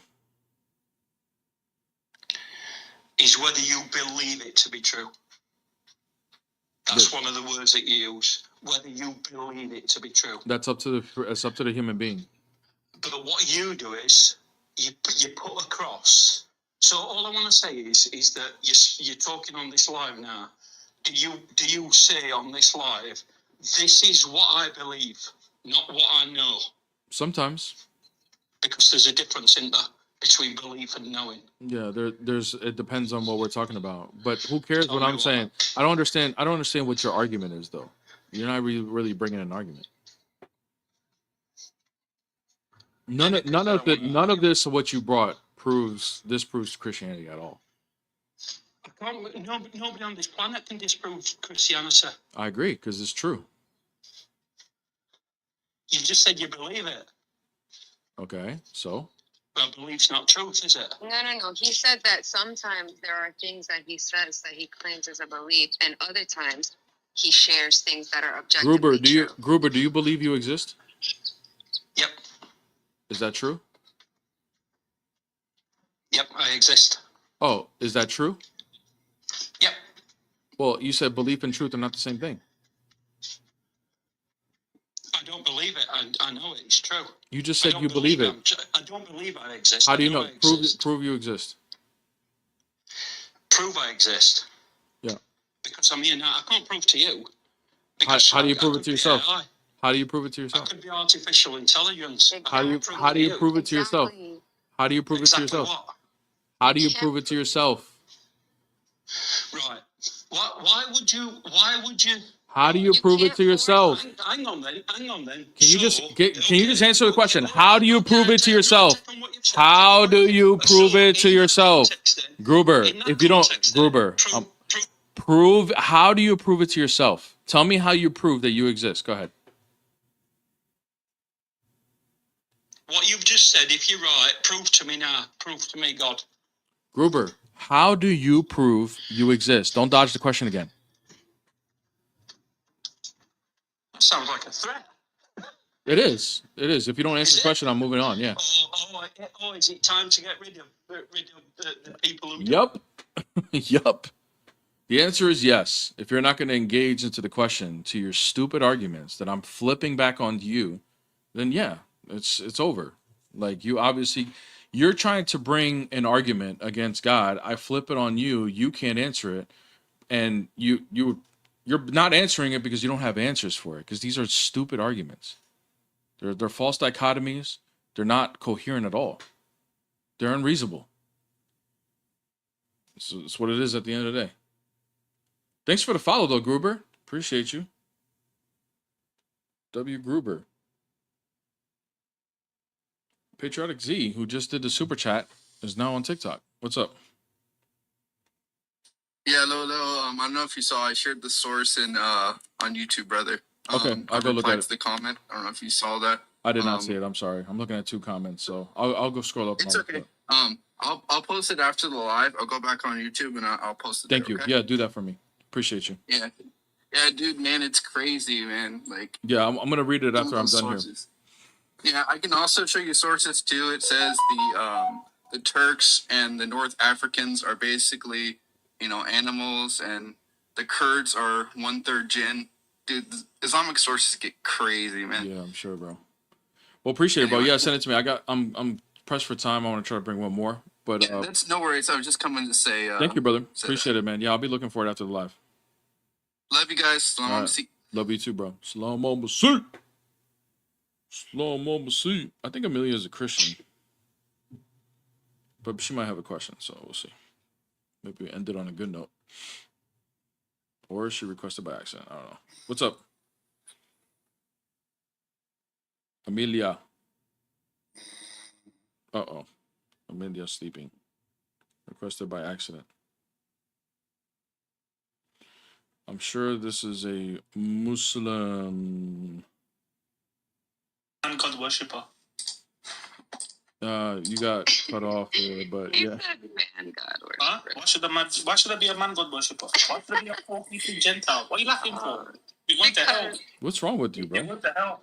Is whether you believe it to be true. That's one of the words that you use. Whether you believe it to be true. That's up to the human being. But what you do is you put a cross. So all I want to say is that you're talking on this live now. Do you say on this live, this is what I believe, not what I know? Sometimes. Because there's a difference in that between belief and knowing. Yeah, there's it depends on what we're talking about. But who cares what I'm saying? I don't understand what your argument is, though. You're not really bringing an argument. None of this what you brought proves Christianity at all. Nobody on this planet can disprove Christianity. I agree, because it's true. You just said you believe it. Okay, so? Well, belief's not truth, is it? No. He said that sometimes there are things that he says that he claims as a belief, and other times he shares things that are objectively true. Gruber, do you believe you exist? Yep. Is that true? Yep, I exist. Oh, is that true? Yep. Well, you said belief and truth are not the same thing. I don't believe it. I know it's true. You just said you believe it. I don't believe I exist. How do you know? Prove you exist. Prove I exist. Yeah. Because I'm here now. I can't prove to you. How do you prove it to yourself? How do you prove it to yourself? I could be artificial intelligence. How do you prove it to yourself? How do you prove it to yourself? How do you prove it to yourself? Right. Why would you? How do you prove it to yourself? Hang on then. Can you just answer the question? How do you prove it to yourself? How do you prove it to yourself? Gruber, if you don't, Gruber, how do you prove it to yourself? Tell me how you prove that you exist. Go ahead. What you've just said, if you're right, prove to me now. Prove to me, God. Gruber, how do you prove you exist? Don't dodge the question again. That sounds like a threat. It is. It is. If you don't answer the question, I'm moving on. Yeah. Oh, is it time to get rid of the people who... Yup. Yup. The answer is yes. If you're not going to engage into the question, to your stupid arguments that I'm flipping back onto you, then yeah, it's over. Like, you obviously You're trying to bring an argument against God. I flip it on you. You can't answer it, and you're not answering it because you don't have answers for it. Because these are stupid arguments. They're false dichotomies. They're not coherent at all. They're unreasonable. So it's what it is at the end of the day. Thanks for the follow, though, Gruber. Appreciate you. W. Gruber. Patriotic Z, who just did the super chat, is now on TikTok. What's up? Yeah, hello. I don't know if you saw, I shared the source on YouTube, brother. Okay, I'll go look at it. The comment. I don't know if you saw that. I did not see it. I'm sorry. I'm looking at 2 comments, so I'll go scroll up. It's okay. I'll post it after the live. I'll go back on YouTube and I'll post it. Thank there, you. okay? Yeah, do that for me. Appreciate you. Yeah, dude, man, it's crazy, man. Like, yeah, I'm gonna read it after I'm done here. Yeah, I can also show you sources too. It says the Turks and the North Africans are basically, animals, and the Kurds are 1/3 jinn. Dude, the Islamic sources get crazy, man. Yeah, I'm sure, bro. Well, appreciate it, bro. Yeah, send it to me. I'm pressed for time. I want to try to bring one more, but that's no worries. I was just coming to say. Thank you, brother. Appreciate it, man. Yeah, I'll be looking for it after the live. Love you guys. Salam All right. alaikum. Love you too, bro. Salam alaikum. Salam alaikum. I think Amelia is a Christian, but she might have a question, so we'll see. Maybe we end it on a good note, or she requested by accident. I don't know. What's up, Amelia? Uh-oh. Amelia's sleeping. Requested by accident. I'm sure this is a Muslim. I'm God worshipper. You got cut off there, but yeah. Huh? Why should I be a man God worshipper? Why should I be a poor Gentile? What are you laughing for? We want the hell. What's wrong with you, bro? What the hell?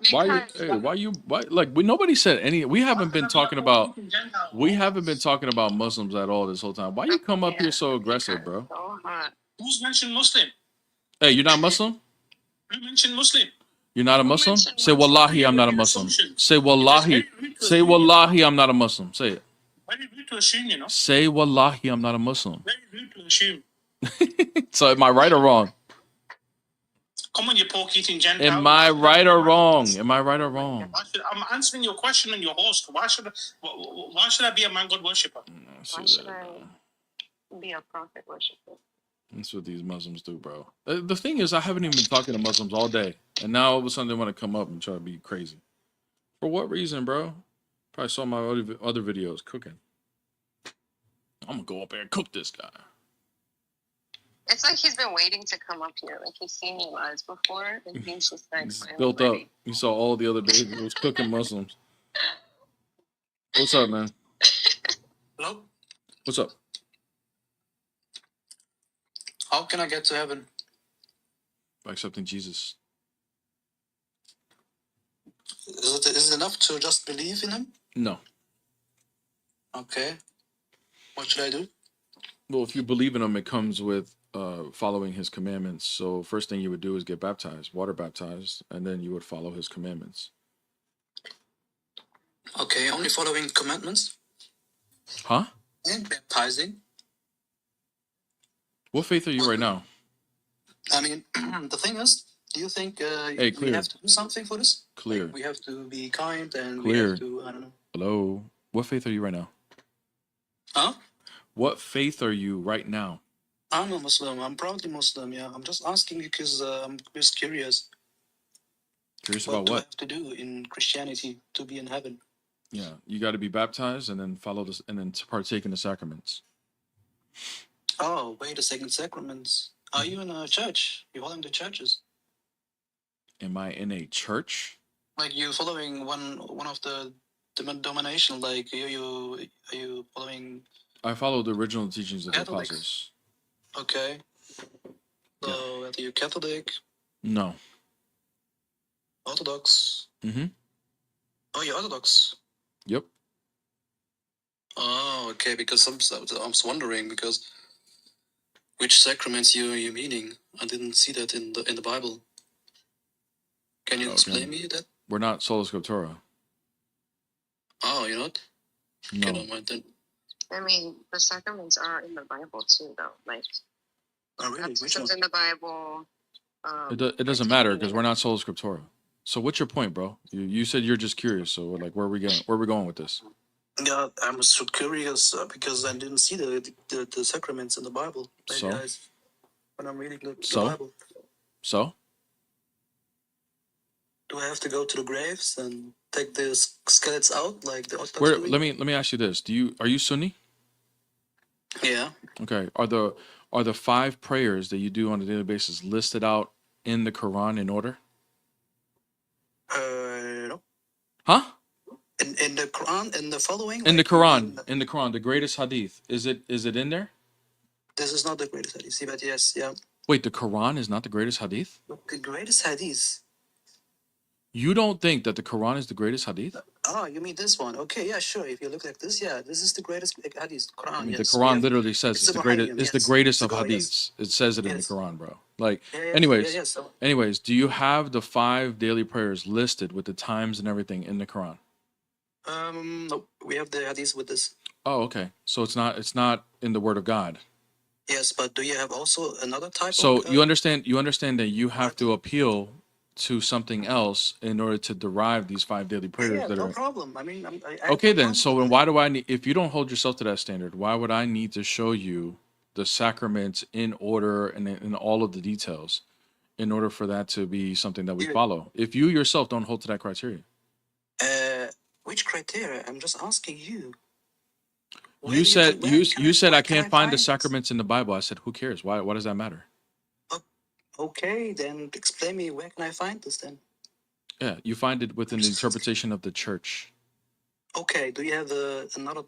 Nobody said any. We haven't been talking about Muslims at all this whole time. Why you come up here so aggressive, bro? Who's mentioned Muslim? Hey, you're not Muslim? Who mentioned Muslim? You're not a Muslim? Say wallahi, I'm not a Muslim. Say wallahi. Say wallahi, I'm not a Muslim. Say it. Very rude to assume, Say wallahi, I'm not a Muslim. Very rude to assume. So am I right or wrong? Come on, you pork eating Gentile. Am I right or wrong? Am I right or wrong? I'm answering your question and your host. Why should I be a man God worshipper? Why should I be a prophet worshiper? That's what these Muslims do, bro. The thing is, I haven't even been talking to Muslims all day, and now all of a sudden they want to come up and try to be crazy. For what reason, bro? Probably saw my other videos cooking. I'm gonna go up there and cook this guy. It's like he's been waiting to come up here. Like he's seen me lives before, and he's just like He's built up. You saw all the other days it was cooking Muslims. What's up, man? Hello? What's up? How can I get to heaven? By accepting Jesus. Is it enough to just believe in him? No. Okay. What should I do? Well, if you believe in him, it comes with following his commandments. So first thing you would do is get baptized, water baptized, and then you would follow his commandments. Okay, only following commandments? Huh? And baptizing? What faith are you right now? I mean, the thing is, do you think Hey, we clear. have to do something for this? Clear. Like, we have to be kind and Clear. we have to, I don't know. Hello? What faith are you right now? Huh? What faith are you right now? I'm a Muslim. I'm proudly Muslim, yeah. I'm just asking because I'm just curious. Curious What about do I what? have to do in Christianity to be in heaven? Yeah, you got to be baptized and then follow this and then to partake in the sacraments. Oh, wait a second, sacraments. Are you in a church? You following the churches? Am I in a church? Like you following one of the domination? Like are you following? I follow the original teachings of the Catholics. apostles. Okay. So are you Catholic, No. Orthodox? Mm-hmm. Oh, you're Orthodox. Yep. Oh, okay. Because I'm wondering because which sacraments you meaning? I didn't see that in the Bible. Can you explain me that? We're not sola scriptura. Oh, you're not. No. I mean, the sacraments are in the Bible too, though. Like, Oh, really? Which baptism's one? in the Bible. It doesn't matter because we're not sola scriptura. So what's your point, bro? You said you're just curious. So like, where are we going with this? Yeah, I'm so curious because I didn't see the sacraments in the Bible. Maybe So? when I'm reading the So? Bible, So do I have to go to the graves and take the skeletons out like the Orthodox where? do? Let me ask you this: are you Sunni? Yeah. Okay. Are the 5 prayers that you do on a daily basis listed out in the Quran in order? No. Huh? In the Quran, in the following. In the like, you mean- Quran, the greatest hadith. Is it in there? This is not the greatest hadith, but yes, yeah. Wait, the Quran is not the greatest hadith? The greatest hadith. You don't think that the Quran is the greatest hadith? Oh, you mean this one? Okay, yeah, sure. If you look like this, yeah, this is the greatest hadith. Quran. I mean, yes. the We Quran have- literally says it's the greatest. Muhammadan, It's the yes. greatest of It's the- yes. hadiths. It says it in the Yes. Quran, bro. Like, Yeah, yeah, anyways, yeah, so- anyways, do you have the 5 daily prayers listed with the times and everything in the Quran? No, we have the hadith with this. Oh, okay. So it's not in the Word of God. Yes, but do you have also another type So of? you understand that you have to appeal to something else in order to derive these 5 daily prayers Yeah, that no are. problem. I mean, I Okay, then. So then why do I need? If you don't hold yourself to that standard, why would I need to show you the sacraments in order and in all of the details, in order for that to be something that we Yeah. follow? If you yourself don't hold to that criteria, Which criteria? I'm just asking you. you said you said I can't find the sacraments in the Bible. I said, who cares? Why does that matter? Okay, then explain me where can I find this then? Yeah, you find it within the interpretation of the church. Okay, do you have another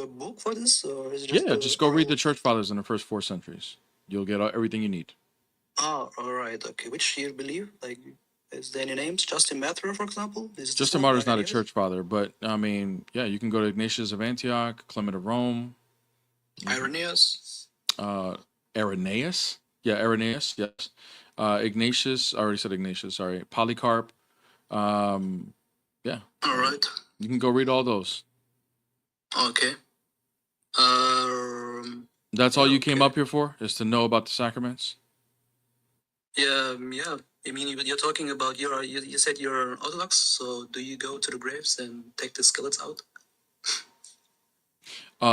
book for this, or is it just? Yeah, just go read the church fathers in the first 4 centuries. You'll get everything you need. Oh, all right. Okay, which you believe? Like, is there any names? Justin Martyr, for example? Is Justin Martyr's not a church father, but I mean, yeah, you can go to Ignatius of Antioch, Clement of Rome, Irenaeus. Irenaeus. Yeah, Irenaeus. Yes. Ignatius. I already said Ignatius. Sorry. Polycarp. Yeah. All right. You can go read all those. Okay. That's all you came up here for, is to know about the sacraments? Yeah, yeah. I mean, you're talking about you said you're Orthodox, so do you go to the graves and take the skeletons out?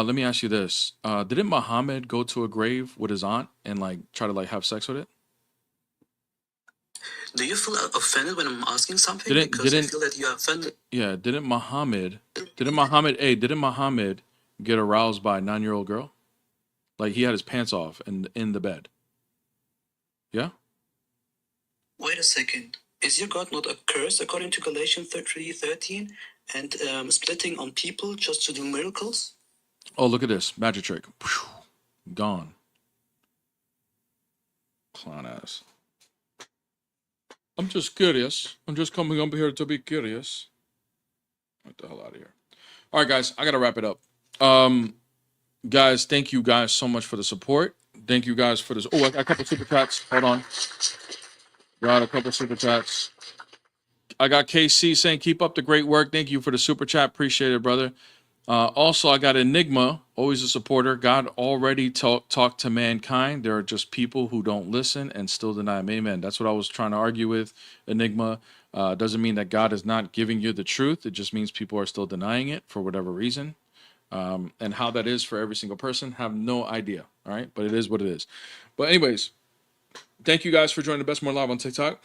Let me ask you this. Didn't Muhammad go to a grave with his aunt and like try to like have sex with it? Do you feel offended when I'm asking something? Didn't- because I didn't- feel that you're offended. Yeah, didn't Muhammad get aroused by a 9-year-old girl? Like he had his pants off and in the bed. Yeah? Wait a second. Is your God not accursed according to Galatians 3:13 and splitting on people just to do miracles? Oh, look at this. Magic trick. Gone. Clown ass. I'm just curious. I'm just coming up here to be curious. Get the hell out of here. All right, guys. I got to wrap it up. Guys, thank you guys so much for the support. Thank you guys for this. Oh, I got a couple super chats. Hold on. Got a couple super chats. I got KC saying, keep up the great work. Thank you for the super chat. Appreciate it, brother. Also, I got Enigma, always a supporter. God already talked to mankind. There are just people who don't listen and still deny him. Amen. That's what I was trying to argue with Enigma. Doesn't mean that God is not giving you the truth. It just means people are still denying it for whatever reason. And how that is for every single person, have no idea. All right. But it is what it is. But anyways, thank you guys for joining the Best More Live on TikTok.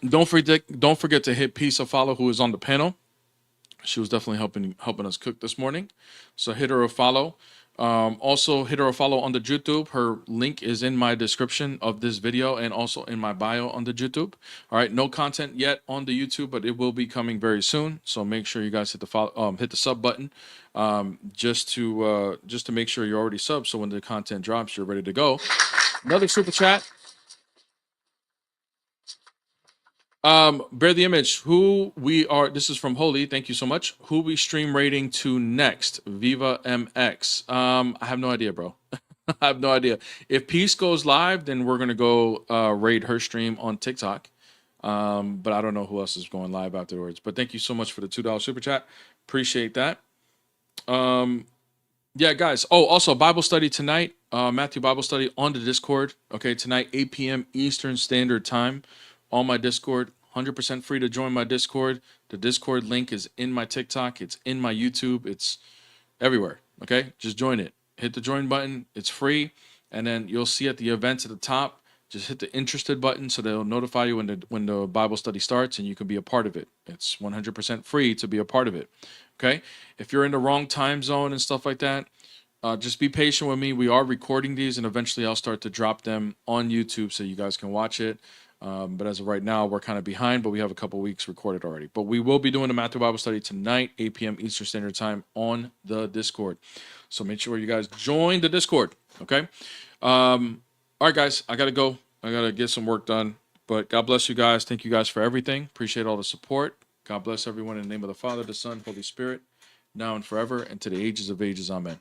Don't forget to hit Peace of Follow, who is on the panel. She was definitely helping us cook this morning. So hit her a follow. Also hit her a follow on the YouTube. Her link is in my description of this video and also in my bio on the YouTube. All right, no content yet on the YouTube, but it will be coming very soon. So make sure you guys hit the sub button, just to make sure you're already subbed. So when the content drops, you're ready to go. Another super chat. Bear the image. Who we are. This is from Holy. Thank you so much. Who we stream rating to next? Viva MX. I have no idea, bro. I have no idea. If Peace goes live, then we're gonna go raid her stream on TikTok. But I don't know who else is going live afterwards. But thank you so much for the $2 super chat. Appreciate that. Yeah, guys. Oh, also Bible study tonight. Matthew Bible study on the Discord. Okay, tonight 8 p.m. Eastern Standard Time on my Discord. 100% free to join my Discord. The Discord link is in my TikTok. It's in my YouTube. It's everywhere. Okay, just join it. Hit the join button. It's free, and then you'll see at the events at the top. Just hit the interested button so they'll notify you when the Bible study starts, and you can be a part of it. It's 100% free to be a part of it. Okay, if you're in the wrong time zone and stuff like that, just be patient with me. We are recording these, and eventually I'll start to drop them on YouTube so you guys can watch it. But as of right now, we're kind of behind, but we have a couple weeks recorded already. But we will be doing the Matthew Bible study tonight, 8 p.m. Eastern Standard Time on the Discord. So make sure you guys join the Discord, okay? All right, guys, I got to go. I got to get some work done. But God bless you guys. Thank you guys for everything. Appreciate all the support. God bless everyone in the name of the Father, the Son, Holy Spirit, now and forever, and to the ages of ages. Amen.